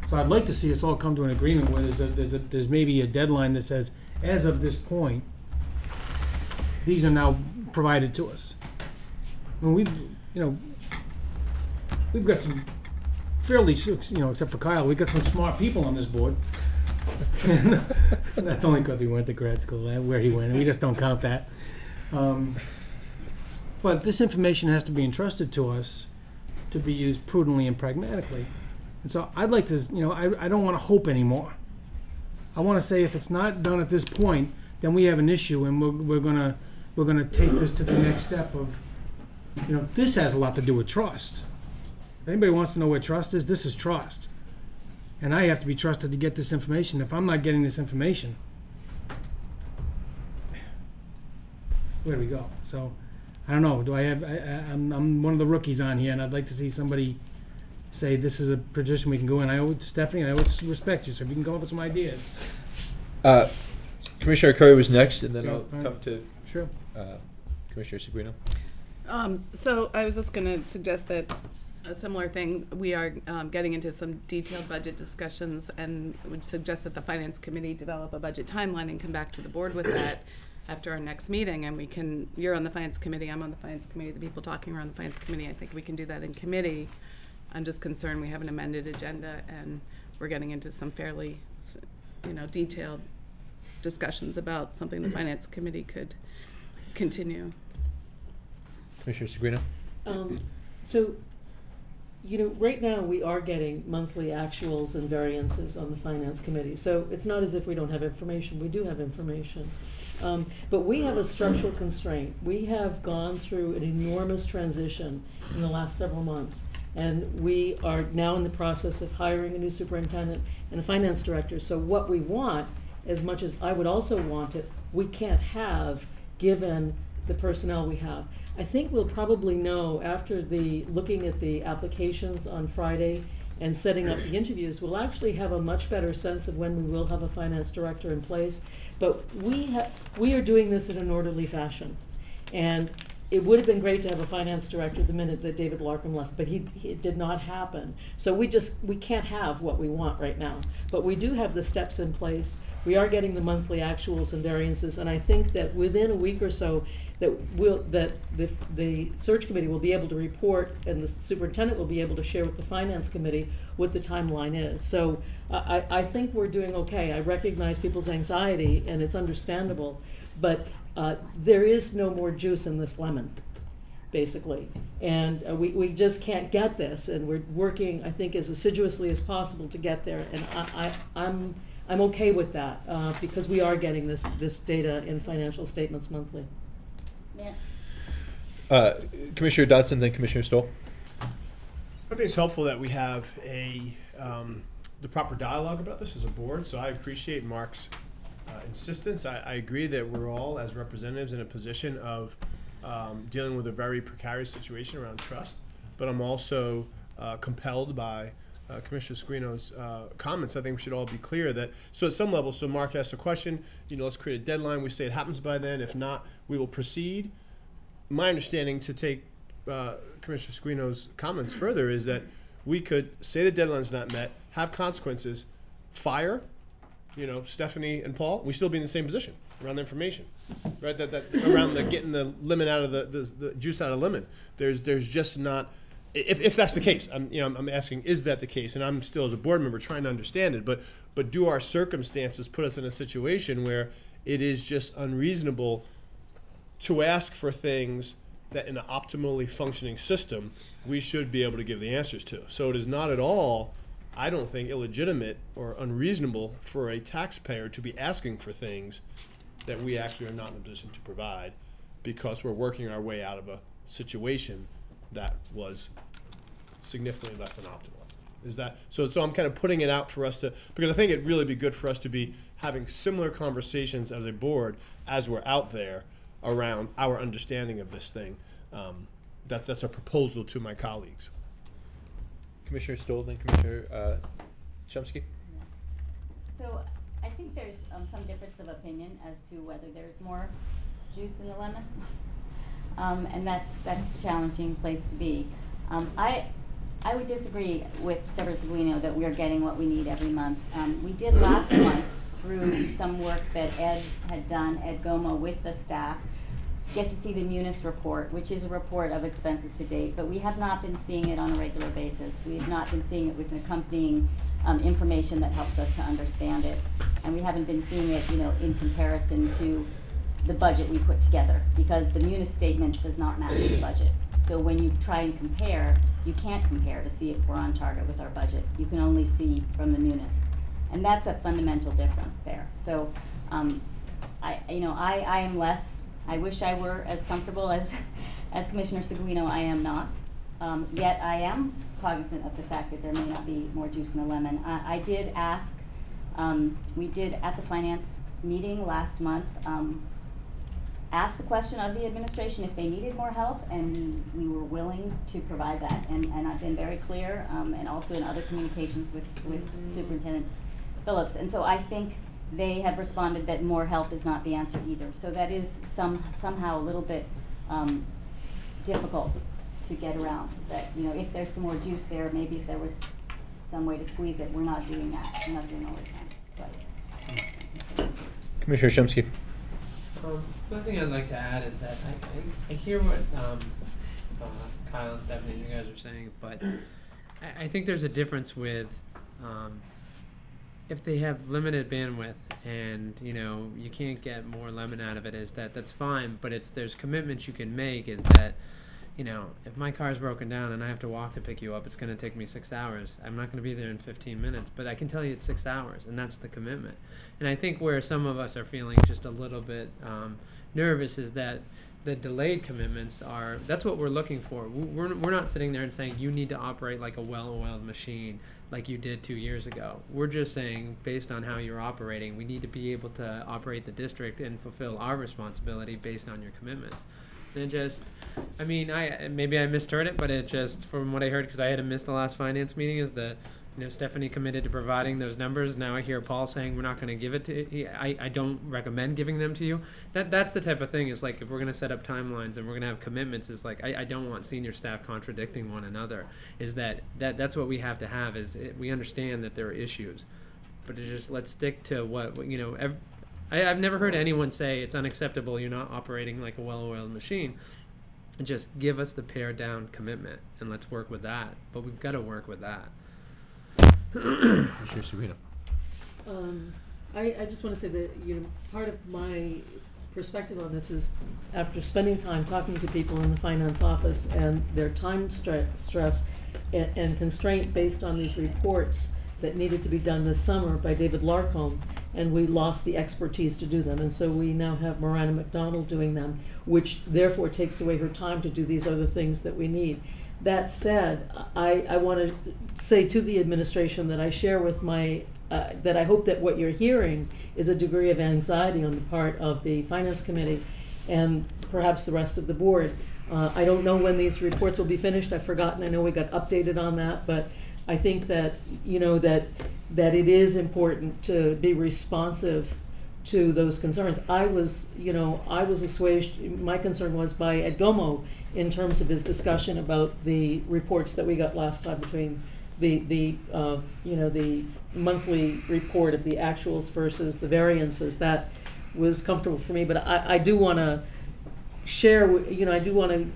So I'd like to see us all come to an agreement where there's maybe a deadline that says, as of this point, these are now provided to us. I mean, we've got some fairly, except for Kyle, we've got some smart people on this board. And that's only because we went to grad school, where he went, and we just don't count that. But this information has to be entrusted to us to be used prudently and pragmatically. And so I'd like to, I don't want to hope anymore. I want to say if it's not done at this point, then we have an issue, and we're gonna take this to the next step of, this has a lot to do with trust. If anybody wants to know what trust is, this is trust. And I have to be trusted to get this information. If I'm not getting this information, where do we go? So, I don't know. Do I have? I'm one of the rookies on here, and I'd like to see somebody say this is a position we can go in. Stephanie, I always respect you, so if you can come up with some ideas. Commissioner Curry was next, and then Sure, I'll fine. come to Sure. Commissioner Seguino. So I was just going to suggest that a similar thing, we are getting into some detailed budget discussions, and would suggest that the Finance Committee develop a budget timeline and come back to the board with that after our next meeting. And we can, you're on the Finance Committee, I'm on the Finance Committee, the people talking are on the Finance Committee. I think we can do that in committee. I'm just concerned we have an amended agenda, and we're getting into some fairly, detailed discussions about something the Finance Committee could continue. Commissioner Seguino. So, right now we are getting monthly actuals and variances on the Finance Committee. So it's not as if we don't have information. We do have information. But we have a structural constraint. We have gone through an enormous transition in the last several months. And we are now in the process of hiring a new superintendent and a finance director. So what we want, as much as I would also want it, we can't have given the personnel we have. I think we'll probably know after looking at the applications on Friday and setting up the interviews, we'll actually have a much better sense of when we will have a finance director in place. But we are doing this in an orderly fashion. And it would have been great to have a finance director the minute that David Larkham left, but it did not happen. So we can't have what we want right now. But we do have the steps in place. We are getting the monthly actuals and variances, and I think that within a week or so, that the search committee will be able to report, and the superintendent will be able to share with the finance committee what the timeline is. So I think we're doing okay. I recognize people's anxiety, and it's understandable, but there is no more juice in this lemon, basically. And we just can't get this, and we're working, I think, as assiduously as possible to get there. And I'm okay with that because we are getting this data in financial statements monthly. Yeah. Commissioner Dotson, then Commissioner Stoll. I think it's helpful that we have the proper dialogue about this as a board, so I appreciate Mark's insistence. I agree that we're all, as representatives, in a position of dealing with a very precarious situation around trust, but I'm also compelled by Commissioner Seguino's comments. I think we should all be clear that, so at some level, so Mark asked a question, let's create a deadline, we say it happens by then, if not, we will proceed. My understanding, to take Commissioner Seguino's comments further, is that we could say the deadline's not met, have consequences, fire, Stephanie and Paul, we still be in the same position around the information, right? That around getting the lemon out of the juice out of lemon. There's just not, if that's the case. I'm asking, is that the case? And I'm still, as a board member, trying to understand it. But do our circumstances put us in a situation where it is just unreasonable to ask for things that in an optimally functioning system we should be able to give the answers to? So it is not at all, I don't think, illegitimate or unreasonable for a taxpayer to be asking for things that we actually are not in a position to provide because we're working our way out of a situation that was significantly less than optimal. Is that so? I'm kind of putting it out for us to, because I think it'd really be good for us to be having similar conversations as a board as we're out there around our understanding of this thing. That's a proposal to my colleagues. Commissioner Stoll, then Commissioner Chomsky. So I think there's some difference of opinion as to whether there's more juice in the lemon, and that's a challenging place to be. I would disagree with Senator Seguino that we are getting what we need every month. We did last month, through some work that Ed had done, Ed Goma, with the staff, get to see the Munis report, which is a report of expenses to date, but we have not been seeing it on a regular basis. We have not been seeing it with accompanying information that helps us to understand it. And we haven't been seeing it, in comparison to the budget we put together, because the Munis statement does not match the budget. So when you try and compare, you can't compare to see if we're on target with our budget. You can only see from the Munis. And that's a fundamental difference there. So I am less, I wish I were as comfortable as Commissioner Seguino. I am not. Yet I am cognizant of the fact that there may not be more juice in the lemon. I did ask, we did at the finance meeting last month, ask the question of the administration if they needed more help, and we were willing to provide that. And I've been very clear, and also in other communications with Superintendent Phillips. And so I think they have responded that more help is not the answer either. So that is somehow a little bit difficult to get around. That, if there's some more juice there, maybe if there was some way to squeeze it, we're not doing that. We're not doing all we can. But, Commissioner Chomsky. The other thing I'd like to add is that I hear what Kyle and Stephanie, you guys are saying, but I think there's a difference with if they have limited bandwidth and you can't get more lemon out of it, that's fine, but there's commitments you can make, is that if my car's broken down and I have to walk to pick you up, it's going to take me 6 hours. I'm not going to be there in 15 minutes, but I can tell you it's 6 hours, and that's the commitment. And I think where some of us are feeling just a little bit nervous is that the delayed commitments that's what we're looking for. We're not sitting there and saying you need to operate like a well-oiled machine like you did 2 years ago. We're just saying, based on how you're operating, we need to be able to operate the district and fulfill our responsibility based on your commitments. And maybe I misheard it, but it just, from what I heard, because I had to miss the last finance meeting, is that Stephanie committed to providing those numbers. Now I hear Paul saying we're not going to give it to you. I don't recommend giving them to you. That's the type of thing, is like, if we're going to set up timelines and we're going to have commitments, is like, I don't want senior staff contradicting one another. Is that's what we have to have, is we understand that there are issues, but let's stick to what, I've never heard anyone say it's unacceptable, you're not operating like a well-oiled machine. And just give us the pared down commitment, and let's work with that. But we've got to work with that. Commissioner Serena. I just want to say that part of my perspective on this is, after spending time talking to people in the finance office and their time stress and constraint based on these reports that needed to be done this summer by David Larcombe, and we lost the expertise to do them. And so we now have Miranda McDonald doing them, which therefore takes away her time to do these other things that we need. That said, I want to say to the administration that I share with that I hope that what you're hearing is a degree of anxiety on the part of the Finance Committee and perhaps the rest of the board. I don't know when these reports will be finished. I've forgotten. I know we got updated on that, but I think that, that it is important to be responsive to those concerns. I was assuaged, my concern was by Ed Gomo in terms of his discussion about the reports that we got last time between the monthly report of the actuals versus the variances. That was comfortable for me, but I do want to share, I do want to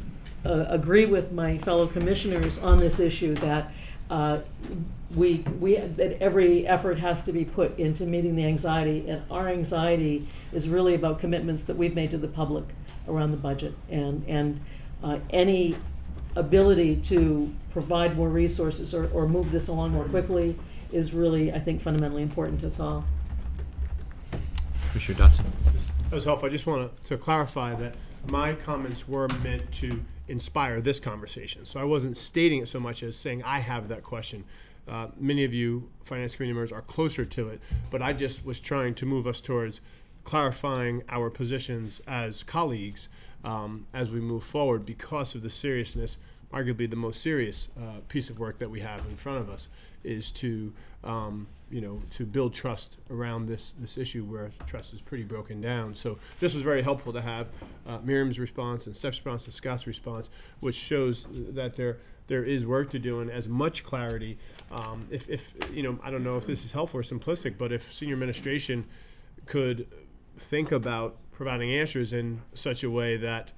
agree with my fellow commissioners on this issue that that every effort has to be put into meeting the anxiety, and our anxiety is really about commitments that we've made to the public around the budget, and any ability to provide more resources or move this along more quickly is really, I think, fundamentally important to us all. Commissioner Dotson. That was helpful. I just want to clarify that my comments were meant to inspire this conversation. So I wasn't stating it so much as saying I have that question. Many of you Finance Committee members are closer to it, but I just was trying to move us towards clarifying our positions as colleagues as we move forward, because of the seriousness. Arguably the most serious piece of work that we have in front of us is to to build trust around this issue where trust is pretty broken down. So this was very helpful to have Miriam's response and Steph's response and Scott's response, which shows that there is work to do, and as much clarity. If I don't know if this is helpful or simplistic, but if senior administration could think about providing answers in such a way that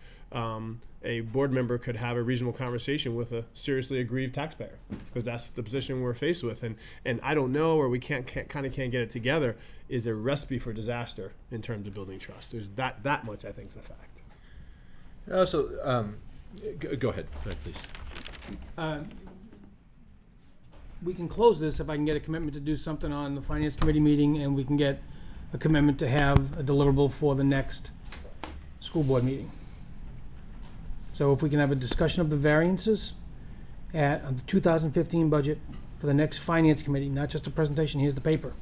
a board member could have a reasonable conversation with a seriously aggrieved taxpayer, because that's the position we're faced with, and I don't know, or we can't get it together, is a recipe for disaster in terms of building trust. There's that much I think is a fact. Also, go ahead, please. We can close this if I can get a commitment to do something on the Finance Committee meeting, and we can get a commitment to have a deliverable for the next school board meeting. So if we can have a discussion of the variances on the 2015 budget for the next Finance Committee, not just a presentation, here's the paper.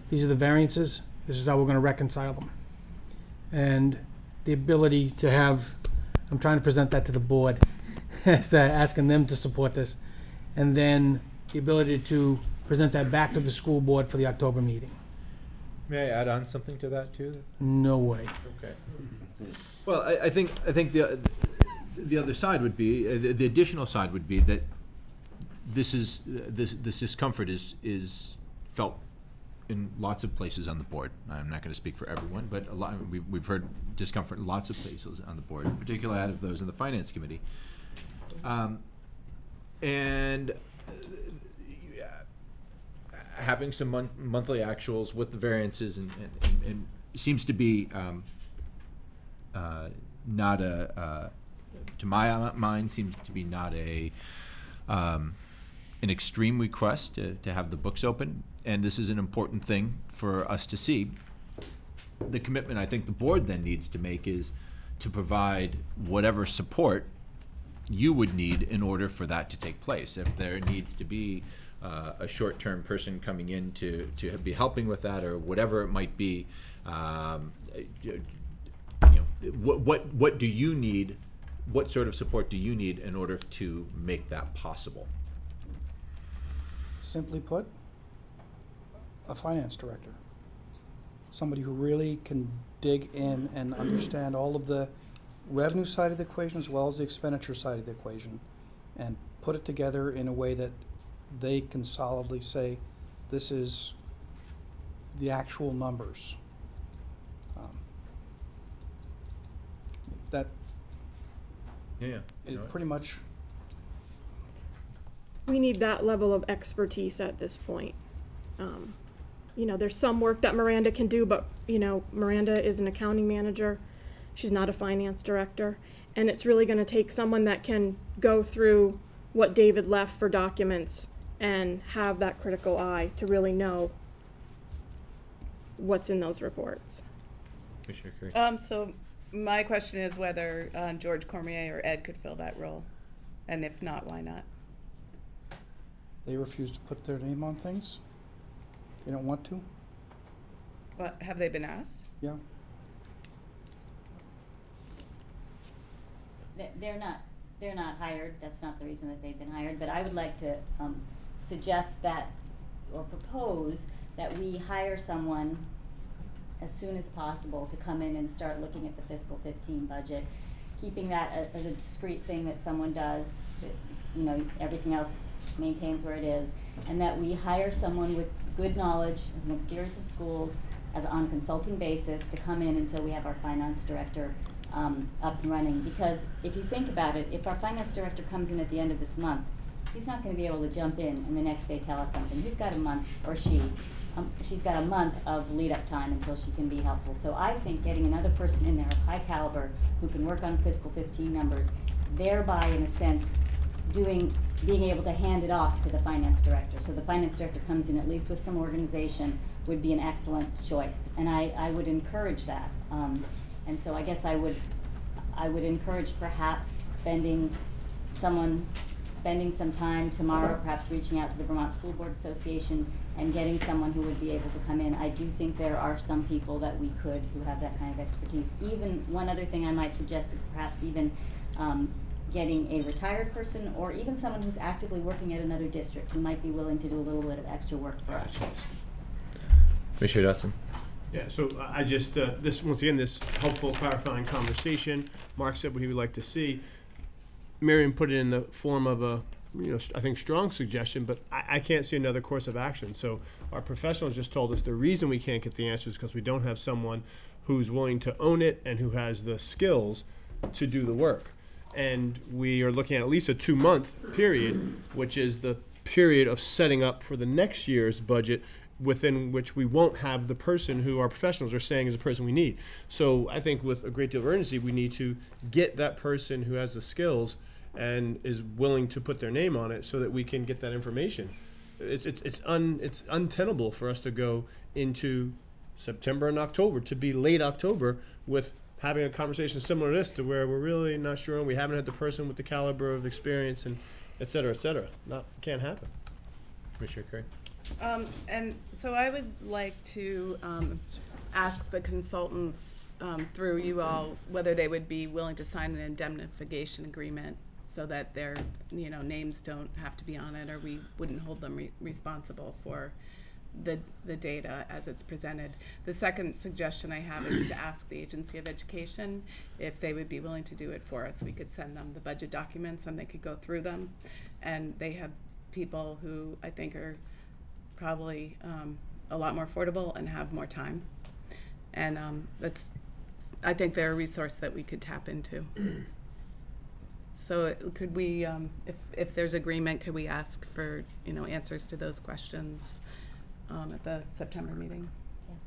These are the variances, this is how we're going to reconcile them. And the ability to have, I'm trying to present that to the board, asking them to support this, and then the ability to present that back to the school board for the October meeting. May I add on something to that too? No way. Okay. Well, I think the other side would be, the additional side would be that this discomfort is felt in lots of places on the board. I'm not going to speak for everyone, but a lot, we've heard discomfort in lots of places on the board, particularly out of those in the Finance Committee. And having some monthly actuals with the variances and seems to be not a to my mind, seems to be not an extreme request to have the books open, and this is an important thing for us to see. The commitment I think the board then needs to make is to provide whatever support you would need in order for that to take place. If there needs to be a short-term person coming in to be helping with that, or whatever it might be, what do you need? What sort of support do you need in order to make that possible? Simply put, a finance director. Somebody who really can dig in and understand all of the revenue side of the equation as well as the expenditure side of the equation, and put it together in a way that they can solidly say, this is the actual numbers. That is pretty much. We need that level of expertise at this point. There's some work that Miranda can do, but Miranda is an accounting manager. She's not a finance director, and it's really going to take someone that can go through what David left for documents and have that critical eye to really know what's in those reports. Commissioner Curry. So my question is whether George Cormier or Ed could fill that role, and if not, why not? They refuse to put their name on things. They don't want to. What, have they been asked? Yeah. They're not hired. That's not the reason that they've been hired. But I would like to suggest that, or propose that we hire someone as soon as possible to come in and start looking at the fiscal 15 budget, keeping that as a discrete thing that someone does. Everything else maintains where it is, and that we hire someone with good knowledge, some experience in schools, as on a consulting basis to come in until we have our finance director up and running. Because if you think about it, if our finance director comes in at the end of this month, he's not going to be able to jump in and the next day tell us something. He's got a month, or she's got a month of lead-up time until she can be helpful. So I think getting another person in there of high caliber who can work on fiscal 15 numbers, thereby, in a sense, being able to hand it off to the finance director. So the finance director comes in at least with some organization would be an excellent choice. And I would encourage that. And so I guess I would encourage perhaps spending some time tomorrow, perhaps reaching out to the Vermont School Board Association and getting someone who would be able to come in. I do think there are some people that we could who have that kind of expertise. Even one other thing I might suggest is perhaps even getting a retired person or even someone who's actively working at another district who might be willing to do a little bit of extra work for us. Commissioner Dotson. Yeah, so I just, this helpful clarifying conversation. Mark said what he would like to see. Miriam put it in the form of a, I think strong suggestion, but I can't see another course of action. So our professionals just told us the reason we can't get the answers is because we don't have someone who's willing to own it and who has the skills to do the work. And we are looking at least a 2-month period, which is the period of setting up for the next year's budget, within which we won't have the person who our professionals are saying is the person we need. So I think with a great deal of urgency, we need to get that person who has the skills and is willing to put their name on it so that we can get that information. It's untenable for us to go into September and October, to be late October with having a conversation similar to this, to where we're really not sure and we haven't had the person with the caliber of experience and et cetera, et cetera. Can't happen. Commissioner Curry. And so I would like to ask the consultants through you all whether they would be willing to sign an indemnification agreement so that their names don't have to be on it, or we wouldn't hold them responsible for the data as it's presented. The second suggestion I have is to ask the Agency of Education if they would be willing to do it for us. We could send them the budget documents and they could go through them, and they have people who I think are probably a lot more affordable and have more time, and I think they're a resource that we could tap into. So could we, if there's agreement, could we ask for answers to those questions at the September meeting? Yes.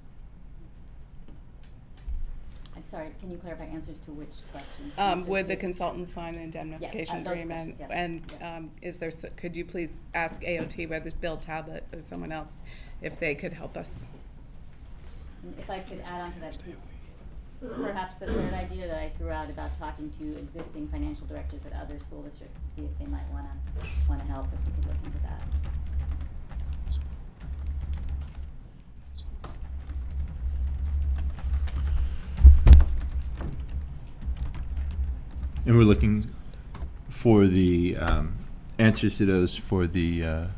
I'm sorry, can you clarify answers to which questions? Would the consultant sign an indemnification agreement? Yes. And could you please ask AOT, whether it's Bill Talbot or someone else, if they could help us? And if I could add on to that, perhaps the third idea that I threw out about talking to existing financial directors at other school districts to see if they might want to help, if we could look into that. And we're looking for the answers to those for the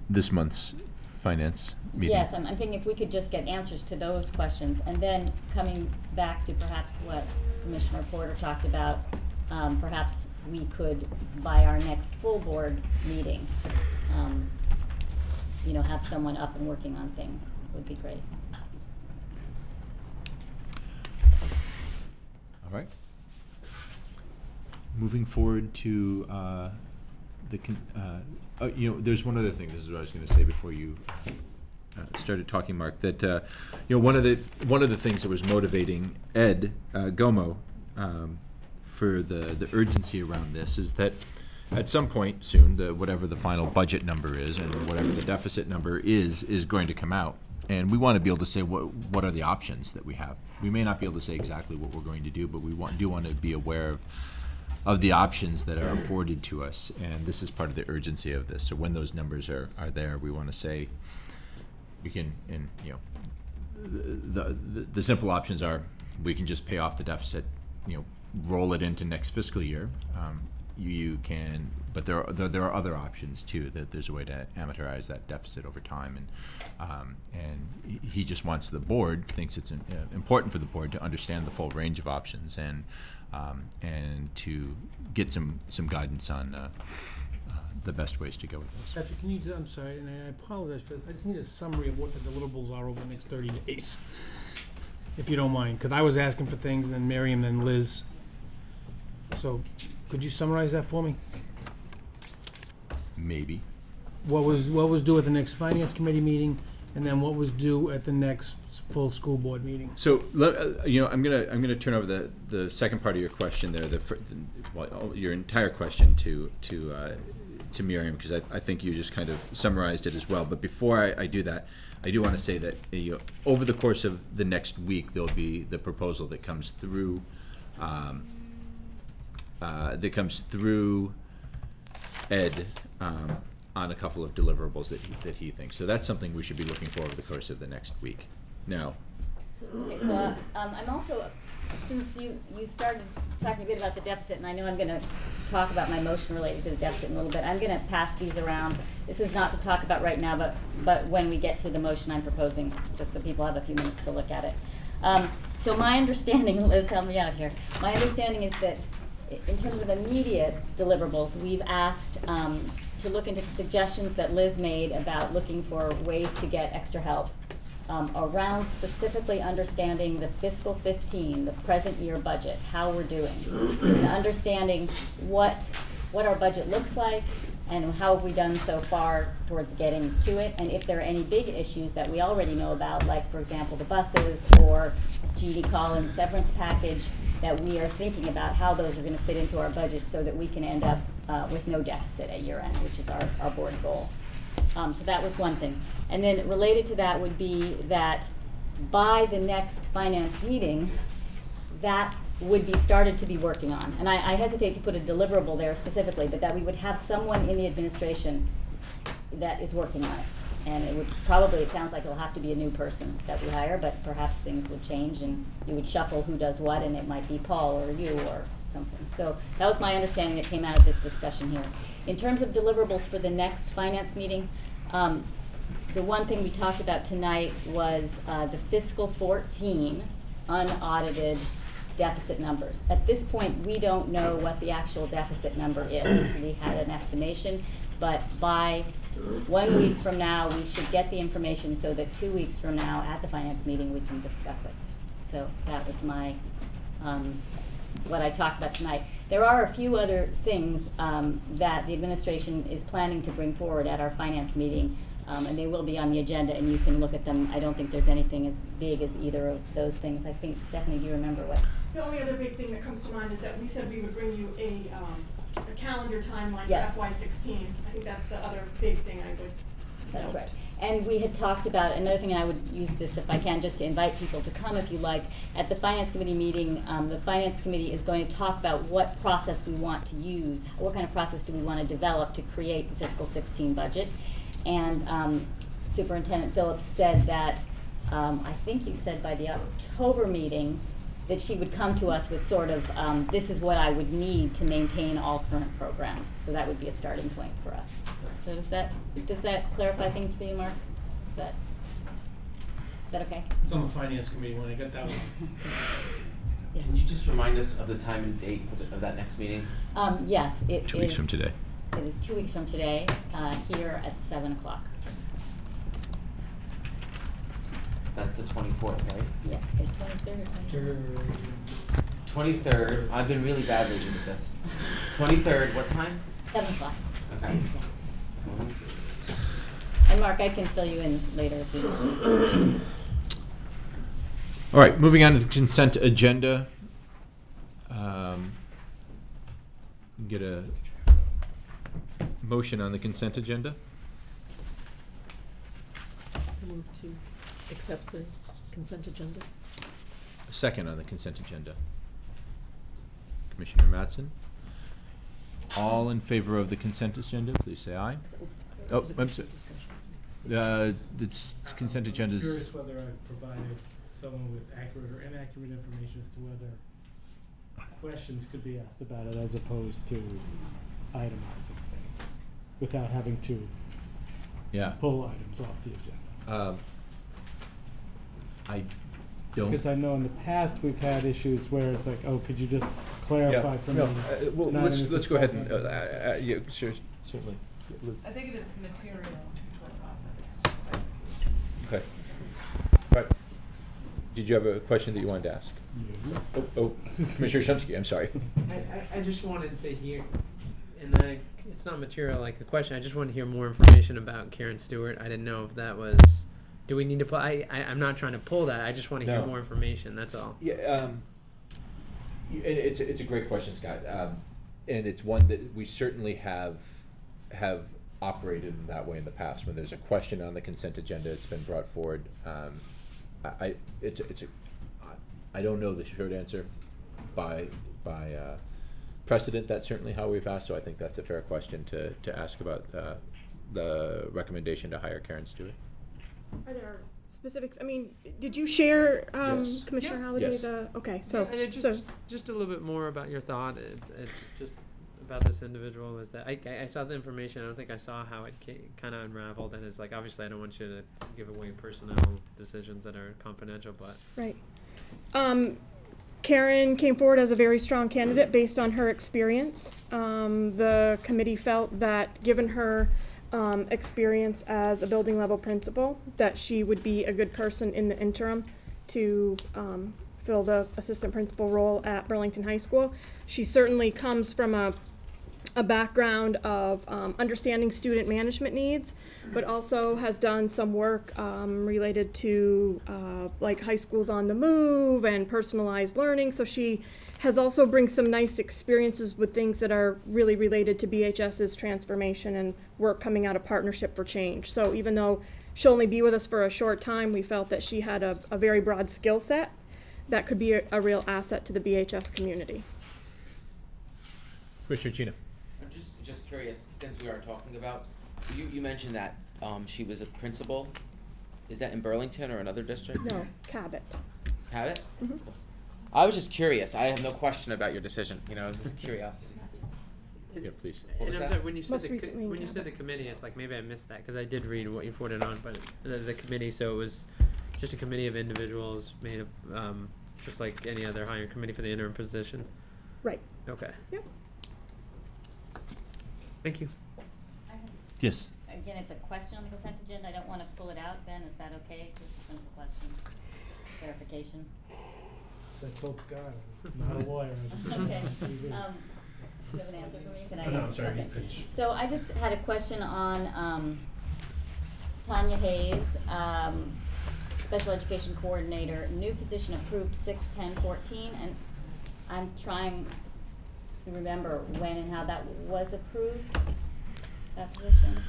this month's finance meeting. Yes, I'm thinking if we could just get answers to those questions, and then coming back to perhaps what Commissioner Porter talked about, perhaps we could, by our next full board meeting, have someone up and working on things. Would be great. All right. Moving forward to there's one other thing. This is what I was going to say before you started talking, Mark. That one of the things that was motivating Ed Gomo for the urgency around this is that at some point soon, whatever the final budget number is and whatever the deficit number is going to come out, and we want to be able to say what are the options that we have. We may not be able to say exactly what we're going to do, but we do want to be aware of the options that are afforded to us, and this is part of the urgency of this. So when those numbers are there, we want to say we can, and the simple options are we can just pay off the deficit, roll it into next fiscal year. You can, but there are other options too. That there's a way to amortize that deficit over time, and he just wants the board, thinks it's important for the board to understand the full range of options and to get some guidance on the best ways to go with this. Patrick, can you, I'm sorry, and I apologize for this, I just need a summary of what the deliverables are over the next 30 days, if you don't mind, because I was asking for things, and then Miriam, then Liz. So, could you summarize that for me? Maybe. What was due at the next finance committee meeting, and then what was due at the next full school board meeting? So, I'm gonna turn over the second part of your question there, your entire question to Miriam, because I think you just kind of summarized it as well. But before I do that, I do want to say that over the course of the next week, there'll be the proposal that comes through. Ed on a couple of deliverables that he thinks. So that's something we should be looking for over the course of the next week. Now. Okay, so I'm also, since you started talking a bit about the deficit, and I know I'm going to talk about my motion related to the deficit in a little bit, I'm going to pass these around. This is not to talk about right now, but when we get to the motion I'm proposing, just so people have a few minutes to look at it. So my understanding, Liz, help me out here. My understanding is that in terms of immediate deliverables, we've asked to look into the suggestions that Liz made about looking for ways to get extra help around specifically understanding the fiscal 15, the present year budget, how we're doing, and understanding what our budget looks like and how have we done so far towards getting to it, and if there are any big issues that we already know about, like for example the buses or G.D. Collins severance package, that we are thinking about how those are going to fit into our budget so that we can end up with no deficit at year end, which is our board goal. So that was one thing. And then related to that would be that by the next finance meeting, that would be started to be working on. And I hesitate to put a deliverable there specifically, but that we would have someone in the administration that is working on it. And it would probably, it sounds like it'll have to be a new person that we hire, but perhaps things would change and you would shuffle who does what, and it might be Paul or you or something. So that was my understanding that came out of this discussion here. In terms of deliverables for the next finance meeting, the one thing we talked about tonight was the fiscal 14 unaudited deficit numbers. At this point, we don't know what the actual deficit number is. We had an estimation, but by 1 week from now, we should get the information so that 2 weeks from now at the finance meeting, we can discuss it. So that was my, what I talked about tonight. There are a few other things that the administration is planning to bring forward at our finance meeting, and they will be on the agenda, and you can look at them. I don't think there's anything as big as either of those things. I think, Stephanie, do you remember what? The only other big thing that comes to mind is that we said we would bring you a calendar timeline Yes. for FY16. I think that's the other big thing I would That's note. right. And we had talked about, another thing, and I would use this if I can, just to invite people to come if you like. At the Finance Committee meeting, the Finance Committee is going to talk about what process we want to use, what kind of process do we want to develop to create the fiscal 16 budget. And Superintendent Phillips said that, I think you said by the October meeting, that she would come to us with sort of, this is what I would need to maintain all current programs. So that would be a starting point for us. So does that clarify things for you, Mark? Is that okay? It's on the finance committee when I got that one. Can you just remind us of the time and date of that next meeting? Yes, it is. 2 weeks from today. It is 2 weeks from today, here at 7 o'clock. That's the 24th, right? Yeah, it's 23rd or 24th. 23rd. I've been really bad lately with this. 23rd, what time? 7 o'clock. Okay. And Mark, I can fill you in later if you need. All right, moving on to the consent agenda. Get a motion on the consent agenda. Move to accept the consent agenda. A second on the consent agenda. Commissioner Mattson. All in favor of the consent agenda, please say aye. Oh, I'm sorry. The consent agenda is. I'm curious whether I've provided someone with accurate or inaccurate information as to whether questions could be asked about it as opposed to itemizing things without having to pull items off the agenda. I don't. Because I know in the past we've had issues where it's like, oh, could you just clarify for me? Well, let's go ahead and yeah, sure, certainly. I think if it's material. Okay. Right. Did you have a question that you wanted to ask? Oh, Commissioner Shumsky, I'm sorry. I just wanted to hear, and it's not material like a question, I just wanted to hear more information about Karen Stewart. I didn't know if that was, do we need to pull, I'm not trying to pull that, I just want to hear more information, that's all. Yeah, it's a great question, Scott, and it's one that we certainly have operated in that way in the past. When there's a question on the consent agenda, it's been brought forward. I don't know the short answer by precedent. That's certainly how we've asked. So I think that's a fair question to ask about the recommendation to hire Karen Stewart. Are there specifics? I mean, did you share, Yes. Commissioner Yeah. Halliday? Yes. Okay, so Yeah, and just a little bit more about your thought. It's just about this individual is that I saw the information. I don't think I saw how it kind of unraveled. And it's like, obviously, I don't want you to give away personnel decisions that are confidential, but right. Karen came forward as a very strong candidate based on her experience. The committee felt that given her experience as a building level principal, that she would be a good person in the interim to fill the assistant principal role at Burlington High School. She certainly comes from a background of understanding student management needs, but also has done some work related to like high schools on the move and personalized learning. So she has also brings some nice experiences with things that are really related to BHS's transformation and work coming out of Partnership for Change. So even though she'll only be with us for a short time, we felt that she had a very broad skill set that could be a real asset to the BHS community. Commissioner Gina. I'm just curious, since we are talking about, you mentioned that she was a principal. Is that in Burlington or another district? No, Cabot. Cabot? Mm-hmm. I was just curious. I have no question about your decision. You know, it was just curiosity. Yeah, please. What was and I'm that? sorry, when you said the committee, it's like maybe I missed that because I did read what you forwarded on, but the committee, so it was just a committee of individuals made of just like any other hiring committee for the interim position. Right. Okay. Yep. Thank you. Yes. Again, it's a question on the consent agenda. I don't want to pull it out, Ben. Is that okay? Just a simple question. Clarification. I told Scott, I'm not a lawyer. Okay. Do you have an answer for me? Can I? No, I'm sorry. Okay. You finish. So I just had a question on Tanya Hayes, Special Education Coordinator, new position approved 6/10/14, and I'm trying to remember when and how that was approved, that position.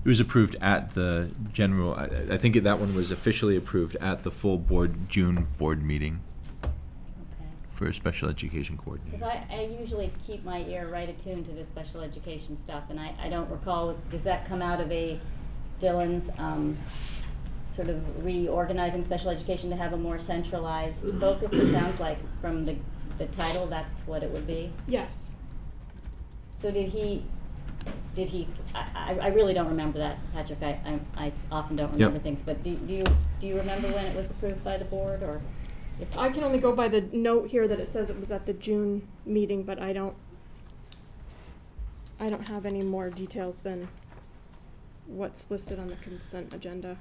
It was approved at the general, I think that one was officially approved at the full June board meeting for a special education coordinator. Because I usually keep my ear right attuned to the special education stuff, and I don't recall, does that come out of Dylan's sort of reorganizing special education to have a more centralized focus? It sounds like from the title, that's what it would be. Yes. So did he, I really don't remember that, Patrick. I often don't remember things, but do you remember when it was approved by the board, or? I can only go by the note here that it says it was at the June meeting, but I don't have any more details than what's listed on the consent agenda.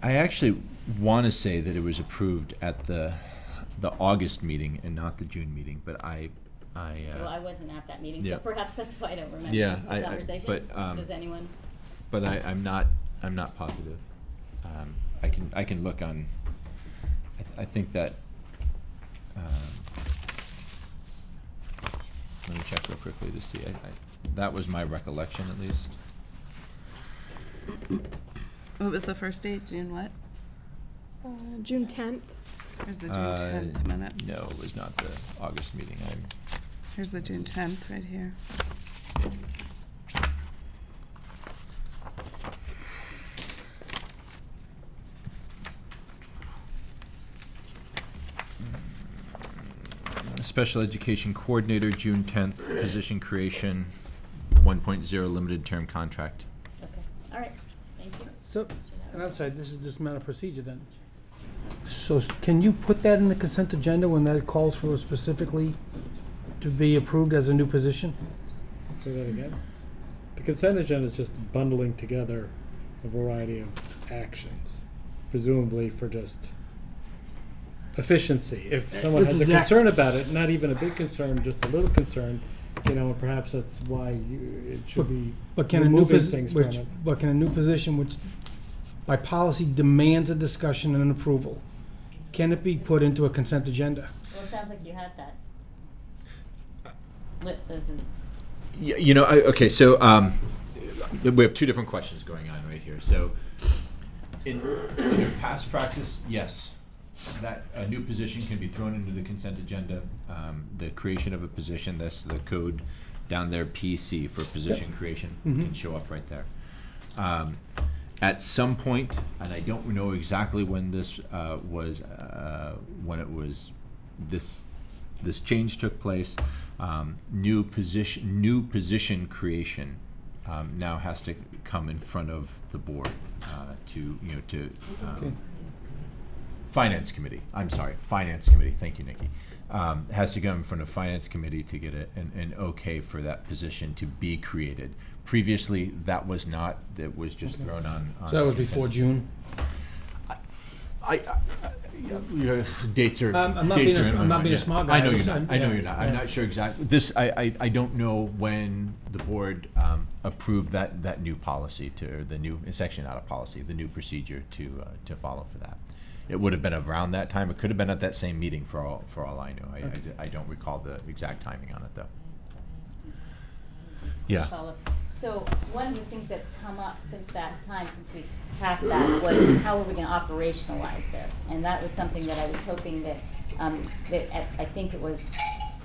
I actually want to say that it was approved at the August meeting and not the June meeting, but Well, I wasn't at that meeting, yeah. so perhaps that's why I don't remember the conversation. But does anyone? But I'm not positive. I can look on. I think that. Let me check real quickly to see. That was my recollection, at least. What was the first date? June what? June 10th. Here's the June 10th minutes. No, it was not the August meeting. Here's the June 10th right here. Special Education Coordinator, June 10th, position creation, 1.0 limited term contract. Okay, all right, thank you. So, and I'm sorry, this is just a matter of procedure then. So can you put that in the consent agenda when that calls for specifically to be approved as a new position? Say that again? The consent agenda is just bundling together a variety of actions, presumably for just efficiency. If someone That's has a concern about it, not even a big concern, just a little concern, perhaps that's why it should be But can a new removing posi- things which, from it. but can a new position which by policy demands a discussion and an approval, can it be put into a consent agenda? Well, it sounds like you had that. This is. Okay, so we have two different questions going on right here. So, in your past practice, yes, that a new position can be thrown into the consent agenda. The creation of a position, that's the code down there, PC for position creation, can show up right there. At some point, and I don't know exactly when this this change took place. New position creation now has to come in front of the board Finance Committee. I'm sorry, Finance Committee. Thank you, Nikki. Has to come in front of Finance Committee to get an okay for that position to be created. Previously, that was not. That was just thrown on. So that was before June? Dates are. I'm not being a smart guy. I know you're not. I know you're not. I'm not sure exactly. I don't know when the board approved that new policy or the new. It's actually not a policy. The new procedure to follow for that. It would have been around that time. It could have been at that same meeting for all I know. I don't recall the exact timing on it though. Yeah. So one of the things that's come up since that time, since we passed that, was how are we going to operationalize this? And that was something that I was hoping that, I think it was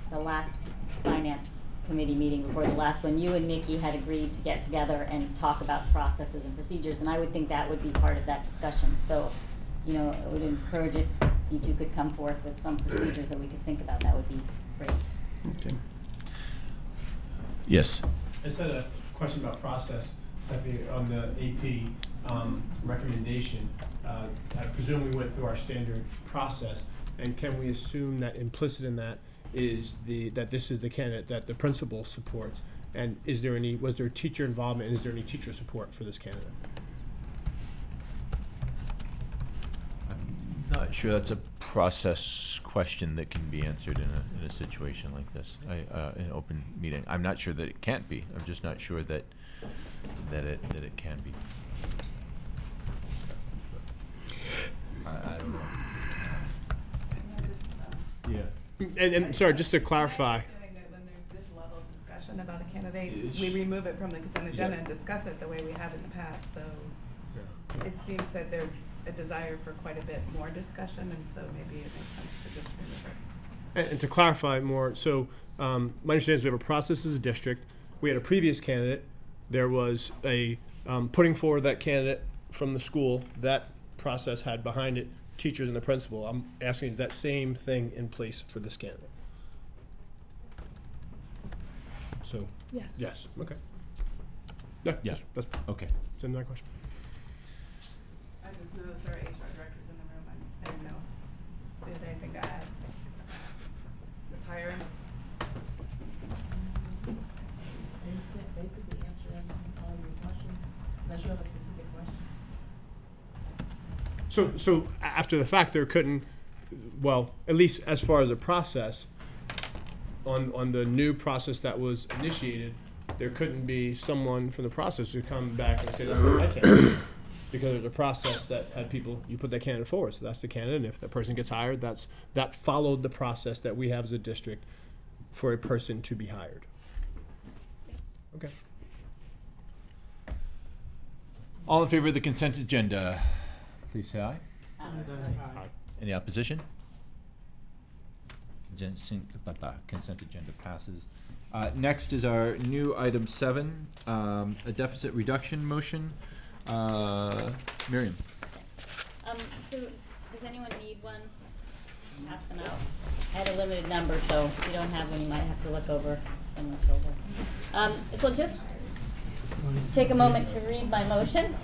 the last Finance Committee meeting before the last one, you and Nikki had agreed to get together and talk about processes and procedures, and I would think that would be part of that discussion. So, I would encourage if you two could come forth with some procedures that we could think about. That would be great. Okay. Yes. I just had a question about process. On the AP recommendation, I presume we went through our standard process, and can we assume that implicit in that is that this is the candidate that the principal supports? And was there teacher involvement, and is there any teacher support for this candidate? I'm not sure that's a process question that can be answered in a situation like this, in an open meeting. I'm not sure that it can't be. I'm just not sure that it can be. I don't know. Yeah. And sorry, just to clarify. When there's this level of discussion about a candidate, we remove it from the consent agenda and discuss it the way we have in the past. So it seems that there's a desire for quite a bit more discussion, and so maybe it makes sense to just remove it. And to clarify more, so my understanding is we have a process as a district. We had a previous candidate. There was a putting forward that candidate from the school. That process had behind it teachers and the principal. I'm asking, is that same thing in place for this candidate? So Yes. Yes. Okay. Yeah. Yeah. That's okay. Send that question. I just noticed our HR director's in the room. I didn't know if they had anything to add. This hiring. Basically answer all your questions, unless you have a specific question. So after the fact, there couldn't, well, at least as far as the process, on the new process that was initiated, there couldn't be someone from the process who come back and say, that's not my candidate. Because there's a process that had people, you put that candidate forward, so that's the candidate, and if that person gets hired, that followed the process that we have as a district for a person to be hired. Yes. Okay. All in favor of the consent agenda, please say aye. Aye. Any opposition? Consent agenda passes. Next is our new item 7, a deficit reduction motion. Miriam. So does anyone need one? Pass them out. I had a limited number, so if you don't have one, you might have to look over someone's shoulder. So just take a moment to read my motion.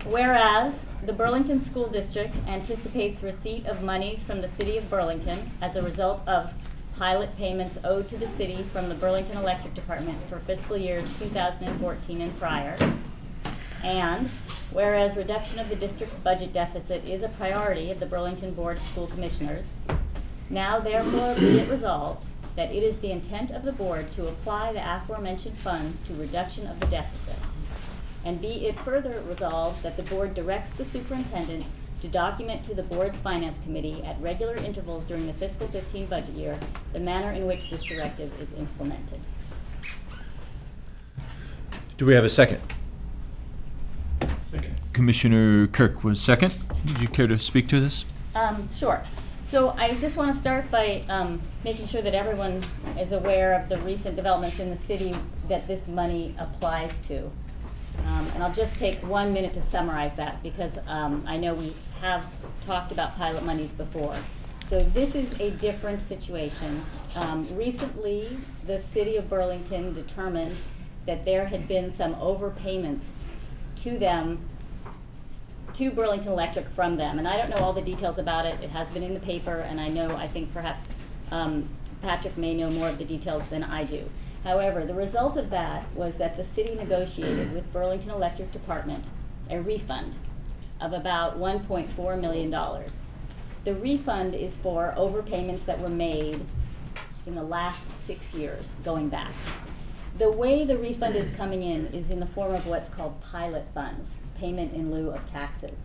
Whereas the Burlington School District anticipates receipt of monies from the City of Burlington as a result of pilot payments owed to the city from the Burlington Electric Department for fiscal years 2014 and prior. And whereas reduction of the district's budget deficit is a priority of the Burlington Board of School Commissioners, now therefore be it resolved that it is the intent of the board to apply the aforementioned funds to reduction of the deficit. And be it further resolved that the board directs the superintendent to document to the board's finance committee at regular intervals during the fiscal 15 budget year the manner in which this directive is implemented. Do we have a second? Second. Commissioner Kirk was second. Would you care to speak to this? Sure. So I just want to start by making sure that everyone is aware of the recent developments in the city that this money applies to. And I'll just take 1 minute to summarize that because I know we have talked about pilot monies before. So this is a different situation. Recently, the city of Burlington determined that there had been some overpayments to them, to Burlington Electric from them. And I don't know all the details about it. It has been in the paper, and I think perhaps Patrick may know more of the details than I do. However, the result of that was that the city negotiated with Burlington Electric Department a refund of about $1.4 million. The refund is for overpayments that were made in the last 6 years, going back. The way the refund is coming in is in the form of what's called pilot funds, payment in lieu of taxes.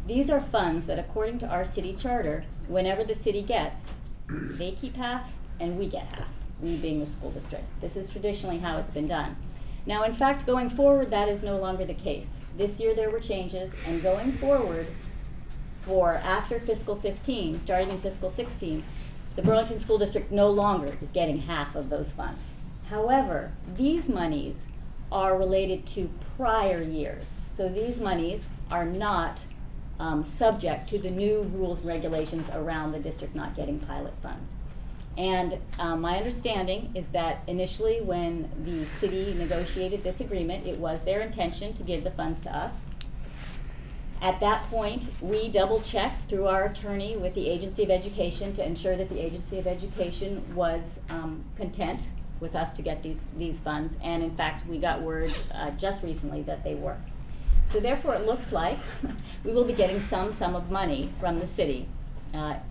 These are funds that, according to our city charter, whenever the city gets, they keep half and we get half, we being the school district. This is traditionally how it's been done. Now, in fact, going forward, that is no longer the case. This year there were changes, and going forward, for after fiscal 15, starting in fiscal 16, the Burlington School District no longer is getting half of those funds. However, these monies are related to prior years. So these monies are not subject to the new rules and regulations around the district not getting pilot funds. And my understanding is that initially when the city negotiated this agreement, it was their intention to give the funds to us. At that point, we double-checked through our attorney with the Agency of Education to ensure that the Agency of Education was content with us to get these funds, and in fact, we got word just recently that they were. So therefore, it looks like we will be getting some sum of money from the city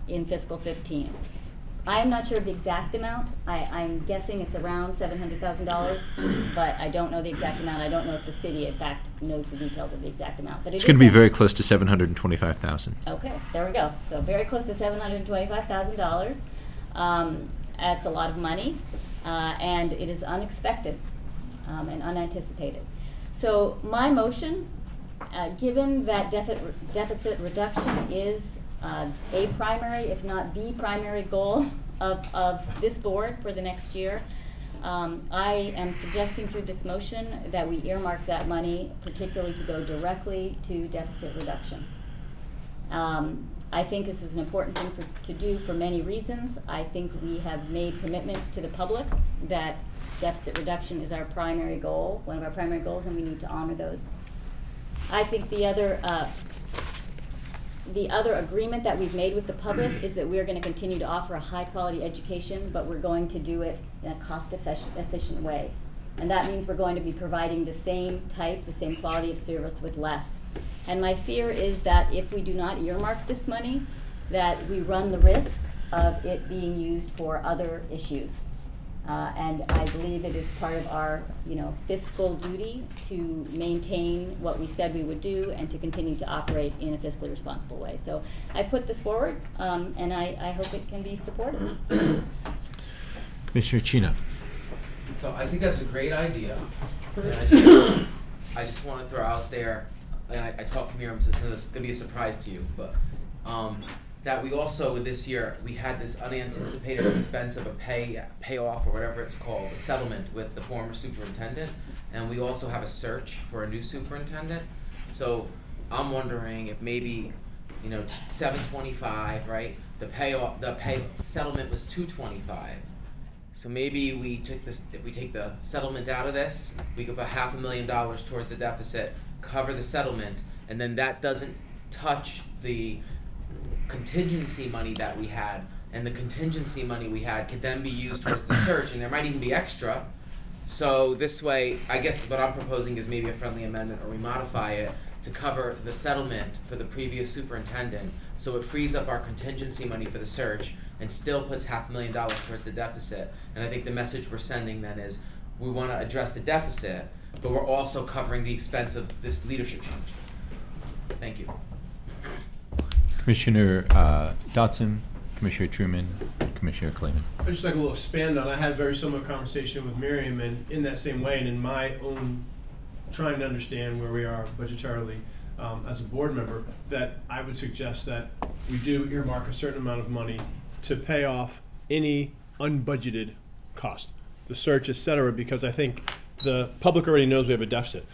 in fiscal 15. I am not sure of the exact amount. I'm guessing it's around $700,000, but I don't know the exact amount. I don't know if the city, in fact, knows the details of the exact amount. But it's going to be very close to $725,000. Okay, there we go. So very close to $725,000. That's a lot of money, and it is unexpected and unanticipated. So my motion, given that deficit reduction is a primary, if not the primary goal of this board for the next year, I am suggesting through this motion that we earmark that money particularly to go directly to deficit reduction. I think this is an important thing to do for many reasons. I think we have made commitments to the public that deficit reduction is our primary goal, one of our primary goals, and we need to honor those. I think the other agreement that we've made with the public is that we're going to continue to offer a high-quality education, but we're going to do it in a cost-efficient way. And that means we're going to be providing the same type, the same quality of service with less. And my fear is that if we do not earmark this money, that we run the risk of it being used for other issues. And I believe it is part of our, fiscal duty to maintain what we said we would do and to continue to operate in a fiscally responsible way. So I put this forward, and I hope it can be supported. Commissioner Chino. So I think that's a great idea. And I just want to throw out there, and I talked to Miriam, so this is going to be a surprise to you, but that we also, this year, we had this unanticipated expense of a payoff or whatever it's called, a settlement with the former superintendent, and we also have a search for a new superintendent. So I'm wondering if maybe, $725, right? The settlement was $225. So maybe we took this, if we take the settlement out of this, we could put $500,000 towards the deficit, cover the settlement, and then that doesn't touch the contingency money that we had and the contingency money we had could then be used towards the search, and there might even be extra. So this way, I guess what I'm proposing is maybe a friendly amendment, or we modify it to cover the settlement for the previous superintendent, so it frees up our contingency money for the search and still puts $500,000 towards the deficit. And I think the message we're sending then is we want to address the deficit, but we're also covering the expense of this leadership change. Thank you. Commissioner Dotson, Commissioner Truman, Commissioner Clayman. I'd just like a little expand on. I had a very similar conversation with Miriam, and in that same way, and in my own trying to understand where we are budgetarily as a board member, that I would suggest that we do earmark a certain amount of money to pay off any unbudgeted cost, the search, et cetera, because I think the public already knows we have a deficit.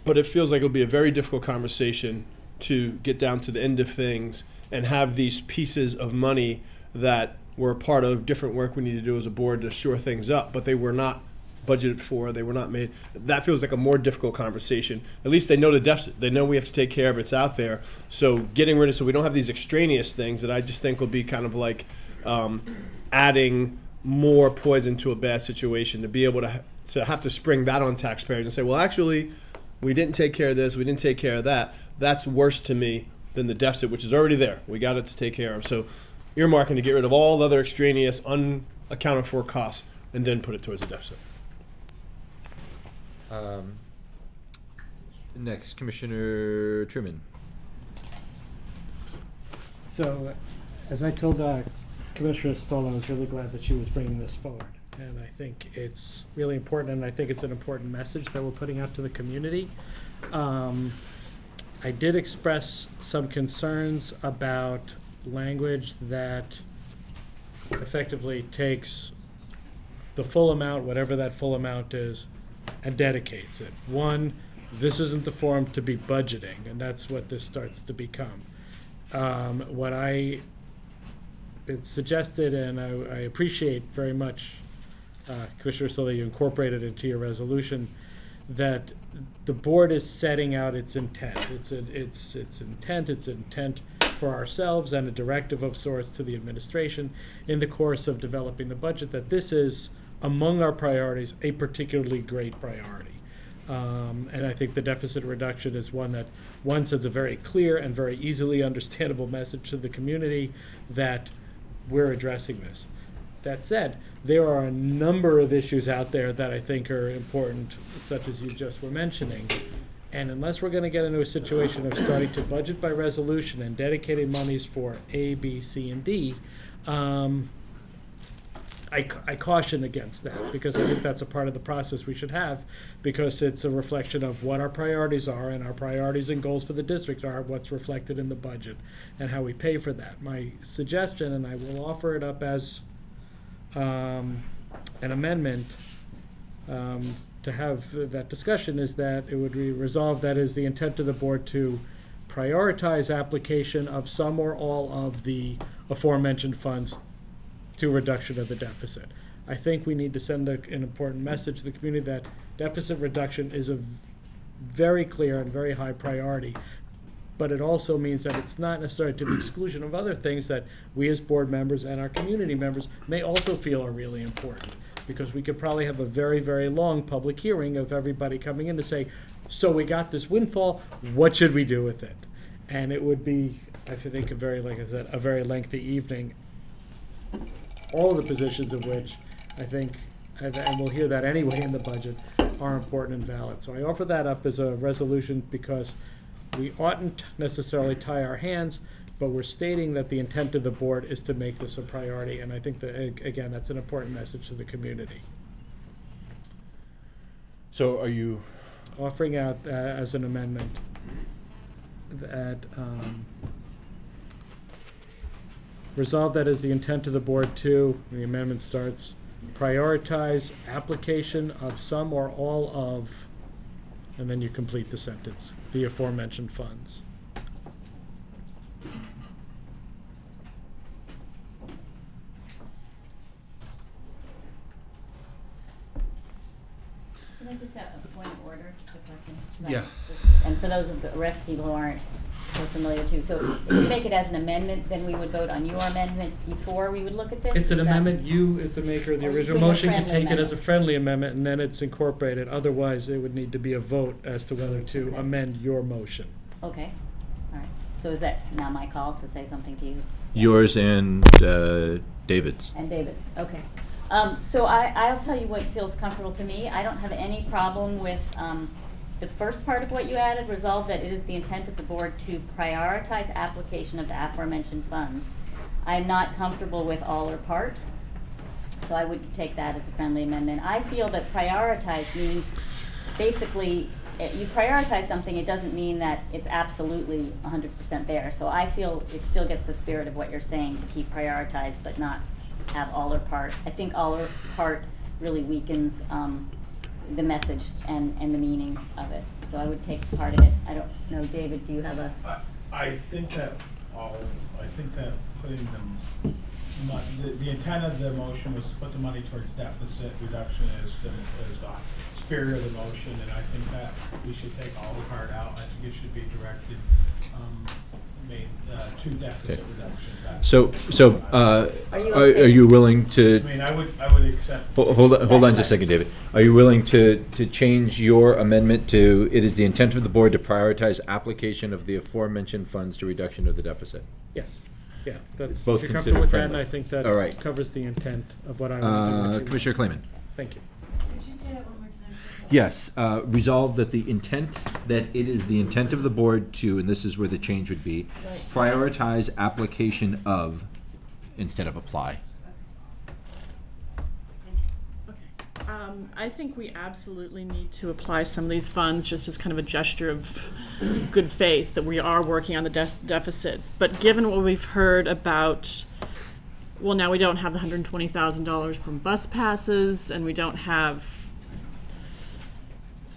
But it feels like it'll be a very difficult conversation to get down to the end of things and have these pieces of money that were a part of different work we need to do as a board to shore things up, but they were not budgeted for, they were not made. That feels like a more difficult conversation. At least they know the deficit. They know we have to take care of it. It's out there. So getting rid of, so we don't have these extraneous things that I just think will be kind of like adding more poison to a bad situation, to be able to have to spring that on taxpayers and say, well, actually, we didn't take care of this, we didn't take care of that. That's worse to me than the deficit, which is already there. We got it to take care of. So earmarking to get rid of all the other extraneous, unaccounted for costs, and then put it towards the deficit. Next, Commissioner Truman. So, as I told Commissioner Stoll, I was really glad that she was bringing this forward. And I think it's really important, and I think it's an important message that we're putting out to the community. I did express some concerns about language that effectively takes the full amount, whatever that full amount is, and dedicates it. One, this isn't the forum to be budgeting, and that's what this starts to become. What I suggested, and I appreciate very much, Commissioner Stoll, you incorporated into your resolution, that the board is setting out its intent. It's intent for ourselves and a directive of sorts to the administration in the course of developing the budget, that this is, among our priorities, a particularly great priority. And I think the deficit reduction is one that, one, sends a very clear and very easily understandable message to the community that we're addressing this. That said, there are a number of issues out there that I think are important, such as you just were mentioning. And unless we're going to get into a situation of starting to budget by resolution and dedicating monies for A, B, C, and D, I caution against that, because I think that's a part of the process we should have, because it's a reflection of what our priorities are, and our priorities and goals for the district are what's reflected in the budget and how we pay for that. My suggestion, and I will offer it up as an amendment to have that discussion, is that it would be resolved that is the intent of the board to prioritize application of some or all of the aforementioned funds to reduction of the deficit. I think we need to send an important message to the community that deficit reduction is a very clear and very high priority, but it also means that it's not necessarily to the exclusion of other things that we as board members and our community members may also feel are really important, because we could probably have a very, very long public hearing of everybody coming in to say, so we got this windfall, what should we do with it? And it would be, I think, a very, like I said, a very lengthy evening, all of the positions of which I think, and we'll hear that anyway in the budget, are important and valid. So I offer that up as a resolution, because we oughtn't necessarily tie our hands, but we're stating that the intent of the board is to make this a priority, and I think that, again, that's an important message to the community. So are you offering out as an amendment that resolve that is the intent of the board to, the amendment starts, prioritize application of some or all of, and then you complete the sentence, the aforementioned funds. Can I just have a point of order, just a question? Yeah. And for those of the rest of people who aren't we're familiar too. So if you make it as an amendment, then we would vote on your amendment before we would look at this? It's an Is that- amendment, you as the maker of the Or you original bring a motion can friendly take it as a friendly amendment and then it's incorporated, otherwise there would need to be a vote as to whether to amend your motion. Okay, all right. So is that now my call to say something to you? Yours and David's. And David's, okay. So I'll tell you what feels comfortable to me. I don't have any problem with the first part of what you added, resolve that it is the intent of the board to prioritize application of the aforementioned funds. I'm not comfortable with all or part, so I would take that as a friendly amendment. I feel that prioritize means basically, you prioritize something, it doesn't mean that it's absolutely 100% there. So I feel it still gets the spirit of what you're saying, to keep prioritized but not have all or part. I think all or part really weakens the message and the meaning of it. So I would take part of it. I don't know, David, do you have a? I think that putting them, the intent of the motion was to put the money towards deficit reduction as the spirit of the motion, and I think that we should take all the part out. I think it should be directed, to deficit reduction. Are you willing to? I mean, I would accept. Hold on just a second, David. Are you willing to change your amendment to, it is the intent of the board to prioritize application of the aforementioned funds to reduction of the deficit? Yes, yeah, that's, Both if you're comfortable considered with that, friendly. and I think that All right. covers the intent of what I want to do. Commissioner Clayman. Thank you. Could you say that one more time? Yes, resolve that it is the intent of the board to, and this is where the change would be, prioritize application of instead of apply. I think we absolutely need to apply some of these funds just as kind of a gesture of good faith that we are working on the deficit. But given what we've heard about, well, now we don't have the $120,000 from bus passes, and we don't have,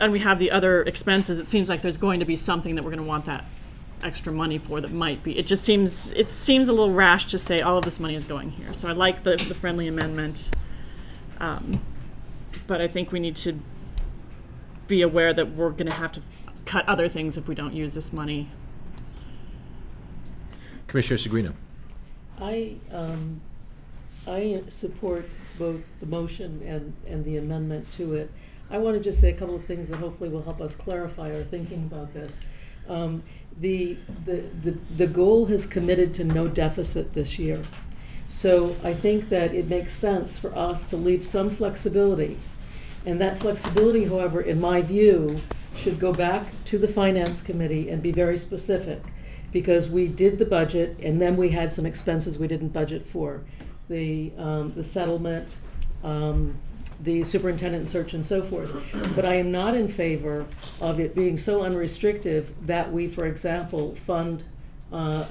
and we have the other expenses, it seems like there's going to be something that we're going to want that extra money for that might be. It seems a little rash to say all of this money is going here. So I like the friendly amendment. But I think we need to be aware that we're going to have to cut other things if we don't use this money. Commissioner Segrino. I support both the motion and the amendment to it. I want to just say a couple of things that hopefully will help us clarify our thinking about this. The goal has committed to no deficit this year. So I think that it makes sense for us to leave some flexibility. And that flexibility, however, in my view, should go back to the Finance Committee and be very specific. Because we did the budget and then we had some expenses we didn't budget for. The settlement, the superintendent search and so forth. But I am not in favor of it being so unrestrictive that we, for example, fund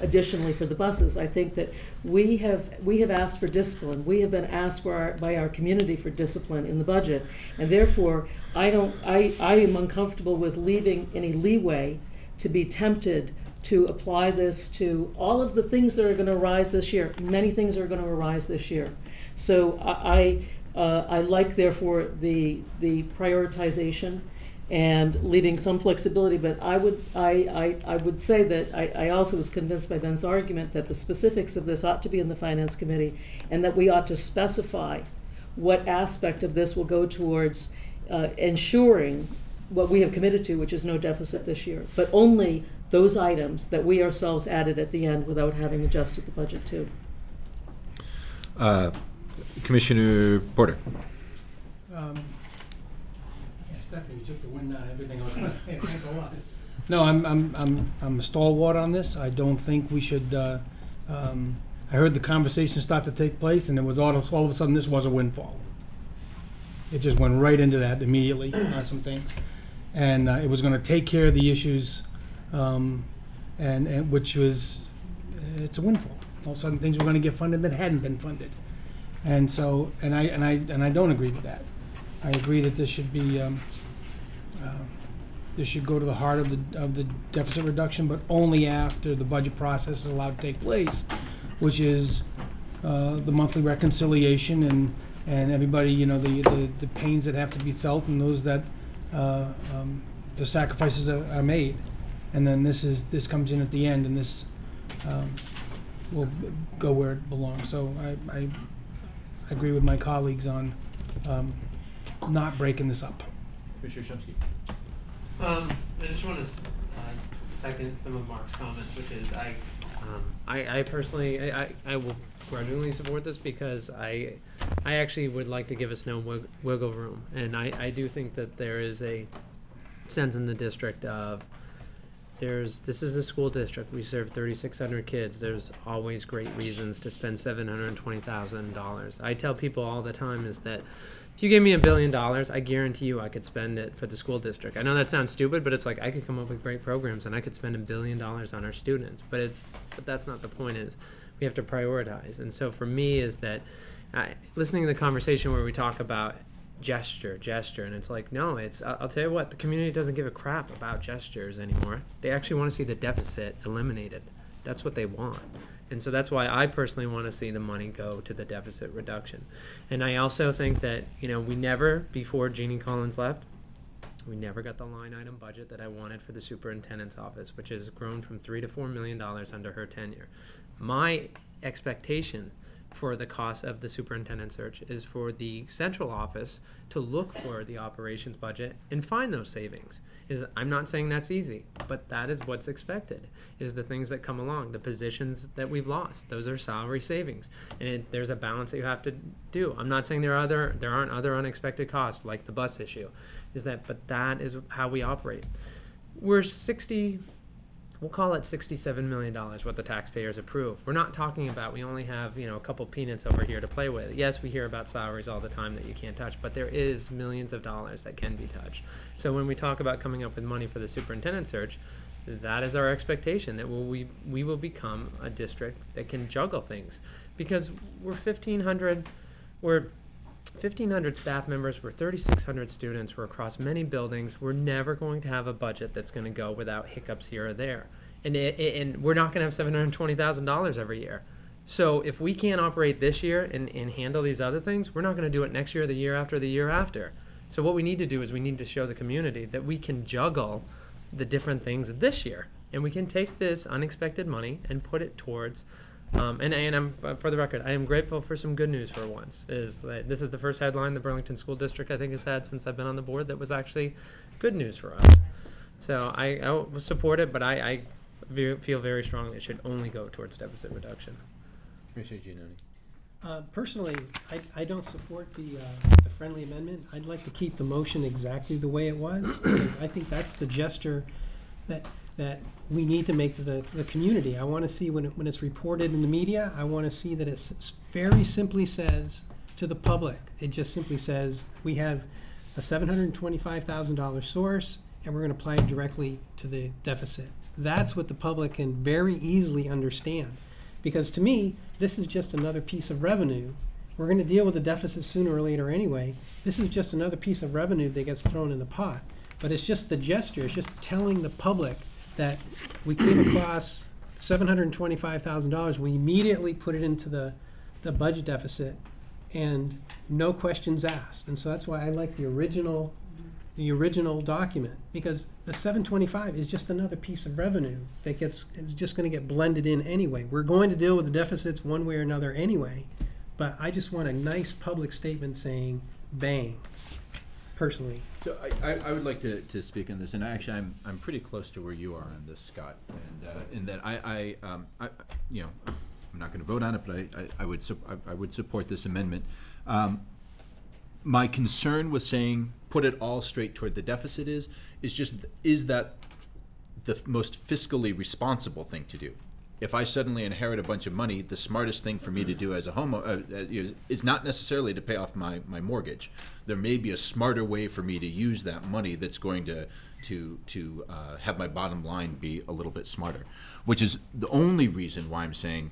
additionally for the buses. I think that we have asked for discipline. We have been asked by our community for discipline in the budget, and therefore I am uncomfortable with leaving any leeway to be tempted to apply this to all of the things that are going to arise this year. Many things are going to arise this year, so I like therefore the prioritization and leaving some flexibility, but I would say that I also was convinced by Ben's argument that the specifics of this ought to be in the Finance Committee, and that we ought to specify what aspect of this will go towards ensuring what we have committed to, which is no deficit this year, but only those items that we ourselves added at the end without having adjusted the budget to. Commissioner Porter. Stephanie, you took the wind out of everything I was going to say. Thanks a lot. No, I'm a stalwart on this. I don't think we should. I heard the conversation start to take place, and it was all of a sudden this was a windfall. It just went right into that immediately. Some things, and it was going to take care of the issues, and which was it's a windfall. All of a sudden things were going to get funded that hadn't been funded, and so I don't agree with that. I agree that this should be. This should go to the heart of the deficit reduction, but only after the budget process is allowed to take place, which is the monthly reconciliation and everybody, the pains that have to be felt and those that the sacrifices are made. and then this comes in at the end, and this will go where it belongs. So I agree with my colleagues on not breaking this up. Commissioner Shumsky. I just want to second some of Mark's comments, which is I personally I will grudgingly support this because I actually would like to give us no wiggle room, and I do think that there is a sense in the district of this is a school district. We serve 3,600 kids. There's always great reasons to spend $720,000. I tell people all the time is that if you gave me $1 billion, I guarantee you I could spend it for the school district. I know that sounds stupid, but it's like I could come up with great programs and I could spend $1 billion on our students. But that's not the point. Is we have to prioritize. And so for me is that listening to the conversation where we talk about gesture, and it's like, no, I'll tell you what, the community doesn't give a crap about gestures anymore. They actually want to see the deficit eliminated. That's what they want. And so that's why I personally want to see the money go to the deficit reduction. And I also think that, we never, before Jeannie Collins left, we never got the line item budget that I wanted for the superintendent's office, which has grown from $3 to $4 million under her tenure. My expectation for the cost of the superintendent search is for the central office to look for the operations budget and find those savings. I'm not saying that's easy, but that is what's expected, is the things that come along, the positions that we've lost. Those are salary savings. And there's a balance that you have to do. I'm not saying there aren't other unexpected costs like the bus issue, but that is how we operate. We'll call it $67 million what the taxpayers approve. We're not talking about we only have a couple peanuts over here to play with. Yes, we hear about salaries all the time that you can't touch, but there is millions of dollars that can be touched. So when we talk about coming up with money for the superintendent search, that is our expectation, that we will become a district that can juggle things, because we're 1,500 staff members, we're 3,600 students, we're across many buildings. We're never going to have a budget that's going to go without hiccups here or there. And we're not going to have $720,000 every year. So if we can't operate this year and handle these other things, we're not going to do it next year, the year after, the year after. So what we need to do is we need to show the community that we can juggle the different things this year. And we can take this unexpected money and put it towards and I'm, for the record, I am grateful for some good news for once. Is that this is the first headline the Burlington School District, I think, has had since I've been on the board that was actually good news for us. So I will support it, but I feel very strongly it should only go towards deficit reduction. Commissioner Giannoni. Personally, I don't support the friendly amendment. I'd like to keep the motion exactly the way it was, because I think that's the gesture that we need to make to the community. I want to see when it's reported in the media, I want to see that it very simply says to the public, it just simply says, we have a $725,000 source and we're going to apply it directly to the deficit. That's what the public can very easily understand. Because to me, this is just another piece of revenue. We're going to deal with the deficit sooner or later anyway. This is just another piece of revenue that gets thrown in the pot. But it's just the gesture, it's just telling the public that we came across $725,000, we immediately put it into the budget deficit and no questions asked. And so that's why I like the original document, because the 725 is just another piece of revenue that is just going to get blended in anyway. We're going to deal with the deficits one way or another anyway, but I just want a nice public statement saying bang, personally. So I would like to speak on this, and actually I'm pretty close to where you are on this, Scott, and in that I'm not going to vote on it, but I would support this amendment. My concern with saying put it all straight toward the deficit is that the most fiscally responsible thing to do? If I suddenly inherit a bunch of money, the smartest thing for me to do as a homeowner is not necessarily to pay off my mortgage. There may be a smarter way for me to use that money that's going to have my bottom line be a little bit smarter, which is the only reason why I'm saying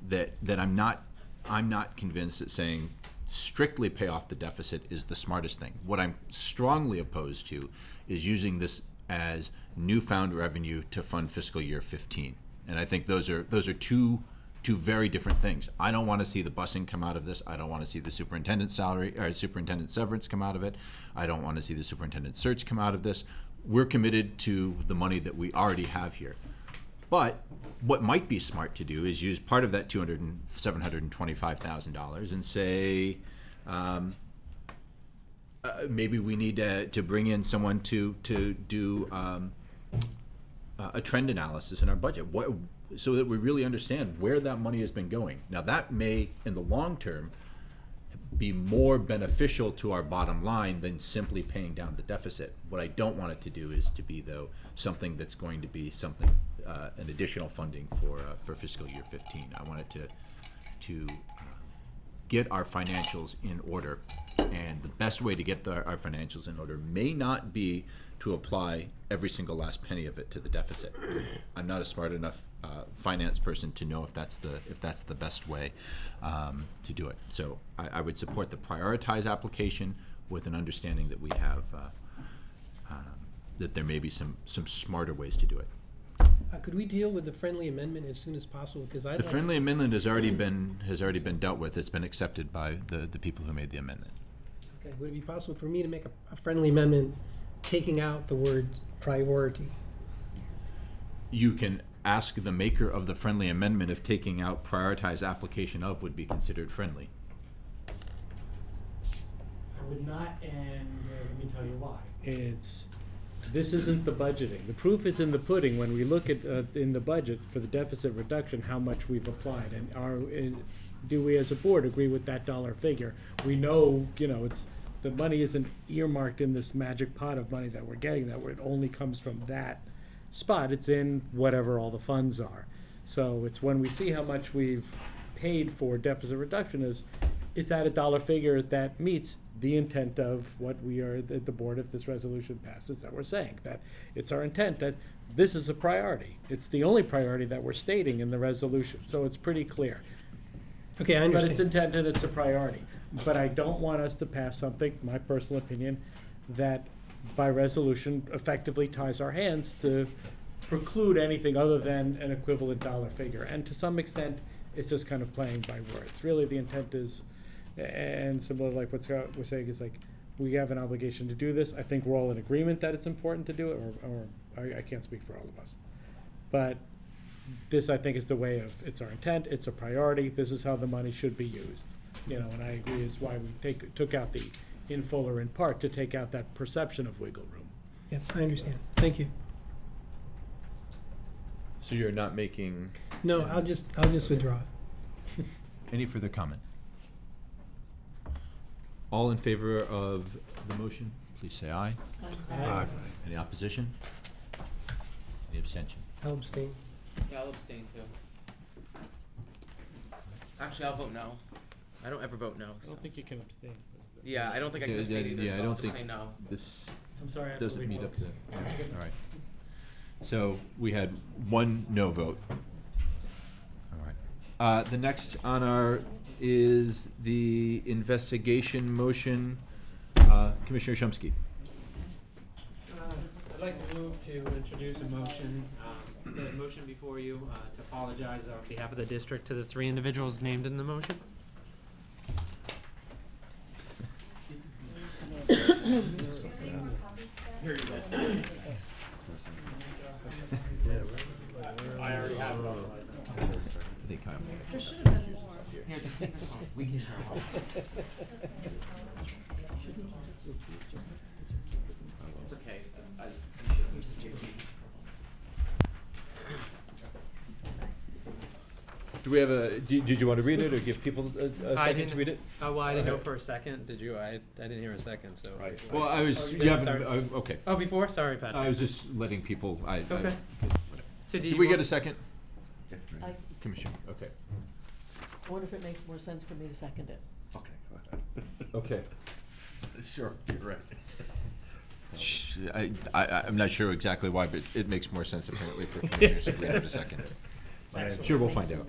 that I'm not convinced that saying strictly pay off the deficit is the smartest thing. What I'm strongly opposed to is using this as newfound revenue to fund fiscal year 15. And I think those are two very different things. I don't want to see the busing come out of this. I don't want to see the superintendent salary or superintendent severance come out of it. I don't want to see the superintendent search come out of this. we're committed to the money that we already have here. But what might be smart to do is use part of that $725,000 and say, maybe we need to bring in someone to do a trend analysis in our budget, so that we really understand where that money has been going. Now that may, in the long term, be more beneficial to our bottom line than simply paying down the deficit. What I don't want it to do is to be, though, something that's going to be something, an additional funding for fiscal year 15. I want it to get our financials in order, and the best way to get our financials in order may not be to apply every single last penny of it to the deficit. I'm not a smart enough finance person to know if that's the best way to do it. So I would support the prioritize application with an understanding that we have that there may be some smarter ways to do it. Could we deal with the friendly amendment as soon as possible? Because The friendly amendment has already been dealt with. It's been accepted by the people who made the amendment. Okay, would it be possible for me to make a friendly amendment taking out the word priority? You can ask the maker of the friendly amendment if taking out prioritize application of would be considered friendly. I would not, and let me tell you why. This isn't the budgeting. The proof is in the pudding when we look at in the budget for the deficit reduction how much we've applied, and do we as a board agree with that dollar figure? We know, the money isn't earmarked in this magic pot of money that we're getting, that it only comes from that spot. It's in whatever all the funds are. So it's when we see how much we've paid for deficit reduction is that a dollar figure that meets the intent of what we are at the board, if this resolution passes, that we're saying that it's our intent that this is a priority. It's the only priority that we're stating in the resolution, so it's pretty clear. Okay, I understand. But it's intended, it's a priority. But I don't want us to pass something, my personal opinion, that by resolution effectively ties our hands to preclude anything other than an equivalent dollar figure. And to some extent, it's just kind of playing by words. Really, the intent is, and similar like what Scott was saying, is like, we have an obligation to do this. I think we're all in agreement that it's important to do it, or I can't speak for all of us. But this, I think, is the way of, it's our intent, it's a priority, this is how the money should be used. And I agree is why we took out the in full or in part, to take out that perception of wiggle room. Yeah, I understand. Thank you. So you're not making? No, I'll just withdraw it. Any further comment? All in favor of the motion, please say aye. Aye. Any opposition? Any abstention? I'll abstain. Yeah, I'll abstain too. Actually, I'll vote no. I don't ever vote no. I don't think you can abstain. Yeah, I don't think I can abstain either, Yeah, so I I'll don't just think say no. this I'm sorry, I have to doesn't leave, meet up folks. to. All right. So we had one no vote. All right. The next on our is the investigation motion. Commissioner Shumsky. I'd like to move to introduce a motion, the motion before you, to apologize on behalf of the district to the 3 individuals named in the motion. I already have it on. I think I'm. There should have been more. Here, just take this one. We can share one. It's okay. You should just take it. Do we have a? Did you want to read it or give people a second to read it? Well, I didn't know for a second. Did you? I didn't hear a second. So. Right. Well, I was. Oh, you You did? haven't. Sorry. Okay. Oh, before? Sorry, Patrick. I was just letting people. Okay. So Did we get a second? I Commissioner. Okay. wonder if it makes more sense for me to second it. Okay, go ahead. Okay. Sure, you're right. I'm not sure exactly why, but it makes more sense apparently for Commissioner Sabrina to second it. Excellent. Sure, we'll find out.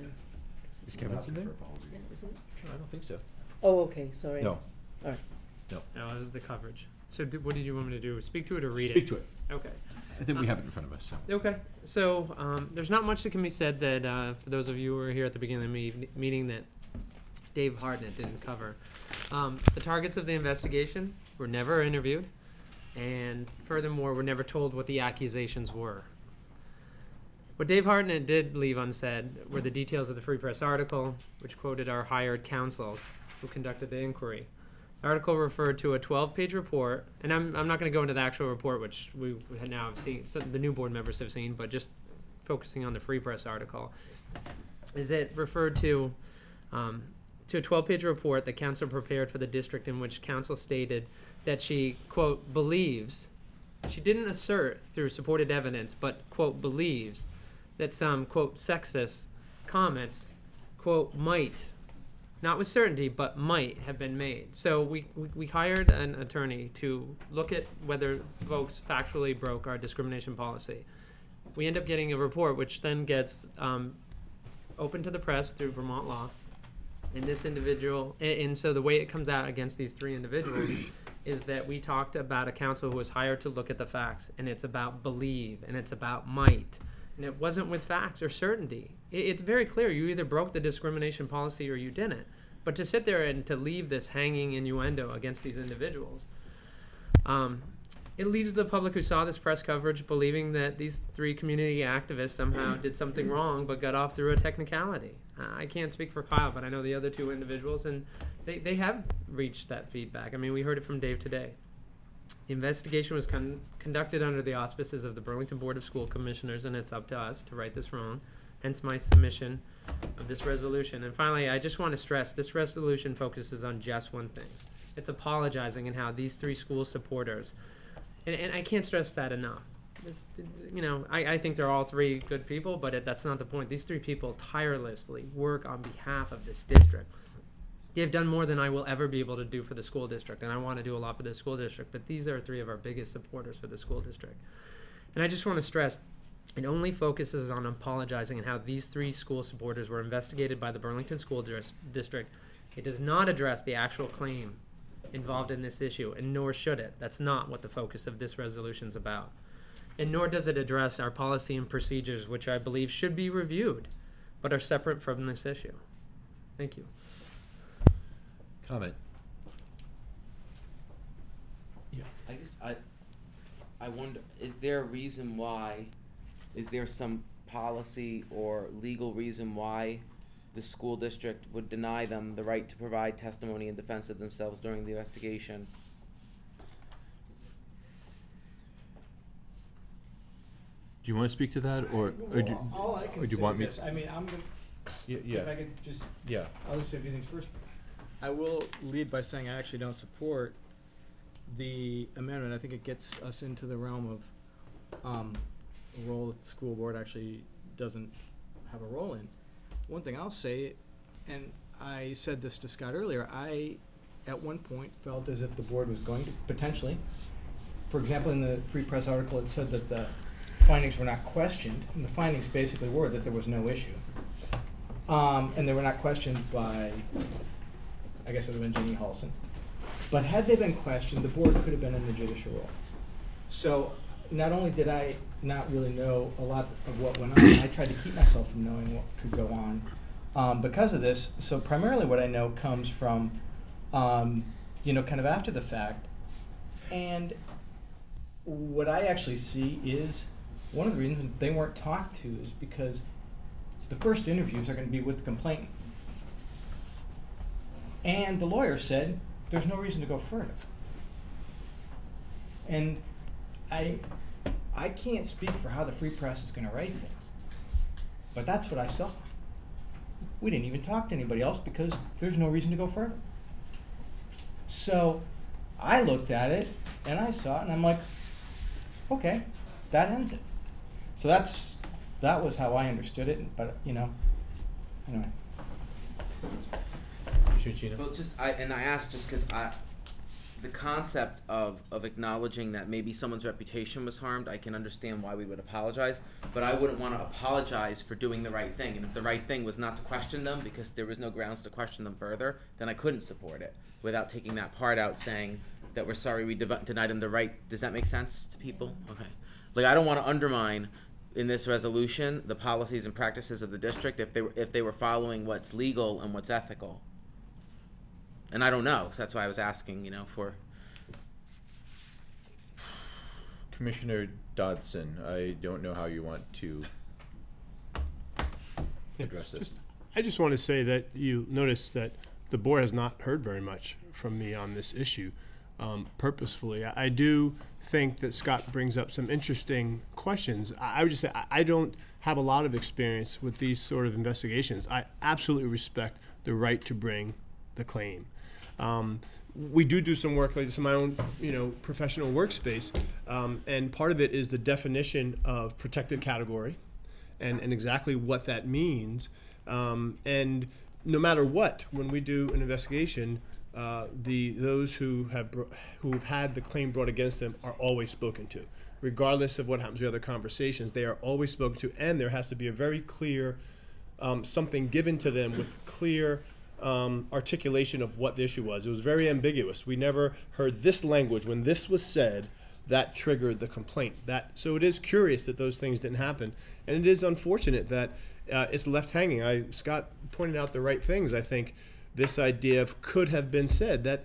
Is Kevin Asking in there? Yeah, isn't it? No, I don't think so. Oh, okay, sorry. No. All right. No. No, this is the coverage. So what did you want me to do? Speak to it or read it? Speak to it. Okay. I think we have it in front of us, so. Okay. So there's not much that can be said that for those of you who were here at the beginning of the meeting that Dave Hartnett didn't cover. The targets of the investigation were never interviewed, And furthermore, we're never told what the accusations were. What Dave Hartnett did leave unsaid were the details of the Free Press article, which quoted our hired counsel who conducted the inquiry. The article referred to a 12-page report, and I'm not going to go into the actual report, which we now have seen, so the new board members have seen, but just focusing on the Free Press article, is it referred to a 12-page report that council prepared for the district, in which council stated that she, quote, believes, she didn't assert through supported evidence, but, quote, believes that some, quote, sexist comments, quote, might, not with certainty, but might have been made. So we hired an attorney to look at whether folks factually broke our discrimination policy. We end up getting a report which then gets open to the press through Vermont law. And this individual, and so the way it comes out against these three individuals is that we talked about a counsel who was hired to look at the facts, and it's about believe, and it's about might. And it wasn't with facts or certainty. It's very clear. You either broke the discrimination policy or you didn't. But to sit there and to leave this hanging innuendo against these individuals, it leaves the public who saw this press coverage believing that these three community activists somehow did something wrong but got off through a technicality. I can't speak for Kyle, but I know the other two individuals, and they have reached that feedback. I mean, we heard it from Dave today. The investigation was conducted under the auspices of the Burlington Board of School Commissioners, and it's up to us to right this wrong, hence my submission of this resolution. And finally, I just want to stress, this resolution focuses on just one thing. It's apologizing and how these three school supporters, and I can't stress that enough. I think they're all three good people, but that's not the point. These three people tirelessly work on behalf of this district. They've done more than I will ever be able to do for the school district, and I want to do a lot for the school district, but these are three of our biggest supporters for the school district. And I just want to stress, it only focuses on apologizing and how these three school supporters were investigated by the Burlington School District. It does not address the actual claim involved in this issue, and nor should it. That's not what the focus of this resolution is about. And nor does it address our policy and procedures, which I believe should be reviewed, but are separate from this issue. Thank you. Comment. Yeah. I guess I wonder, is there a reason why, is there some policy or legal reason why the school district would deny them the right to provide testimony in defense of themselves during the investigation? Do you want to speak to that, or do, all I can or do you say want is me? this. I mean, I'm gonna, Yeah. if I could just, Yeah. I'll just say a few things first. I will lead by saying I actually don't support the amendment. I think it gets us into the realm of a role that the school board actually doesn't have a role in. One thing I'll say, and I said this to Scott earlier, I at one point felt as if the board was going to potentially, for example, in the Free Press article, it said that the findings were not questioned, and the findings basically were that there was no issue. And they were not questioned by, I guess it would have been Jeannie Halson. But had they been questioned, the board could have been in the judicial role. So not only did I not really know a lot of what went on, I tried to keep myself from knowing what could go on because of this. So primarily what I know comes from, kind of after the fact. And what I actually see is one of the reasons they weren't talked to is because the first interviews are going to be with the complainant. And the lawyer said, there's no reason to go further. And I can't speak for how the Free Press is going to write things, but that's what I saw. We didn't even talk to anybody else because there's no reason to go further. So I looked at it and I saw it and I'm like, okay, that ends it. So that was how I understood it, but anyway. Well, I asked just because the concept of acknowledging that maybe someone's reputation was harmed, I can understand why we would apologize, but I wouldn't want to apologize for doing the right thing. And if the right thing was not to question them because there was no grounds to question them further, then I couldn't support it without taking that part out saying that we're sorry we denied them the right. Does that make sense to people? Okay. Like, I don't want to undermine in this resolution the policies and practices of the district if they were following what's legal and what's ethical. And I don't know, so that's why I was asking, for. Commissioner Dodson, I don't know how you want to address this. I just want to say that you notice that the board has not heard very much from me on this issue purposefully. I do think that Scott brings up some interesting questions. I would just say I don't have a lot of experience with these sort of investigations. I absolutely respect the right to bring the claim. We do some work like this in my own, professional workspace, and part of it is the definition of protected category, and exactly what that means. And no matter what, when we do an investigation, those who've had the claim brought against them are always spoken to, regardless of what happens with other conversations. They are always spoken to, and there has to be a very clear something given to them with clear articulation of what the issue was. It was very ambiguous. We never heard this language. When this was said, that triggered the complaint. So it is curious that those things didn't happen, and it is unfortunate that it's left hanging. Scott pointed out the right things. I think this idea of could have been said, that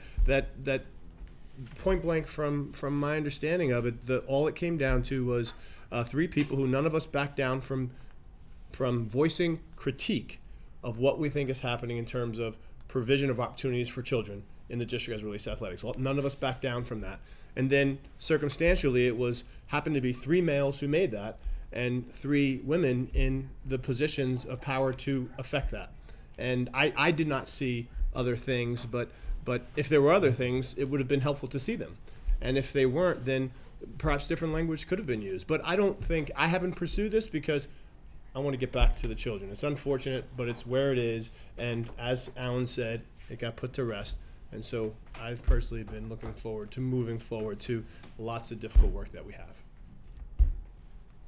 point blank from my understanding of it, all it came down to was 3 people who none of us backed down from voicing critique of what we think is happening in terms of provision of opportunities for children in the district as it relates to athletics. Well, none of us backed down from that. And then circumstantially, it happened to be 3 males who made that and 3 women in the positions of power to affect that. And I did not see other things, but if there were other things, it would have been helpful to see them. And if they weren't, then perhaps different language could have been used. But I haven't pursued this because I want to get back to the children. It's unfortunate, but it's where it is. And as Alan said, it got put to rest. And so I've personally been looking forward to moving forward to lots of difficult work that we have.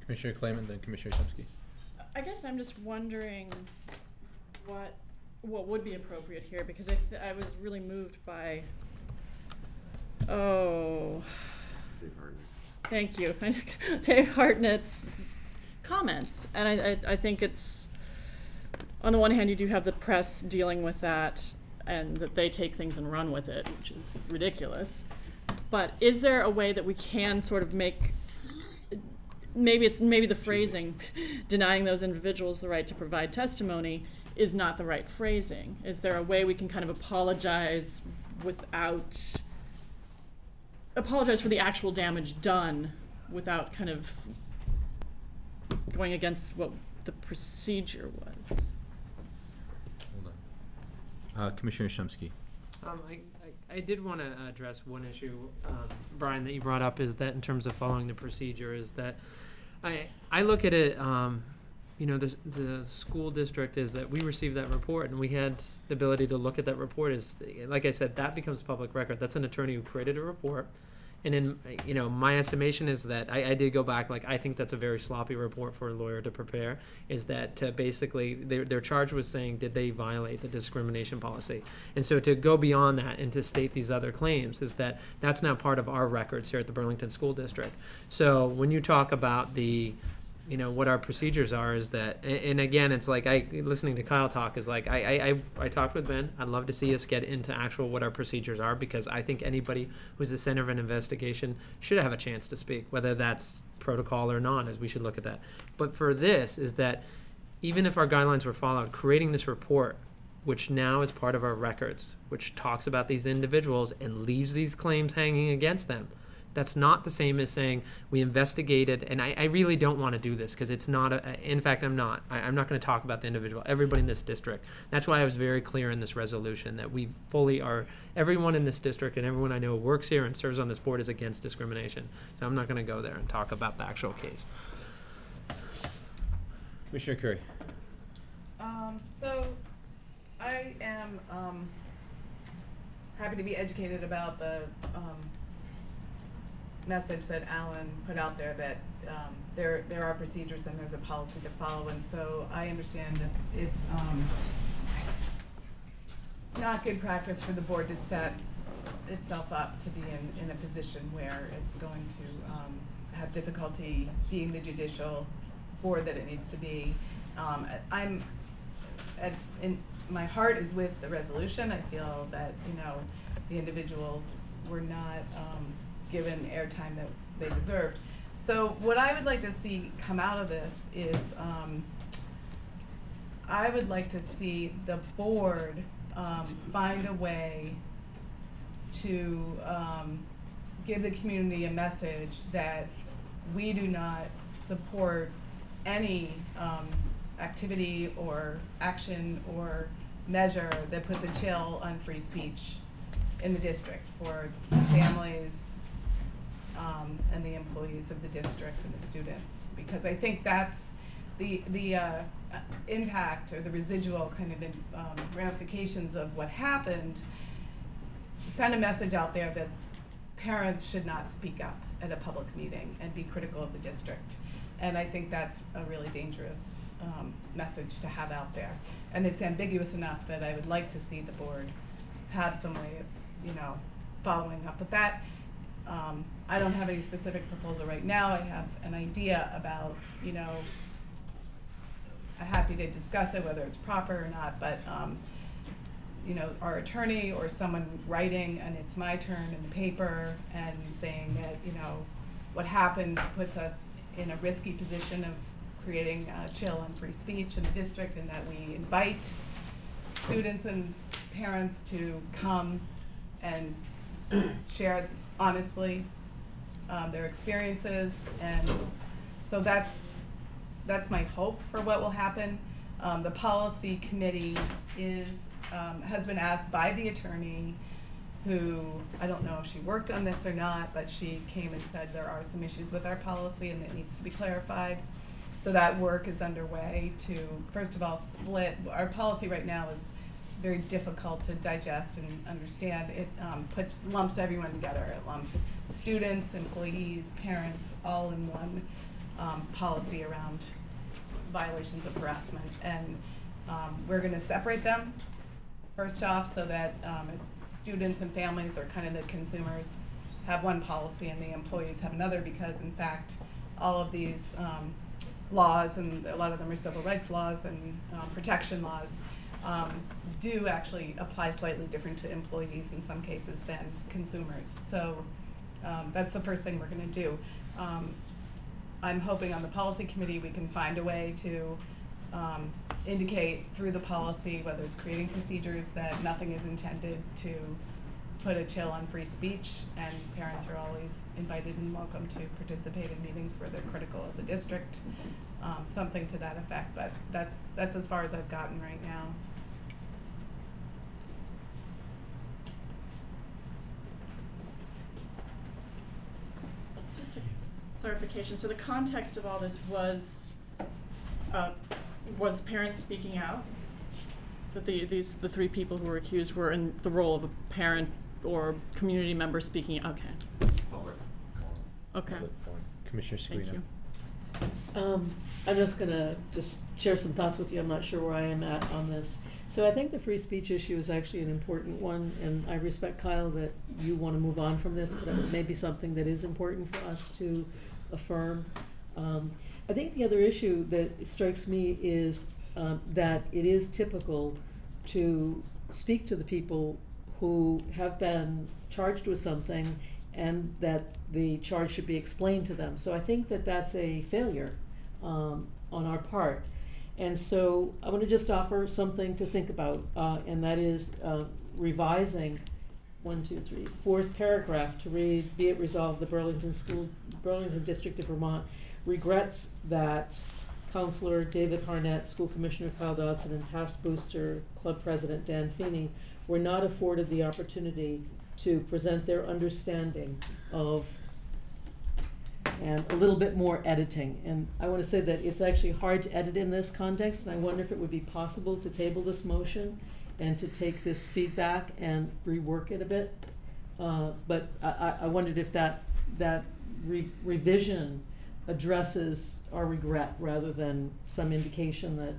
Commissioner Clayman, then Commissioner Shumsky. I guess I'm just wondering what would be appropriate here, because I was really moved by, thank you, Dave Hartnett's comments. And I think it's, on the one hand, you do have the press dealing with that, and that they take things and run with it, which is ridiculous. But is there a way that we can sort of make, maybe the phrasing, denying those individuals the right to provide testimony is not the right phrasing? Is there a way we can kind of apologize for the actual damage done without kind of going against what the procedure was? Hold on. Commissioner Shumsky. I did want to address one issue, Brian, that you brought up, is that in terms of following the procedure, is that I look at it, the school district is that we received that report and we had the ability to look at that report. Like I said, that becomes public record. That's an attorney who created a report. And in, my estimation is that I did go back, I think that's a very sloppy report for a lawyer to prepare, is that basically their charge was saying, did they violate the discrimination policy? And so to go beyond that and to state these other claims is that's now part of our records here at the Burlington School District. So when you talk about what our procedures are, is that, and again, it's listening to Kyle talk is I talked with Ben. I'd love to see us get into actual what our procedures are, because I think anybody who's the center of an investigation should have a chance to speak, whether that's protocol or not, as we should look at that. But for this is that even if our guidelines were followed, creating this report, which now is part of our records, which talks about these individuals and leaves these claims hanging against them, that's not the same as saying we investigated, and I really don't want to do this because it's not, in fact, I'm not going to talk about the individual, everybody in this district. That's why I was very clear in this resolution that we fully are, everyone in this district and everyone I know who works here and serves on this board is against discrimination. So I'm not going to go there and talk about the actual case. Commissioner Curry. So I am happy to be educated about the message that Alan put out there, that there are procedures and there's a policy to follow, and so I understand that it's not good practice for the board to set itself up to be in a position where it's going to have difficulty being the judicial board that it needs to be. My heart is with the resolution. I feel that the individuals were not given airtime that they deserved. So what I would like to see come out of this is I would like to see the board find a way to give the community a message that we do not support any activity or action or measure that puts a chill on free speech in the district for families and the employees of the district and the students, because I think that's the impact or the residual kind of ramifications of what happened. Send a message out there that parents should not speak up at a public meeting and be critical of the district. And I think that's a really dangerous message to have out there. And it's ambiguous enough that I would like to see the board have some way of, following up with that. I don't have any specific proposal right now. I have an idea about, I'm happy to discuss it, whether it's proper or not, but our attorney or someone writing, and it's my turn in the paper, and saying that, what happened puts us in a risky position of creating a chill on free speech in the district, and that we invite students and parents to come and share honestly their experiences. And so that's my hope for what will happen. The policy committee has been asked by the attorney, who, I don't know if she worked on this or not, but she came and said there are some issues with our policy and it needs to be clarified. So that work is underway to, first of all, split. Our policy right now is very difficult to digest and understand. It lumps everyone together. It lumps students, employees, parents, all in one policy around violations of harassment. And we're going to separate them, first off, so that students and families, or kind of the consumers, have one policy and the employees have another, because in fact all of these laws, and a lot of them are civil rights laws and protection laws, do actually apply slightly different to employees in some cases than consumers. So that's the first thing we're going to do. I'm hoping on the policy committee we can find a way to indicate through the policy, whether it's creating procedures, that nothing is intended to put a chill on free speech, and parents are always invited and welcome to participate in meetings where they're critical of the district, something to that effect. But that's as far as I've gotten right now. Just a clarification. So the context of all this was parents speaking out? That the three people who were accused were in the role of a parent or community member speaking out? Okay. Okay. Commissioner Scaglino. Thank you. I'm just gonna share some thoughts with you. I'm not sure where I am at on this. So I think the free speech issue is actually an important one, and I respect, Kyle, that you want to move on from this, but it may be something that is important for us to affirm. I think the other issue that strikes me is that it is typical to speak to the people who have been charged with something, and that the charge should be explained to them. So I think that that's a failure on our part. And so I want to just offer something to think about, and that is revising fourth paragraph to read, be it resolved, the Burlington District of Vermont regrets that Counselor David Harnett, School Commissioner Kyle Dodson, and past booster Club President Dan Feeney were not afforded the opportunity to present their understanding of, and a little bit more editing. And I want to say that it's actually hard to edit in this context, and I wonder if it would be possible to table this motion and to take this feedback and rework it a bit. But I wondered if that revision addresses our regret rather than some indication that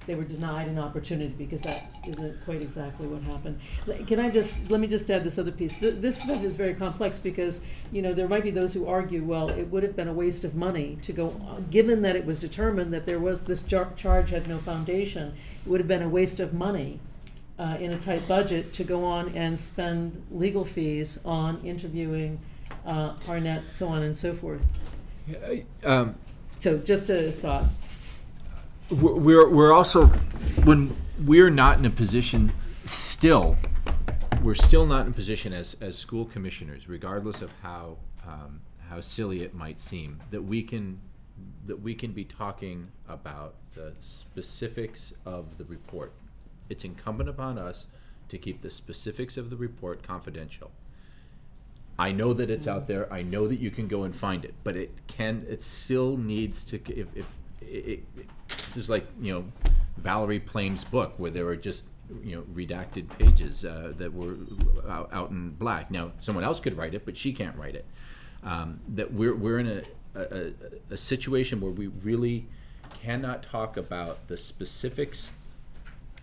they were denied an opportunity, because that isn't quite exactly what happened. Let me just add this other piece. This stuff is very complex, because there might be those who argue, well, it would have been a waste of money to go, given that it was determined that there was this charge had no foundation, it would have been a waste of money in a tight budget to go on and spend legal fees on interviewing Arnett, so on and so forth. So just a thought. We're also, when we're not in a position still, we're still not in a position as school commissioners, regardless of how silly it might seem, that we can be talking about the specifics of the report. It's incumbent upon us to keep the specifics of the report confidential. I know that it's out there. I know that you can go and find it, but it still needs to, this is like, Valerie Plame's book, where there were just, redacted pages that were out in black. Now, someone else could write it, but she can't write it. That we're in a situation where we really cannot talk about the specifics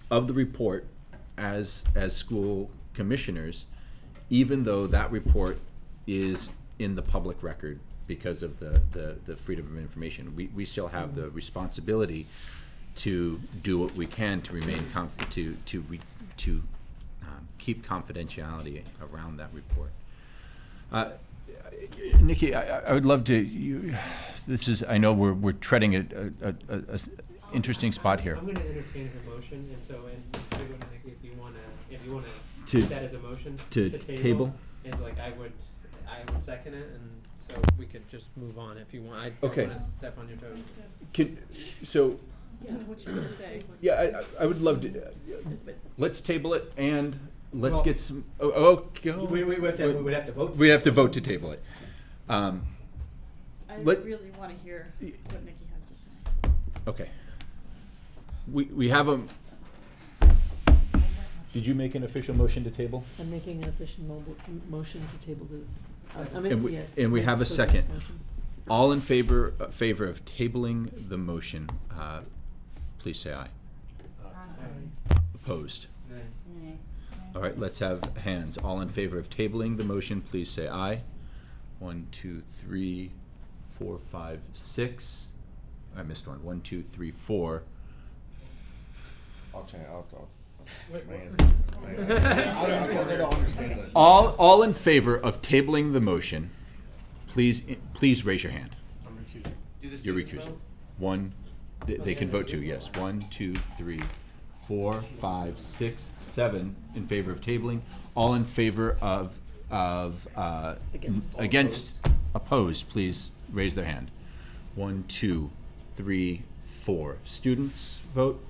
of the report as school commissioners, even though that report is in the public record because of the freedom of information. We still have the responsibility to do what we can to remain keep confidentiality around that report. Nikki, I would love to. I know we're treading a interesting spot here. I'm going to entertain her motion, and so instead of going to Nikki, if you want to put that as a motion to table, is like I would second it, and so we could just move on if you want. I don't want to step on your toes. Yeah, what you gonna say? Yeah, I would love to. Let's table it and let's get some. We would have to vote. We have to vote to table it. I really want to hear what Nikki has to say. Okay. We have a. Did you make an official motion to table? I'm making an official motion to table the. And we have a second. All in favor of tabling the motion, please say aye. Opposed? Nay. All right, let's have hands. All in favor of tabling the motion, please say aye. 1, 2, 3, 4, 5, 6. I missed one. 1, 2, 3, 4. I'll change. I don't understand that. All in favor of tabling the motion, please raise your hand. I'm recusing. You're recusing. One, they can vote too. Yes. 1, 2, 3, 4, 5, 6, 7 in favor of tabling. All in favor of against opposed, please raise their hand. 1, 2, 3, 4. Students vote.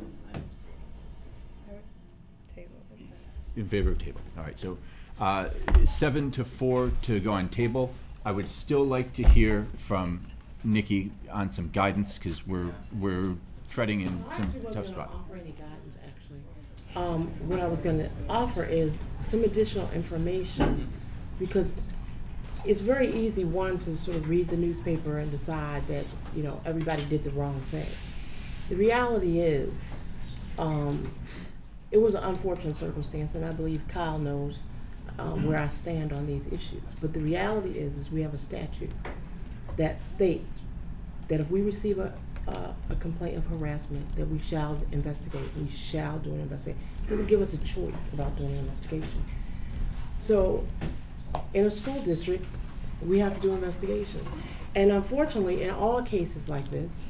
In favor of table. All right, so 7 to 4 to go on table. I would still like to hear from Nikki on some guidance because we're treading in some tough spots. Offer any guidance, actually. What I was going to offer is some additional information because it's very easy, one, to sort of read the newspaper and decide that everybody did the wrong thing. The reality is, it was an unfortunate circumstance, and I believe Kyle knows where I stand on these issues. But the reality is we have a statute that states that if we receive a complaint of harassment, that we shall investigate. We shall do an investigation. It doesn't give us a choice about doing an investigation. So, in a school district, we have to do investigations. And unfortunately, in all cases like this,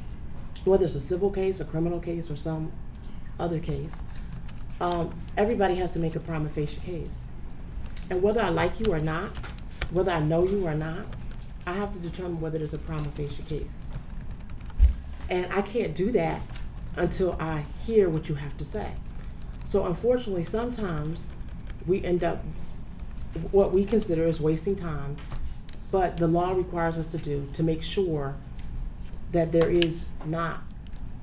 whether it's a civil case, a criminal case, or some other case, everybody has to make a prima facie case. And whether I like you or not, whether I know you or not, I have to determine whether there's a prima facie case. And I can't do that until I hear what you have to say. So unfortunately, sometimes we end up what we consider is wasting time, but the law requires us to make sure that there is not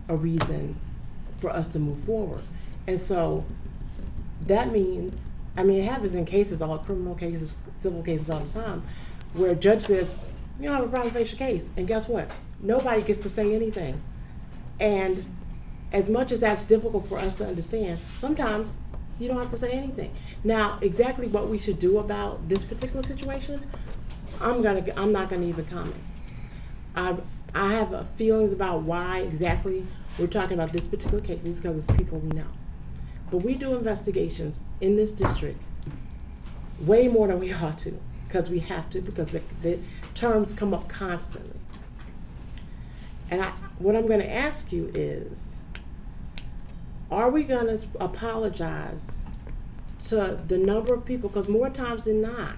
a reason for us to move forward. And so that means, it happens in cases, all criminal cases, civil cases all the time, where a judge says, you don't have a prima facie case. And guess what? Nobody gets to say anything. And as much as that's difficult for us to understand, sometimes you don't have to say anything. Now, exactly what we should do about this particular situation, I'm not gonna even comment. I have feelings about why exactly we're talking about this particular case, because it's people we know. but we do investigations in this district way more than we ought to, because we have to, because the terms come up constantly. And what I'm gonna ask you is, are we gonna apologize to the number of people, because more times than not,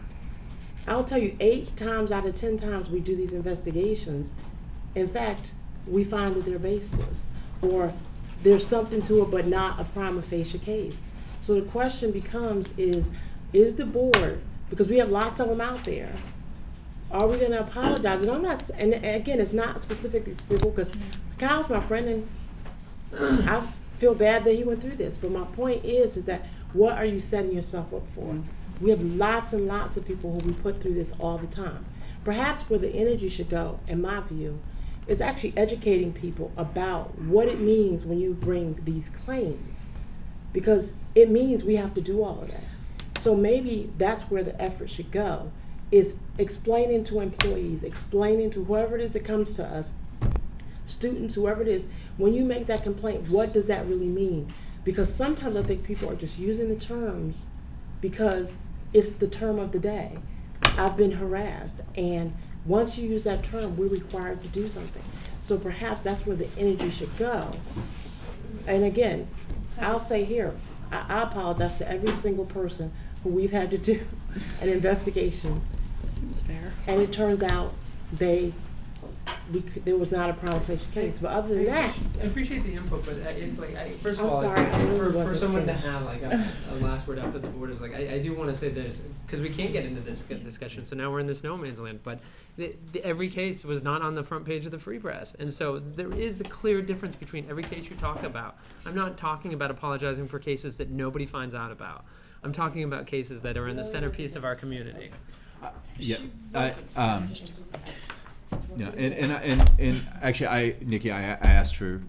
I'll tell you 8 times out of 10 times we do these investigations, in fact, we find that they're baseless, or there's something to it but not a prima facie case. So the question becomes is the board, because we have lots of them out there, are we gonna apologize? And I'm not, and again, it's not specific to these people, because Kyle's my friend and I feel bad that he went through this, but my point is that what are you setting yourself up for? We have lots and lots of people who we put through this all the time. Perhaps where the energy should go, in my view, is actually educating people about what it means when you bring these claims, because it means we have to do all of that. So maybe that's where the effort should go, is explaining to employees, explaining to whoever it is that comes to us, students, whoever it is, when you make that complaint, what does that really mean? Because sometimes I think people are just using the terms because it's the term of the day. I've been harassed, and once you use that term, we're required to do something. So perhaps that's where the energy should go. And again, I'll say here, I apologize to every single person who we've had to do an investigation. Seems fair. And it turns out there was not a prima facie case. But other than that, I appreciate the input, but it's like, first of I'm all, sorry, it's I like, really for wasn't someone to finished. have like a last word after the board is like, I do want to say this, because we can't get into this discussion, so now we're in this no man's land, but every case was not on the front page of the Free Press, and so there is a clear difference between every case you talk about. I'm not talking about apologizing for cases that nobody finds out about. I'm talking about cases that are in the centerpiece of our community. Yeah, yeah, and actually, Nikki, I asked for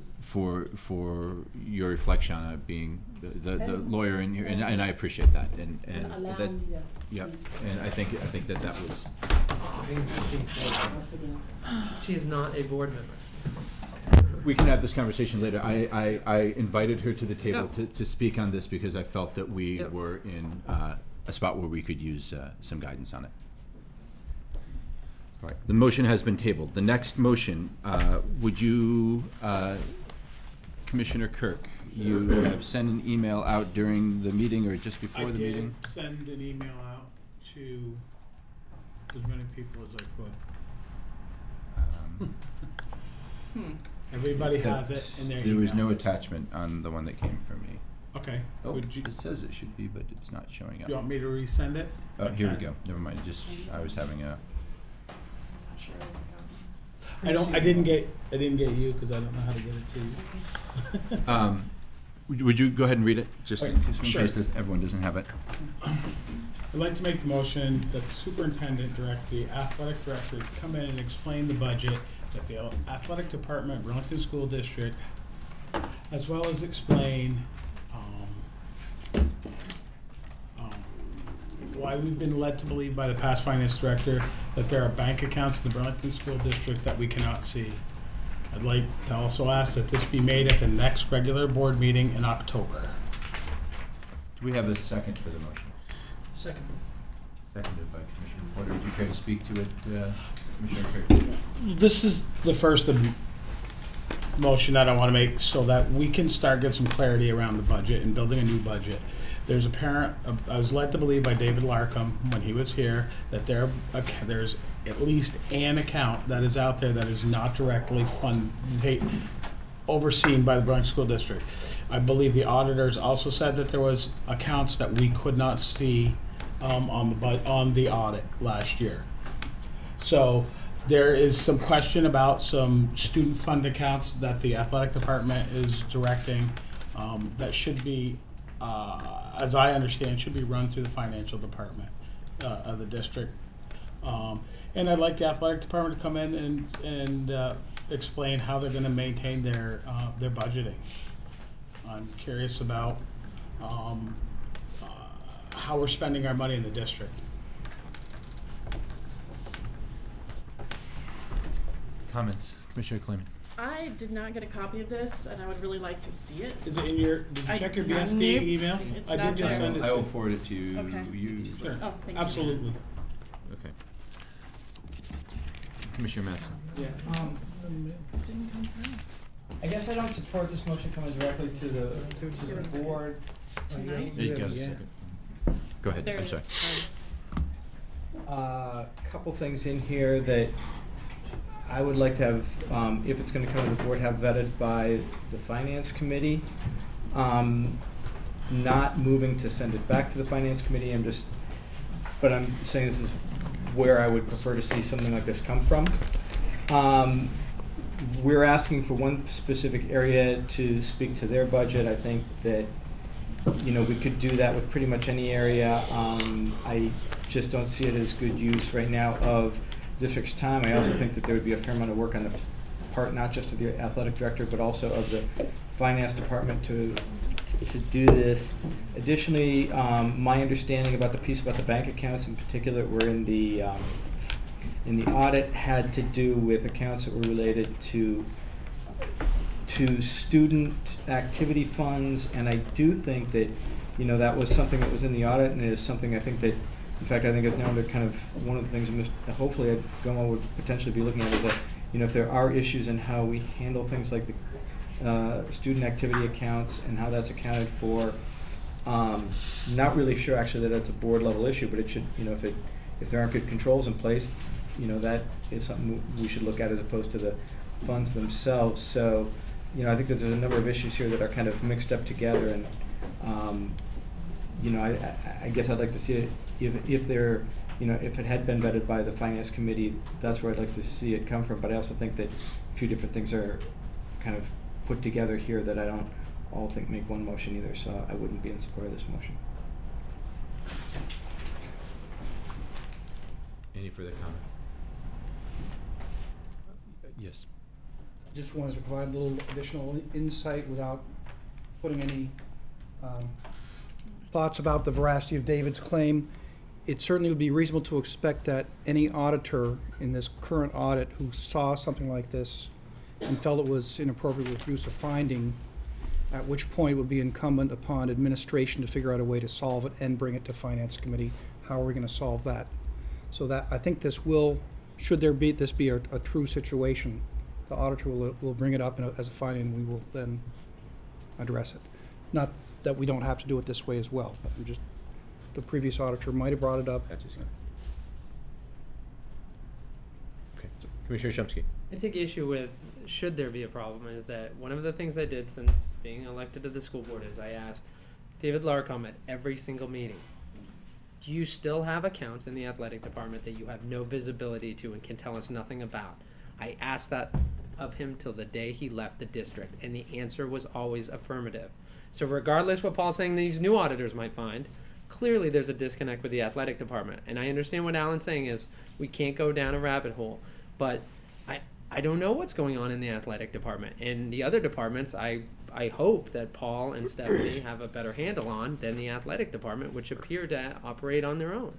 your reflection on it being the lawyer in here, and I appreciate that, and allow that, me to yeah, and I think that was. She is not a board member. We can have this conversation later. I invited her to the table Yeah. to speak on this because I felt that we Yep. were in a spot where we could use some guidance on it. All right, the motion has been tabled. The next motion, would you, Commissioner Kirk, you have sent an email out during the meeting or just before the meeting? I did send an email out to as many people as I could. Everybody has it in their There was email. no attachment on the one that came from me. Okay. Oh, Would you, it says it should be, but it's not showing up. you want me to resend it? Oh, here we Okay. go. Never mind. I was having a. I didn't get you because I don't know how to get it to you. Would you go ahead and read it, just in Sure. case everyone doesn't have it? I'd like to make the motion that the superintendent direct the athletic director to come in and explain the budget that the athletic department, Burlington School District, as well as explain why we've been led to believe by the past finance director that there are bank accounts in the Burlington School District that we cannot see. I'd like to also ask that this be made at the next regular board meeting in October. Do we have a second for the motion? Second. Seconded by Commissioner Porter. Would you care to speak to it, Commissioner Kirk? This is the first motion that I want to make so that we can start get some clarity around the budget and building a new budget. There's a parent, I was led to believe by David Larkham when he was here that there's at least an account that is out there that is not directly overseen by the Burlington School District. I believe the auditors also said that there was accounts that we could not see on the audit last year. So there is some question about some student fund accounts that the athletic department is directing that should be, as I understand, should be run through the financial department of the district. And I'd like the athletic department to come in and explain how they're going to maintain their budgeting. I'm curious about how we're spending our money in the district. Comments, Commissioner Kleiman. I I did not get a copy of this, and I would really like to see it. Is it in your, did you check your BSD email? It's I not did just there. send it to I you. will forward it to you. Okay. Sure. Oh, thank you. Absolutely. Okay. Commissioner Mattson. Yeah, Didn't come through. I guess I don't support this motion coming directly to the board. Tonight? Yeah, you got a second. Go ahead, There I'm it sorry. is. Couple things in here that I would like to have, if it's gonna come to the board, have vetted by the finance committee. Not moving to send it back to the finance committee, but I'm saying this is where I would prefer to see something like this come from. We're asking for one specific area to speak to their budget. I think that, we could do that with pretty much any area. I just don't see it as good use right now of the district's time. I also think that there would be a fair amount of work on the part, not just of the athletic director, but also of the finance department to do this. Additionally, my understanding about the piece about the bank accounts in particular were in the audit had to do with accounts that were related to student activity funds, and I do think that, that was something that was in the audit, and it is something I think that, in fact, I think it's now under kind of one of the things that hopefully Goma would potentially be looking at is that, if there are issues in how we handle things like the student activity accounts and how that's accounted for, not really sure actually that it's a board level issue, but it should, if there aren't good controls in place, that is something we should look at as opposed to the funds themselves. So, I think that there's a number of issues here that are kind of mixed up together, and I guess I'd like to see it if there, if it had been vetted by the finance committee, that's where I'd like to see it come from. But I also think that a few different things are kind of put together here that I don't all think make one motion either. So I wouldn't be in support of this motion. Any further comment? Yes. Just wanted to provide a little additional insight without putting any thoughts about the veracity of David's claim. It certainly would be reasonable to expect that any auditor in this current audit who saw something like this and felt it was inappropriate to produce a finding, at which point it would be incumbent upon administration to figure out a way to solve it and bring it to Finance Committee. How are we going to solve that? So that, I think this will, should this be a true situation, the auditor will bring it up as a finding, and we will then address it. Not that we don't have to do it this way as well, but the previous auditor might have brought it up. Okay. Commissioner Shumsky. I take issue with, should there be a problem, is that one of the things I did since being elected to the school board is I asked David Larcom at every single meeting, do you still have accounts in the athletic department that you have no visibility to and can tell us nothing about? I asked that of him till the day he left the district, and the answer was always affirmative. So regardless what Paul's saying these new auditors might find, clearly there's a disconnect with the athletic department. And I understand what Alan's saying is we can't go down a rabbit hole, but I don't know what's going on in the athletic department. And the other departments, I hope that Paul and Stephanie have a better handle on than the athletic department, which appear to operate on their own.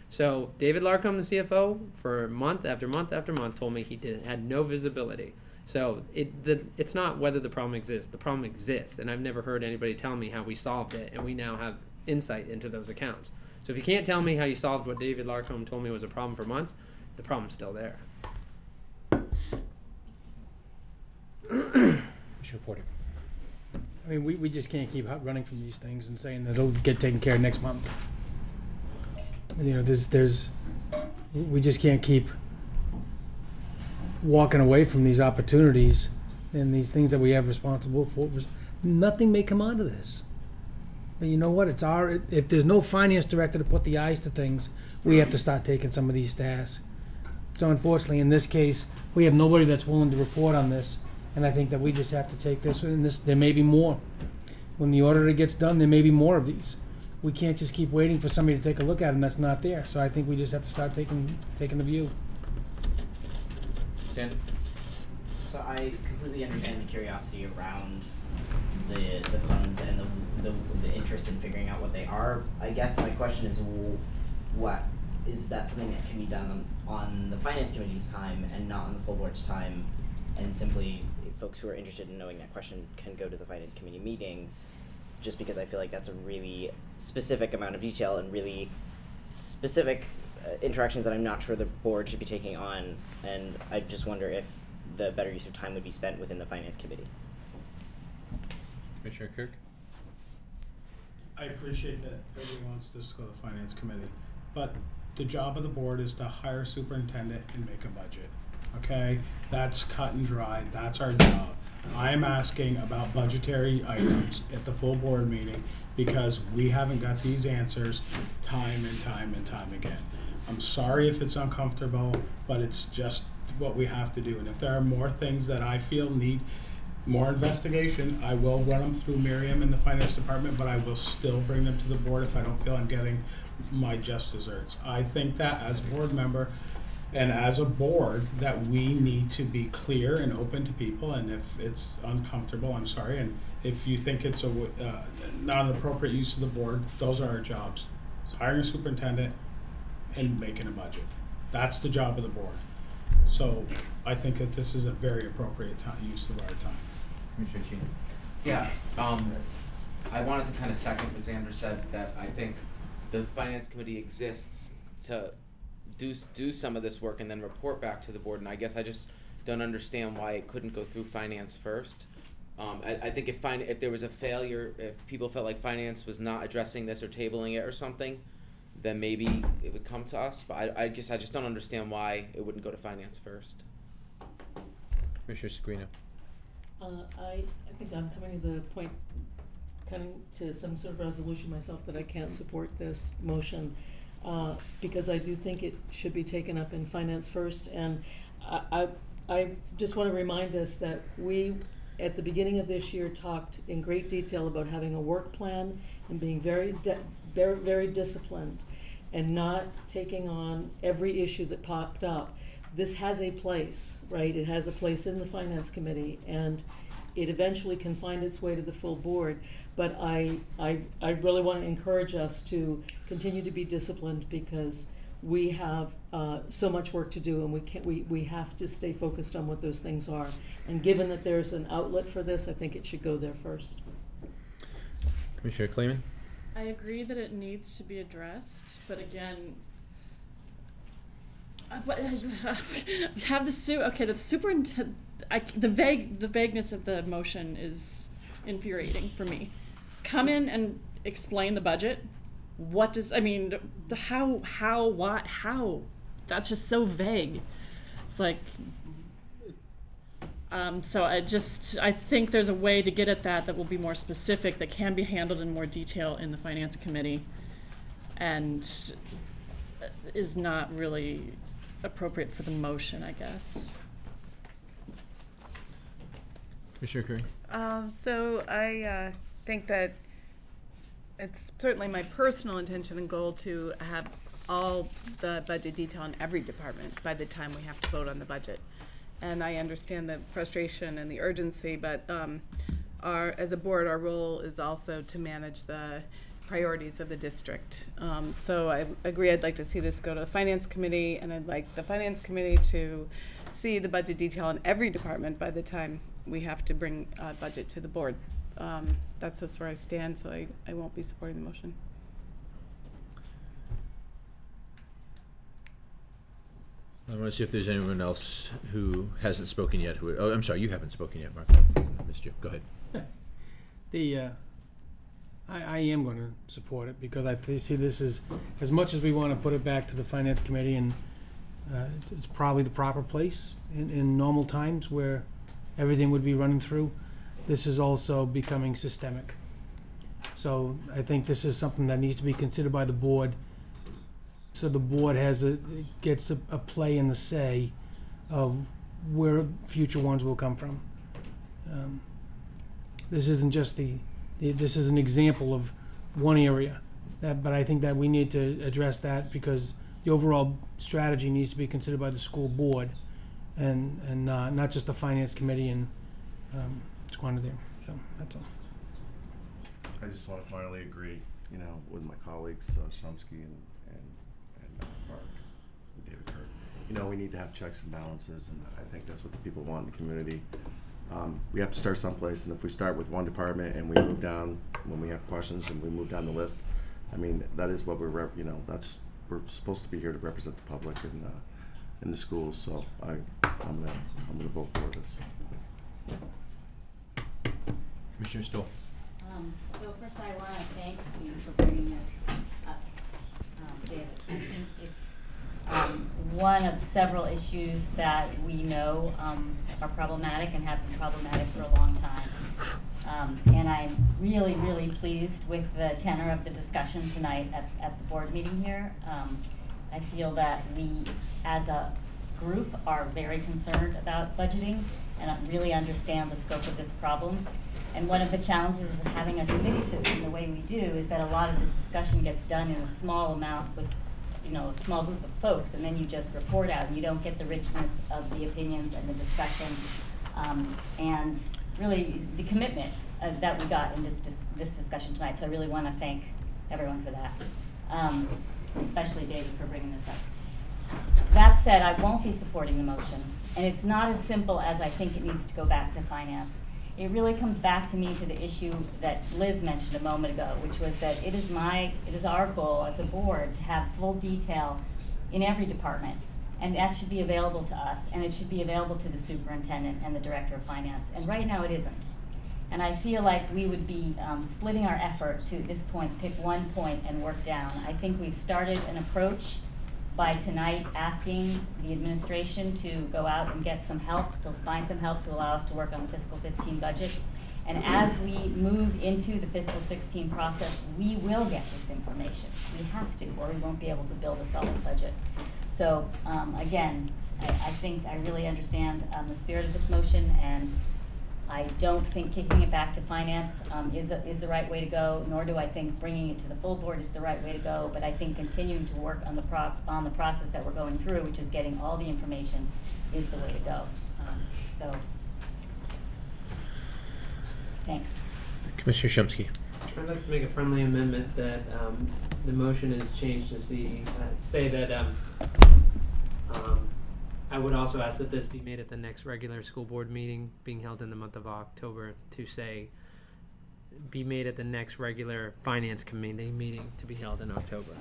So David Larcom, the CFO, for month after month after month told me he had no visibility. So it's not whether the problem exists. The problem exists, and I've never heard anybody tell me how we solved it, and we now have insight into those accounts. So if you can't tell me how you solved what David Larcom told me was a problem for months, the problem's still there. Reporting. I mean, we just can't keep running from these things and saying that it'll get taken care of next month. We just can't keep walking away from these opportunities and these things that we have responsible for. Nothing may come out of this. But you know what? If there's no finance director to put the eyes to things, we have to start taking some of these tasks. So unfortunately, in this case, we have nobody that's willing to report on this. And I think that we just have to take this, and there may be more. When the auditor gets done, there may be more of these. We can't just keep waiting for somebody to take a look at them that's not there. So I think we just have to start taking the view. Sandy? So I completely understand the curiosity around the funds and the interest in figuring out what they are. I guess my question is, what is that something that can be done on the finance committee's time and not on the full board's time? and simply folks who are interested in knowing that question can go to the finance committee meetings, just because I feel like that's a really specific amount of detail and really specific interactions that I'm not sure the board should be taking on, and I just wonder if the better use of time would be spent within the finance committee. Commissioner Kirk? I appreciate that everyone wants this to go to the finance committee, but the job of the board is to hire a superintendent and make a budget, okay? That's cut and dry, that's our job. I am asking about budgetary items at the full board meeting because we haven't got these answers time and time and time again. I'm sorry if it's uncomfortable, but it's just what we have to do. And if there are more things that I feel need more investigation, I will run them through Miriam in the finance department, but I will still bring them to the board if I don't feel I'm getting my just desserts. I think that as a board member and as a board that we need to be clear and open to people, and if it's uncomfortable, I'm sorry, and if you think it's a not an appropriate use of the board, those are our jobs. It's hiring a superintendent and making a budget. That's the job of the board. So I think that this is a very appropriate use of our time. Commissioner Cheney. Yeah, I wanted to kind of second what Xander said, that I think the finance committee exists to do some of this work and then report back to the board, and I guess I just don't understand why it couldn't go through finance first. I think if there was a failure, if people felt like finance was not addressing this or tabling it or something, then maybe it would come to us, but I just don't understand why it wouldn't go to finance first. Commissioner Sagrino. I think I'm coming to the point, coming to some sort of resolution myself that I can't support this motion, because I do think it should be taken up in finance first, and I just want to remind us that we, at the beginning of this year, talked in great detail about having a work plan and being very disciplined and not taking on every issue that popped up. This has a place, right? It has a place in the finance committee, and it eventually can find its way to the full board. But I really want to encourage us to continue to be disciplined, because we have so much work to do, and we have to stay focused on what those things are. And given that there's an outlet for this, I think it should go there first. Commissioner Kleeman? I agree that it needs to be addressed, but again, have the superintendent. The vagueness of the motion is infuriating for me. Come in and explain the budget. What does how? That's just so vague. It's like. So I think there's a way to get at that will be more specific, that can be handled in more detail in the finance committee, and is not really appropriate for the motion, I guess. Commissioner Curry? So I think that it's certainly my personal intention and goal to have all the budget detail in every department by the time we have to vote on the budget. And I understand the frustration and the urgency, but as a board, our role is also to manage the priorities of the district. So I agree, I'd like to see this go to the finance committee, and I'd like the finance committee to see the budget detail in every department by the time we have to bring budget to the board. That's just where I stand, so I won't be supporting the motion. I want to see if there's anyone else who hasn't spoken yet. Oh, I'm sorry, you haven't spoken yet, Mark. I missed you. Go ahead. I am going to support it, because I see this as much as we want to put it back to the finance committee, and it's probably the proper place in normal times where everything would be running through. This is also becoming systemic. So I think this is something that needs to be considered by the board, so the board gets a play in the say of where future ones will come from. This isn't just this is an example of one area, but I think that we need to address that, because the overall strategy needs to be considered by the school board, and not just the finance committee and squander there. So that's all. I just want to finally agree, with my colleagues, Shumsky and Mark, and David Kirk. you know, we need to have checks and balances, and I think that's what the people want in the community. We have to start someplace, and if we start with one department and we move down when we have questions and we move down the list, I mean, that is what we're we're supposed to be here to represent the public in the schools. So I'm gonna vote for this. Commissioner Stoll. So first I want to thank you for bringing this up, David. I think it's one of several issues that we know are problematic and have been problematic for a long time. And I'm really, really pleased with the tenor of the discussion tonight at the board meeting here. I feel that we, as a group, are very concerned about budgeting and really understand the scope of this problem. And one of the challenges of having a committee system the way we do is that a lot of this discussion gets done in a small amount with, you know, a small group of folks, and then you just report out and you don't get the richness of the opinions and the discussion and really the commitment that we got in this discussion tonight. So I really want to thank everyone for that, especially David for bringing this up. That said, I won't be supporting the motion, and it's not as simple as I think it needs to go back to finance. It really comes back to me to the issue that Liz mentioned a moment ago, which was that it is our goal as a board to have full detail in every department, and that should be available to us, and it should be available to the superintendent and the director of finance, and right now it isn't. And I feel like we would be splitting our effort to, at this point, pick one point and work down. I think we've started an approach by tonight asking the administration to go out and get some help, to find some help to allow us to work on the fiscal 15 budget. And as we move into the fiscal 16 process, we will get this information. We have to, or we won't be able to build a solid budget. So again, I think I really understand the spirit of this motion, and I don't think kicking it back to finance is the right way to go, nor do I think bringing it to the full board is the right way to go, but I think continuing to work on the process that we're going through, which is getting all the information, is the way to go. So, thanks. Commissioner Shumsky. I'd like to make a friendly amendment that the motion is changed to say that I would also ask that this be made at the next regular school board meeting being held in the month of October, to say be made at the next regular finance committee meeting to be held in October.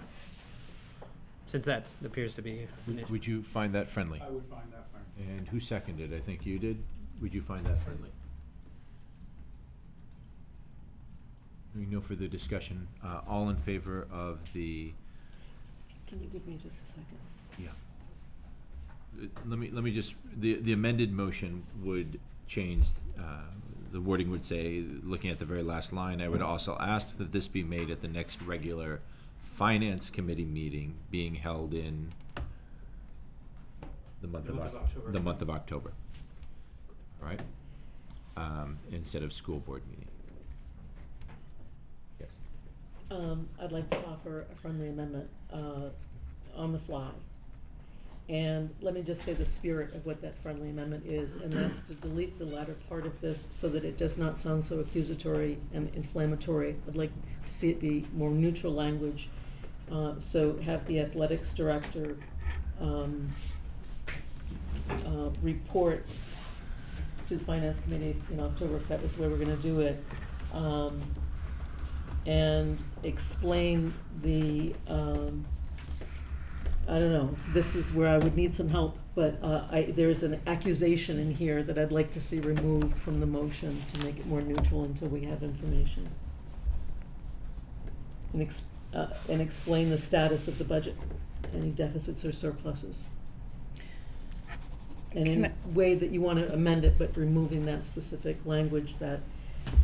Since that appears to be an issue. Would you find that friendly? I would find that friendly. And who seconded? I think you did. Would you find that friendly? No further discussion. All in favor of the... Can you give me just a second? Yeah. Let me just, the amended motion would change, the wording would say, looking at the very last line, I would also ask that this be made at the next regular finance committee meeting being held in the month of October. All right? Instead of school board meeting. Yes. I'd like to offer a friendly amendment on the fly. And let me just say the spirit of what that friendly amendment is, and that's to delete the latter part of this so that it does not sound so accusatory and inflammatory. I'd like to see it be more neutral language. So have the athletics director report to the finance committee in October, if that was the way we're going to do it, and explain the I don't know, this is where I would need some help, but there's an accusation in here that I'd like to see removed from the motion to make it more neutral until we have information. And explain the status of the budget, any deficits or surpluses. And in a way that you want to amend it, but removing that specific language that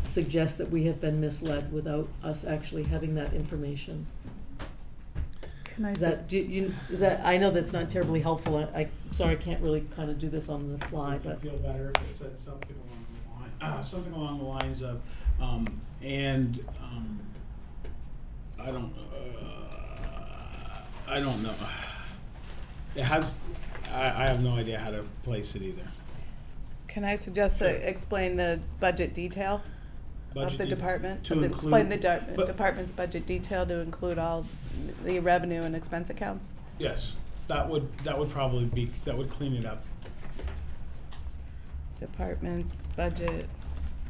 suggests that we have been misled without us actually having that information. Is that, I know that's not terribly helpful. I'm sorry, I can't really kind of do this on the fly, but. I feel better if it said something along the lines of, I don't know. It has, I have no idea how to place it either. Can I suggest to explain the budget detail of the department? Explain the department's budget detail to include all the revenue and expense accounts? Yes. that would probably clean it up. Department's budget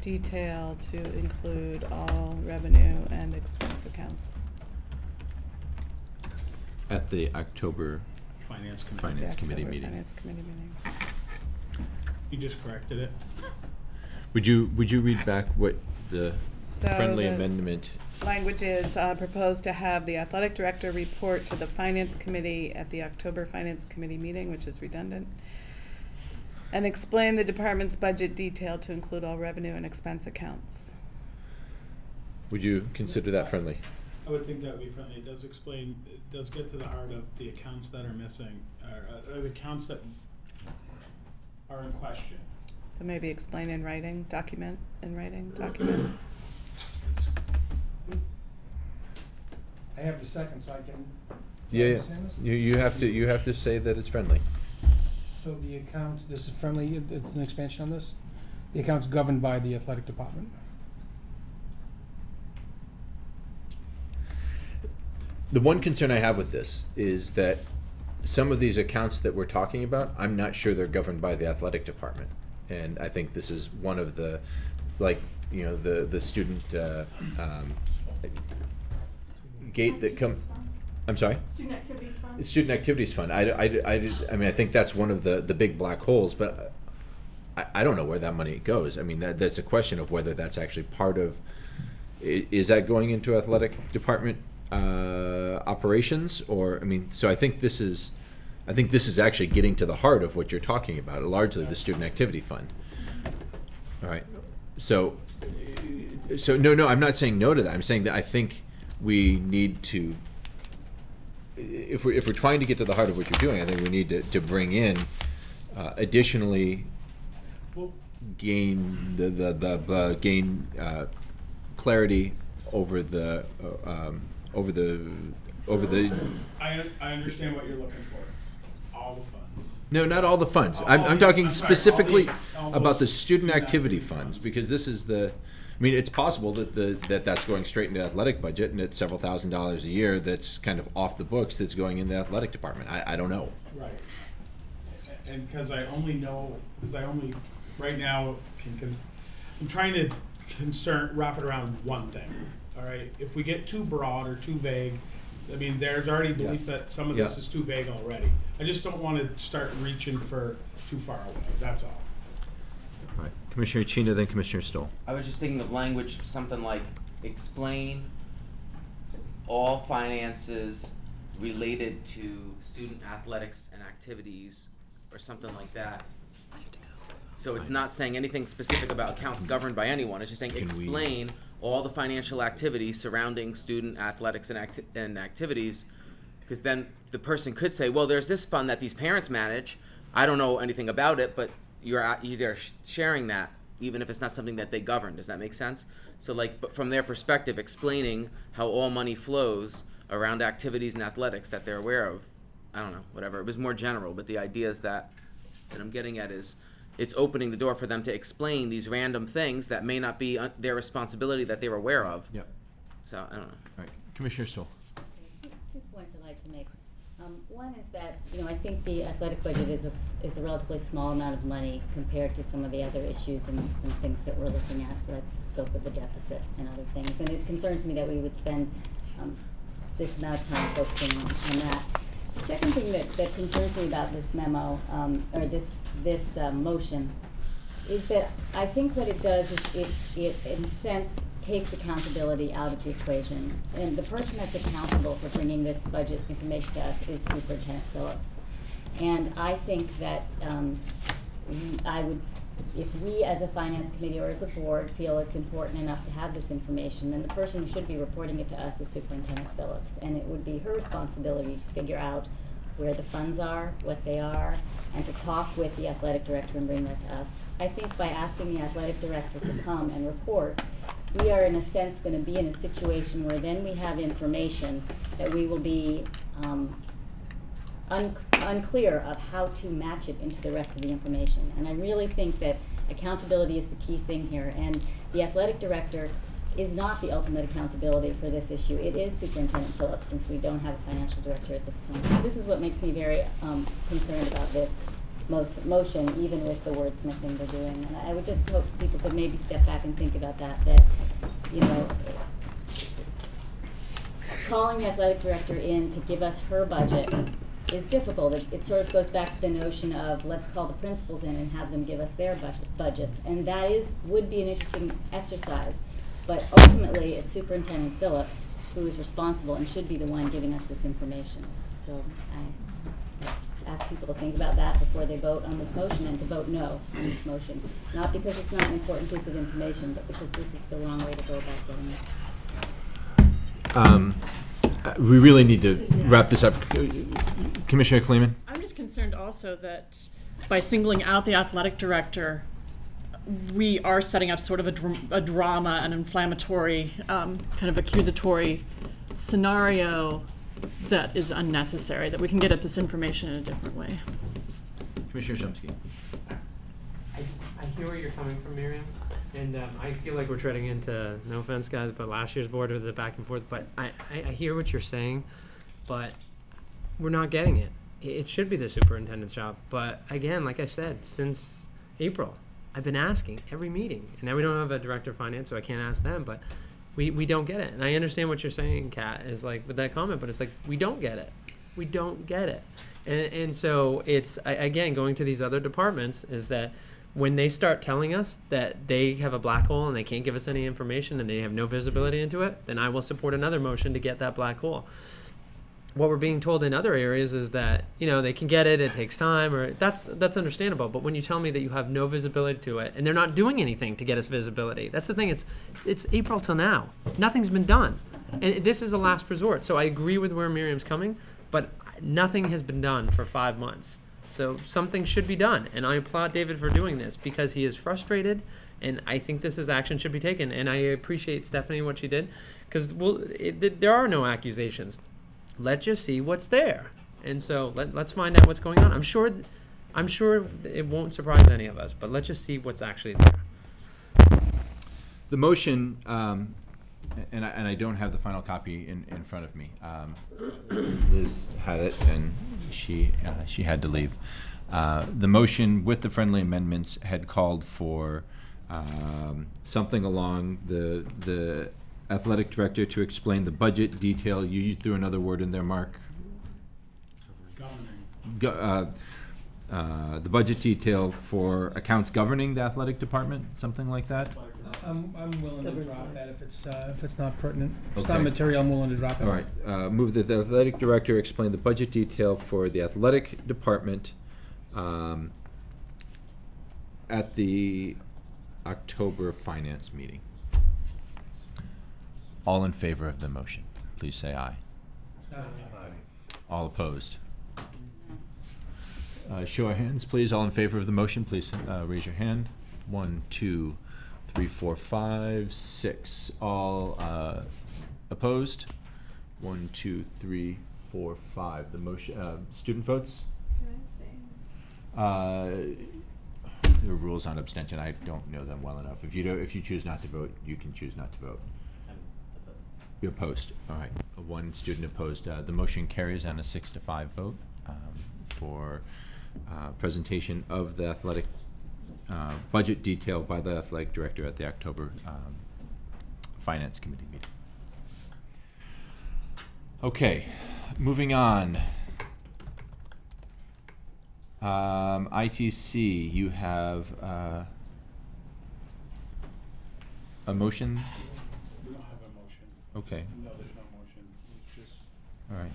detail to include all revenue and expense accounts. At the October Finance Committee. Finance Committee October meeting. Finance Committee meeting. You just corrected it. Would you read back what the So friendly the amendment? Language is proposed to have the athletic director report to the Finance Committee at the October Finance Committee meeting, which is redundant, and explain the department's budget detail to include all revenue and expense accounts. Would you consider that friendly? I would think that would be friendly. It does get to the heart of the accounts that are missing, or the accounts that are in question. So maybe explain in writing, document in writing, document. I have the second, so I can. Yeah. You have to say that it's friendly. So the accounts, this is friendly, it's an expansion on this? The accounts governed by the athletic department. The one concern I have with this is that some of these accounts that we're talking about, I'm not sure they're governed by the athletic department. And I think this is one of the, like, you know, the student gate that comes. I'm sorry? Student Activities Fund? It's Student Activities Fund. I mean, I think that's one of the big black holes, but I don't know where that money goes. I mean, that's a question of whether that's actually part of, is that going into athletic department operations, or, I mean, so I think this is actually getting to the heart of what you're talking about, largely the Student Activity Fund. All right. So no, I'm not saying no to that. I'm saying that I think we need to, if we're trying to get to the heart of what you're doing, I think we need to bring in additionally gain gain clarity over the I understand what you're looking for. All the funds. No, not all the funds. I'm talking specifically about the student activity funds, because this is the, I mean, it's possible that that's going straight into the athletic budget, and it's several $1,000s a year that's kind of off the books that's going in the athletic department. I don't know. Right. And because I only right now I'm trying to wrap it around one thing. All right. If we get too broad or too vague, I mean, there's already belief that some of this is too vague already. I just don't want to start reaching for too far away. That's all. All right. Commissioner Chena, then Commissioner Stoll. I was just thinking of language, something like explain all finances related to student athletics and activities, or something like that. So it's not saying anything specific about accounts governed by anyone. It's just saying explain all the financial activities surrounding student athletics and activities, because then the person could say, well, there's this fund that these parents manage. I don't know anything about it, but you're sharing that, even if it's not something that they govern. Does that make sense? So, like, but from their perspective, explaining how all money flows around activities and athletics that they're aware of. I don't know, whatever. It was more general, but the idea is that I'm getting at is it's opening the door for them to explain these random things that may not be their responsibility that they were aware of. Yep. So, I don't know. All right. Commissioner Stoll. Two points I'd like to make. One is that, I think the athletic budget is a relatively small amount of money compared to some of the other issues and things that we're looking at, like the scope of the deficit and other things. And it concerns me that we would spend this amount of time focusing on that. The second thing that concerns me about this memo, or this motion, is that I think what it does is it in a sense takes accountability out of the equation. And the person that's accountable for bringing this budget information to us is Superintendent Phillips. And I think that if we as a finance committee or as a board feel it's important enough to have this information, then the person who should be reporting it to us is Superintendent Phillips. And it would be her responsibility to figure out where the funds are, what they are, and to talk with the athletic director and bring that to us. I think by asking the athletic director to come and report, we are in a sense going to be in a situation where then we have information that we will be unclear of how to match it into the rest of the information. And I really think that accountability is the key thing here. And the athletic director is not the ultimate accountability for this issue. It is Superintendent Phillips, since we don't have a financial director at this point. So this is what makes me very concerned about this motion, even with the wordsmithing they're doing. And I would just hope people could maybe step back and think about that, you know, calling the athletic director in to give us her budget is difficult. It sort of goes back to the notion of let's call the principals in and have them give us their budgets. And that would be an interesting exercise. But ultimately, it's Superintendent Phillips who is responsible and should be the one giving us this information. So I just ask people to think about that before they vote on this motion, and to vote no on this motion. Not because it's not an important piece of information, but because this is the wrong way to go about getting it. We really need to wrap this up. Commissioner Kleeman? I'm just concerned also that by singling out the athletic director, we are setting up sort of a drama, an inflammatory, kind of accusatory scenario that is unnecessary, that we can get at this information in a different way. Commissioner Shumsky. I hear where you're coming from, Miriam, and I feel like we're treading into, no offense guys, but last year's board with the back and forth, but I hear what you're saying, but we're not getting it. It should be the superintendent's job, but again, like I said, since April, I've been asking every meeting, and now we don't have a director of finance, so I can't ask them, but we don't get it. And I understand what you're saying, Kat, is like with that comment, but it's like, we don't get it. We don't get it. And so it's, again, going to these other departments is that when they start telling us that they have a black hole and they can't give us any information and they have no visibility into it, then I will support another motion to get that black hole. What we're being told in other areas is that, you know, they can get it, it takes time, or that's understandable. But when you tell me that you have no visibility to it and they're not doing anything to get us visibility, that's the thing. It's April till now. Nothing's been done. And this is a last resort. So I agree with where Miriam's coming, but nothing has been done for 5 months. So something should be done. And I applaud David for doing this because he is frustrated, and I think action should be taken. And I appreciate Stephanie what she did, because there are no accusations. Let's just see what's there. And so let's find out what's going on. I'm sure it won't surprise any of us, but let's just see what's actually there. The motion, and I don't have the final copy in front of me. Liz had it, and she had to leave. The motion with the friendly amendments had called for something along the athletic director to explain the budget detail. You threw another word in there, Mark. The budget detail for accounts governing the athletic department, something like that. I'm willing to drop that if it's not pertinent. If it's Okay. not material, I'm willing to drop it. All right. Move that the athletic director explain the budget detail for the athletic department at the October finance meeting. All in favor of the motion, please say aye. Aye. All opposed? Show of hands, please. All in favor of the motion, please raise your hand. 1, 2, 3, 4, 5, 6. All opposed? 1, 2, 3, 4, 5. The motion. Student votes? There are rules on abstention. I don't know them well enough. If you choose not to vote, you can choose not to vote. You're opposed. All right. 1 student opposed. The motion carries on a 6-5 vote for presentation of the athletic budget detail by the athletic director at the October finance committee meeting. Okay, moving on. ITC, you have a motion? We don't have a motion. Okay. No, there's no motion. It's just. All right.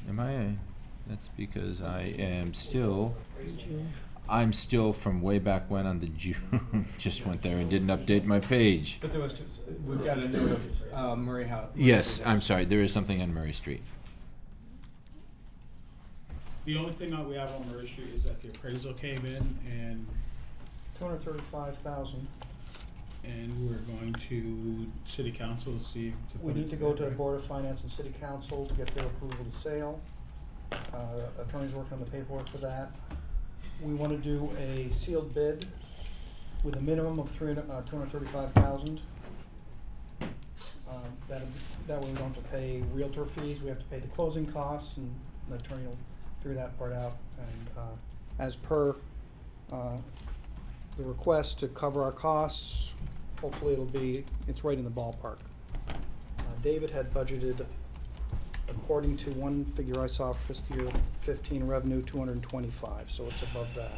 That's because I am still. I'm still from way back when on the June. Just went there and didn't update my page. But we've got a note of Murray House. Yes, I'm sorry. There is something on Murray Street. The only thing that we have on Murray Street is that the appraisal came in and $235,000. and we're going to city council to see. We need to go to the Board of Finance and City Council to get their approval to sale. Attorney's working on the paperwork for that. We want to do a sealed bid with a minimum of $235,000. That way we don't have to pay realtor fees, we have to pay the closing costs, and the attorney will figure that part out. And as per the request to cover our costs, hopefully it's right in the ballpark. David had budgeted, according to one figure I saw for fiscal year 15 revenue, 225, so it's above that.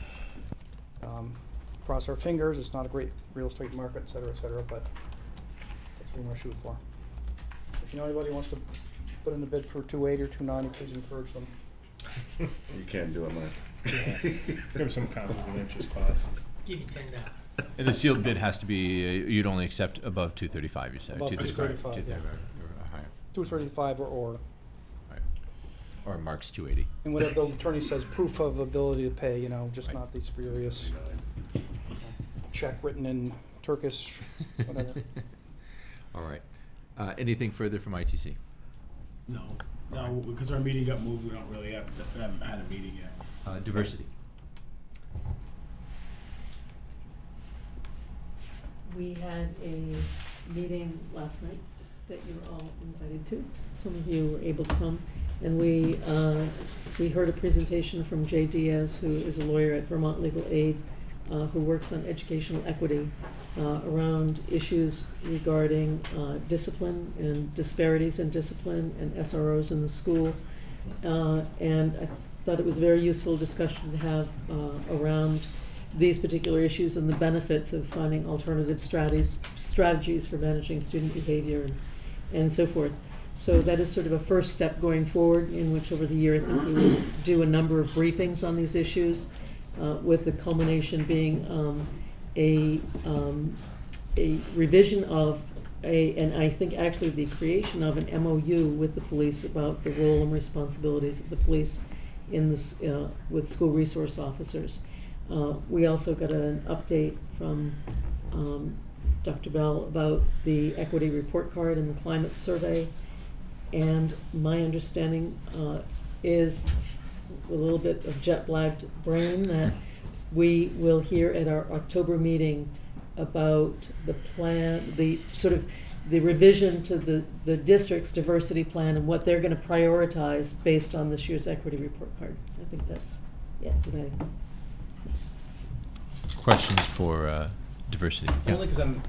Cross our fingers, it's not a great real estate market, et cetera, but that's what we want to shoot for. If you know anybody who wants to put in a bid for 280 or 290, please encourage them. You can't do it, man. Give them some conflict of interest clause. Give you $10. And the sealed bid has to be, you'd only accept above 235, you said? Above 235, yeah. Or higher. 235 or. Or Mark's 280. And whatever the attorney says, proof of ability to pay, just not the spurious check written in Turkish, whatever. All right. Anything further from ITC? No, because our meeting got moved, we haven't had a meeting yet. Diversity. We had a meeting last night that you were all invited to. Some of you were able to come. And we heard a presentation from Jay Diaz, who is a lawyer at Vermont Legal Aid, who works on educational equity around issues regarding discipline and disparities in discipline and SROs in the school. And I thought it was a very useful discussion to have around these particular issues and the benefits of finding alternative strategies for managing student behavior and so forth. So that is sort of a first step going forward, in which over the year I think we will do a number of briefings on these issues, with the culmination being a revision of and I think actually the creation of an MOU with the police about the role and responsibilities of the police in this with school resource officers. We also got an update from Dr. Bell about the equity report card and the climate survey. And my understanding is, with a little bit of jet-lagged brain, that we will hear at our October meeting about the plan, the revision to the district's diversity plan and what they're going to prioritize based on this year's equity report card. I think that's today. Questions for diversity? Only because I'm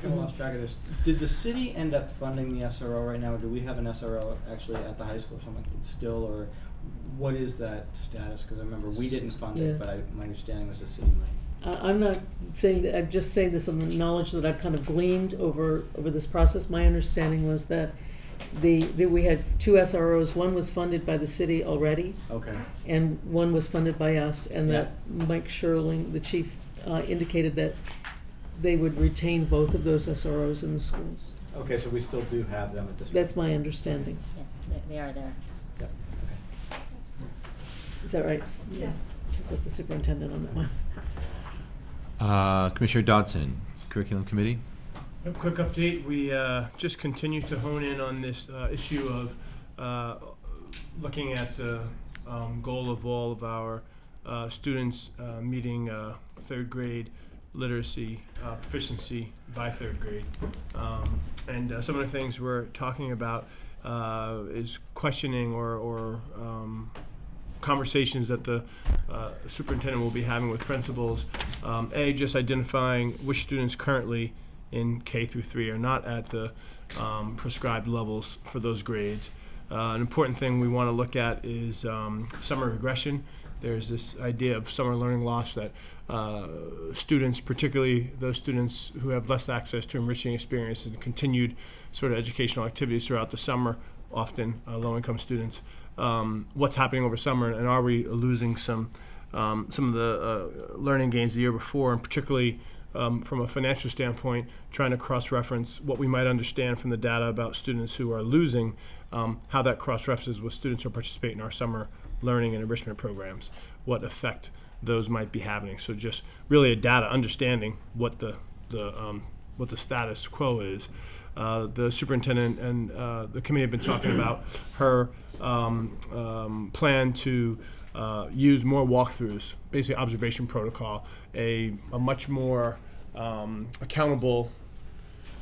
kind of lost track of this. Did the city end up funding the SRO right now, or do we have an SRO actually at the high school or something still, or what is that status? Because I remember we didn't fund it, but my understanding was the city might. I'm not saying that, I'm just saying this on the knowledge that I've kind of gleaned over this process. My understanding was that we had 2 SROs. One was funded by the city already. Okay. And one was funded by us, and that Mike Sherling, the chief, indicated that they would retain both of those SROs in the schools. Okay, so we still do have them at this point. That's my understanding. Yeah, they are there. Yep. Okay. Is that right? Yes. Check with the superintendent on that one. Commissioner Dodson, Curriculum Committee. A quick update. We just continue to hone in on this issue of looking at the goal of all of our students meeting 3rd grade literacy proficiency by 3rd grade. And some of the things we're talking about is questioning or conversations that the superintendent will be having with principals. Just identifying which students currently in K through 3 are not at the prescribed levels for those grades. An important thing we want to look at is summer regression. There's this idea of summer learning loss that students, particularly those students who have less access to enriching experience and continued sort of educational activities throughout the summer, often low-income students, what's happening over summer, and are we losing some of the learning gains the year before, and particularly from a financial standpoint, trying to cross-reference what we might understand from the data about students who are losing, how that cross-references with students who participate in our summer learning and enrichment programs, what effect those might be having. So just really a data understanding what the status quo is. The superintendent and the committee have been talking about her plan to use more walkthroughs, basically observation protocol, a much more accountable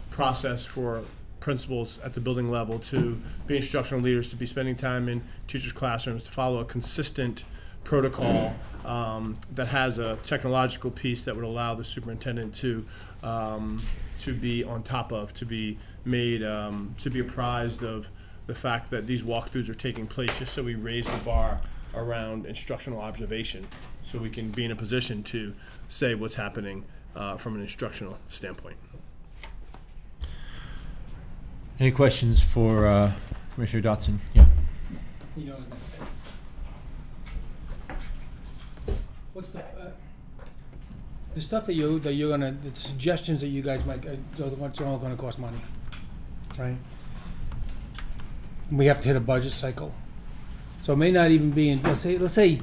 process for principals at the building level to be instructional leaders, to be spending time in teachers' classrooms, to follow a consistent protocol that has a technological piece that would allow the superintendent to be on top of, to be made, to be apprised of the fact that these walkthroughs are taking place, just so we raise the bar around instructional observation, so we can be in a position to say what's happening from an instructional standpoint. Any questions for Commissioner Dotson? Yeah. You know, what's the stuff that you're gonna, the suggestions that you guys might, it's all gonna cost money, right? We have to hit a budget cycle, so it may not even be in. Let's say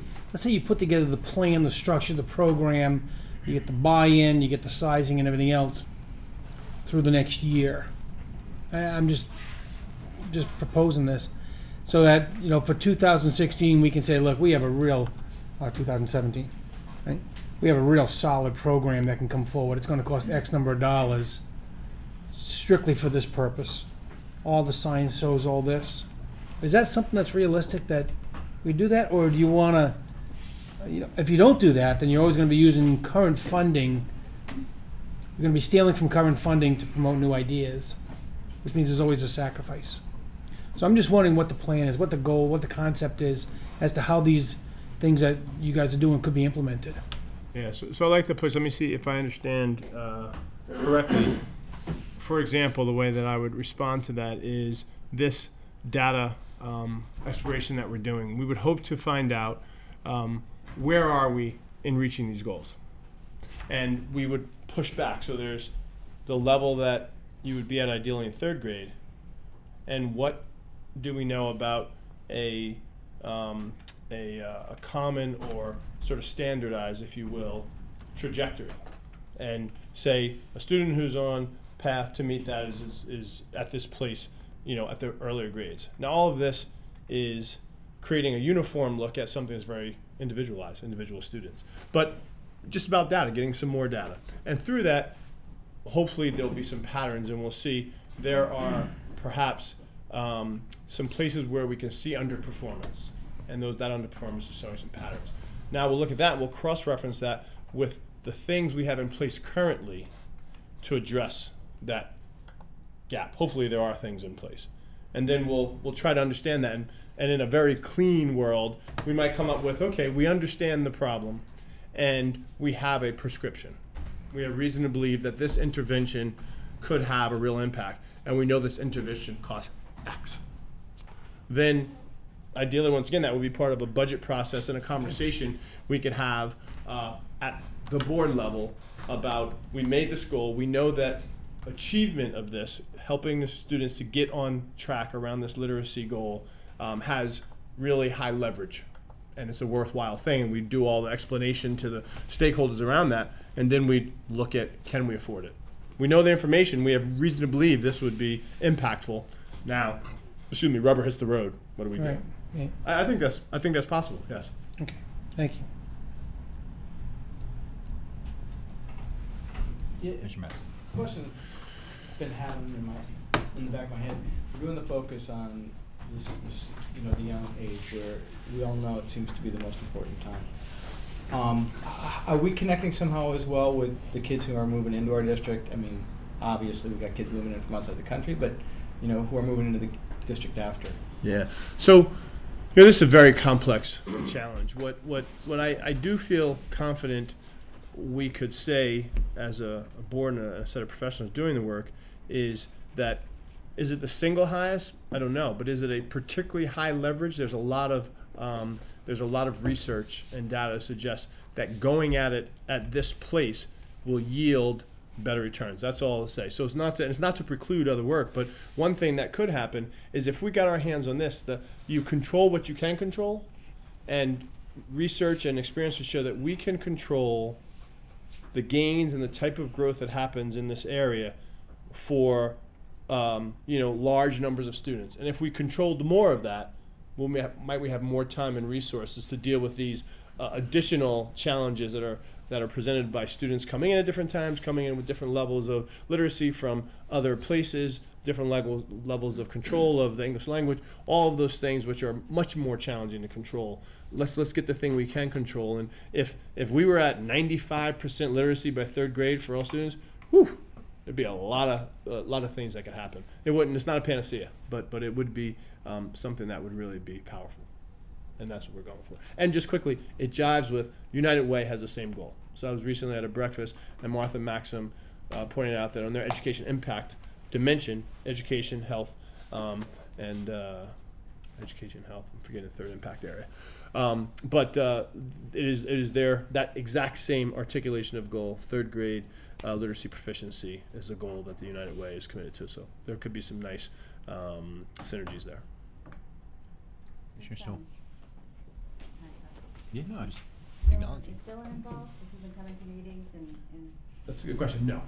you put together the plan, the structure, the program, you get the buy-in, you get the sizing and everything else through the next year. I'm just proposing this so that, you know, for 2016 we can say, look, we have a real 2017, right? We have a real solid program that can come forward. It's going to cost X number of dollars strictly for this purpose. All the science shows all this. Is that something that's realistic that we do that, or do you want to? You know, if you don't do that, then you're always going to be using current funding. You're going to be stealing from current funding to promote new ideas, which means there's always a sacrifice. So I'm just wondering what the plan is, what the goal, what the concept is, as to how these things that you guys are doing could be implemented. Yeah, so I like to push, let me see if I understand correctly. For example, the way that I would respond to that is this data exploration that we're doing. We would hope to find out where are we in reaching these goals. And we would push back. So there's the level that you would be at ideally in third grade, and what do we know about a common or sort of standardized, if you will, trajectory, and say a student who's on path to meet that is at this place, you know, at the earlier grades. Now all of this is creating a uniform look at something that's very individualized, individual students, but just about data, getting some more data, and through that hopefully there'll be some patterns, and we'll see there are perhaps some places where we can see underperformance, and that underperformance is showing some patterns. Now we'll look at that, and we'll cross-reference that with the things we have in place currently to address that gap. Hopefully there are things in place. And then we'll try to understand that, and in a very clean world, we might come up with, okay, we understand the problem, and we have a prescription. We have reason to believe that this intervention could have a real impact, and we know this intervention costs X. Then, ideally, once again, that would be part of a budget process and a conversation we could have at the board level about, we made this goal, we know that achievement of this, helping the students to get on track around this literacy goal, has really high leverage, and it's a worthwhile thing, and we do all the explanation to the stakeholders around that, and then we look at, can we afford it? We know the information, we have reason to believe this would be impactful. Now, assuming rubber hits the road, what do we do? Yeah. I think that's possible, yes. Okay, thank you. Yeah, question I've been having in the back of my head. We're doing the focus on this, you know, the young age where we all know it seems to be the most important time. Are we connecting somehow as well with the kids who are moving into our district? I mean, obviously we've got kids moving in from outside the country, but you know, who are moving into the district after? Yeah. So, you know, this is a very complex challenge. What I do feel confident we could say as a board and a set of professionals doing the work is that, is it the single highest? I don't know, but is it a particularly high leverage? There's a lot of research and data suggests that going at it at this place will yield better returns. That's all I'll say. So it's not to preclude other work, but one thing that could happen is if we got our hands on this, you control what you can control, and research and experience to show that we can control the gains and the type of growth that happens in this area for large numbers of students. And if we controlled more of that, might we have more time and resources to deal with these additional challenges that are that are presented by students coming in at different times, coming in with different levels of literacy from other places, different levels of control of the English language, all of those things which are much more challenging to control. Let's get the thing we can control. And if we were at 95% literacy by 3rd grade for all students, whew, there'd be a lot of things that could happen. It's not a panacea, but it would be something that would really be powerful. And that's what we're going for. And just quickly, it jives with United Way has the same goal. So I was recently at a breakfast, and Martha Maxim pointed out that on their education impact dimension, education, health, and education, health, I'm forgetting the 3rd impact area. But it is that exact same articulation of goal, 3rd grade literacy proficiency is a goal that the United Way is committed to. So there could be some nice synergies there. Sure, so. Yeah, no, I was acknowledging. Is Dylan involved? Has he been coming to meetings and That's a good question. No,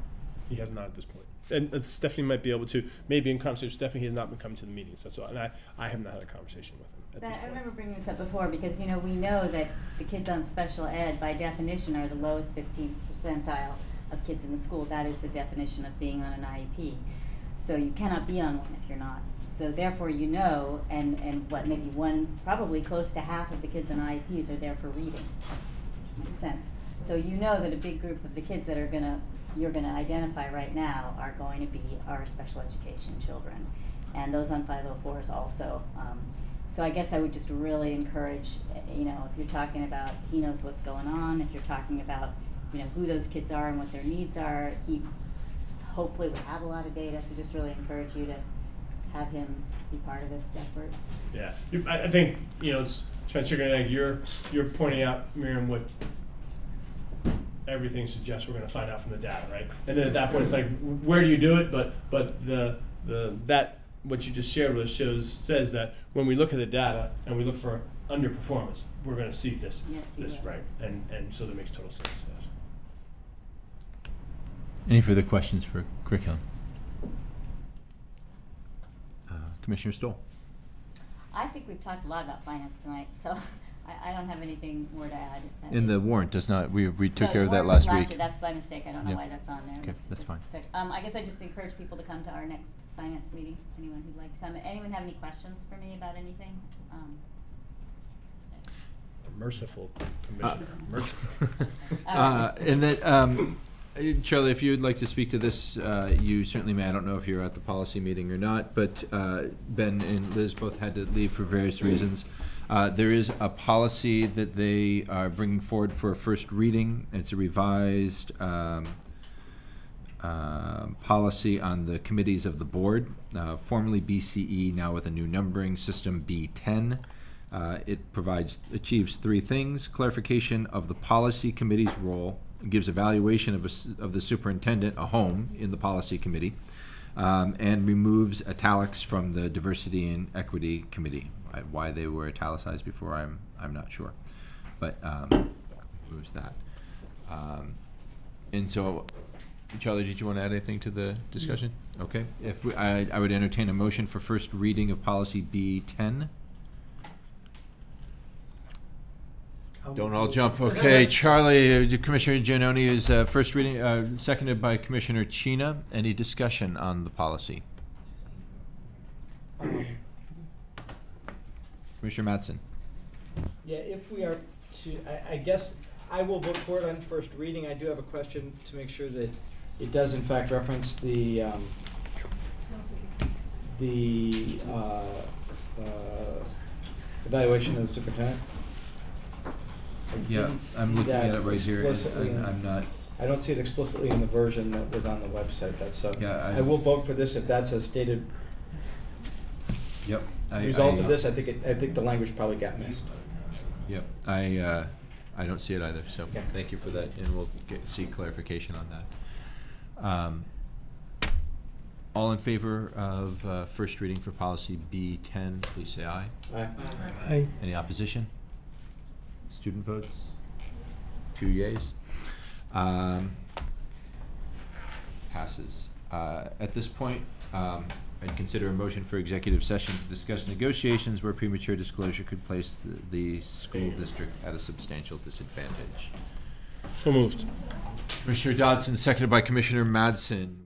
he has not at this point. And Stephanie might be able to, maybe in conversation with Stephanie, he has not been coming to the meetings. That's all. And I have not had a conversation with him at this point. I remember bringing this up before because, we know that the kids on special ed, by definition, are the lowest 15th percentile of kids in the school. That is the definition of being on an IEP. So you cannot be on one if you're not. So therefore, and what, maybe probably close to half of the kids on IEPs are there for reading. Makes sense. So you know that a big group of the kids that you're gonna identify right now are going to be our special education children. And those on 504s also. So I guess I would just really encourage, if you're talking about he knows what's going on, if you're talking about, who those kids are and what their needs are, he hopefully would have a lot of data. So just really encourage you to have him be part of this effort. Yeah, I think, it's trying to chicken and egg. You're pointing out, Miriam, what everything suggests we're going to find out from the data, right? And then at that point, it's like, where do you do it? But that what you just shared with us says that when we look at the data and we look for underperformance, we're going to see this, right? And so that makes total sense. Yes. Any further questions for curriculum? Commissioner Stoll. I think we've talked a lot about finance tonight, so I don't have anything more to add. In the warrant does not, we took care of that last week. Year, that's my mistake. I don't know why that's on there. Okay, that's fine. I guess I just encourage people to come to our next finance meeting. Anyone who'd like to come. Anyone have any questions for me about anything? Merciful commissioner. Merciful. And that, Charlie, if you would like to speak to this, you certainly may. I don't know if you're at the policy meeting or not, but Ben and Liz both had to leave for various reasons. There is a policy that they are bringing forward for a first reading. It's a revised policy on the committees of the board, formerly BCE, now with a new numbering system, B10. It achieves 3 things: clarification of the policy committee's role, gives evaluation of the superintendent a home in the policy committee, and removes italics from the diversity and equity committee. Why they were italicized before, I'm not sure, but removes that. And so, Charlie, did you want to add anything to the discussion? Okay. I would entertain a motion for first reading of policy B10. Don't all jump. Okay, Charlie, Commissioner Giannoni is first reading, seconded by Commissioner Chena. Any discussion on the policy? Commissioner Mattson. Yeah, if we are to, I guess I will vote for it on first reading. I do have a question to make sure that it does in fact reference the evaluation of the superintendent. Yeah, I'm looking at it right here. I'm not. I don't see it explicitly in the version that was on the website. That's so. Yeah, I will vote for this if that's a stated. Yep. Result of this, I think the language probably got missed. Yep. I don't see it either. So thank you for that, and we'll see clarification on that. All in favor of first reading for policy B10, please say aye. Aye. Aye. Any opposition? Student votes? 2 yeas. Passes. At this point, I'd consider a motion for executive session to discuss negotiations where premature disclosure could place the school district at a substantial disadvantage. So moved. Commissioner Dodson, seconded by Commissioner Madsen.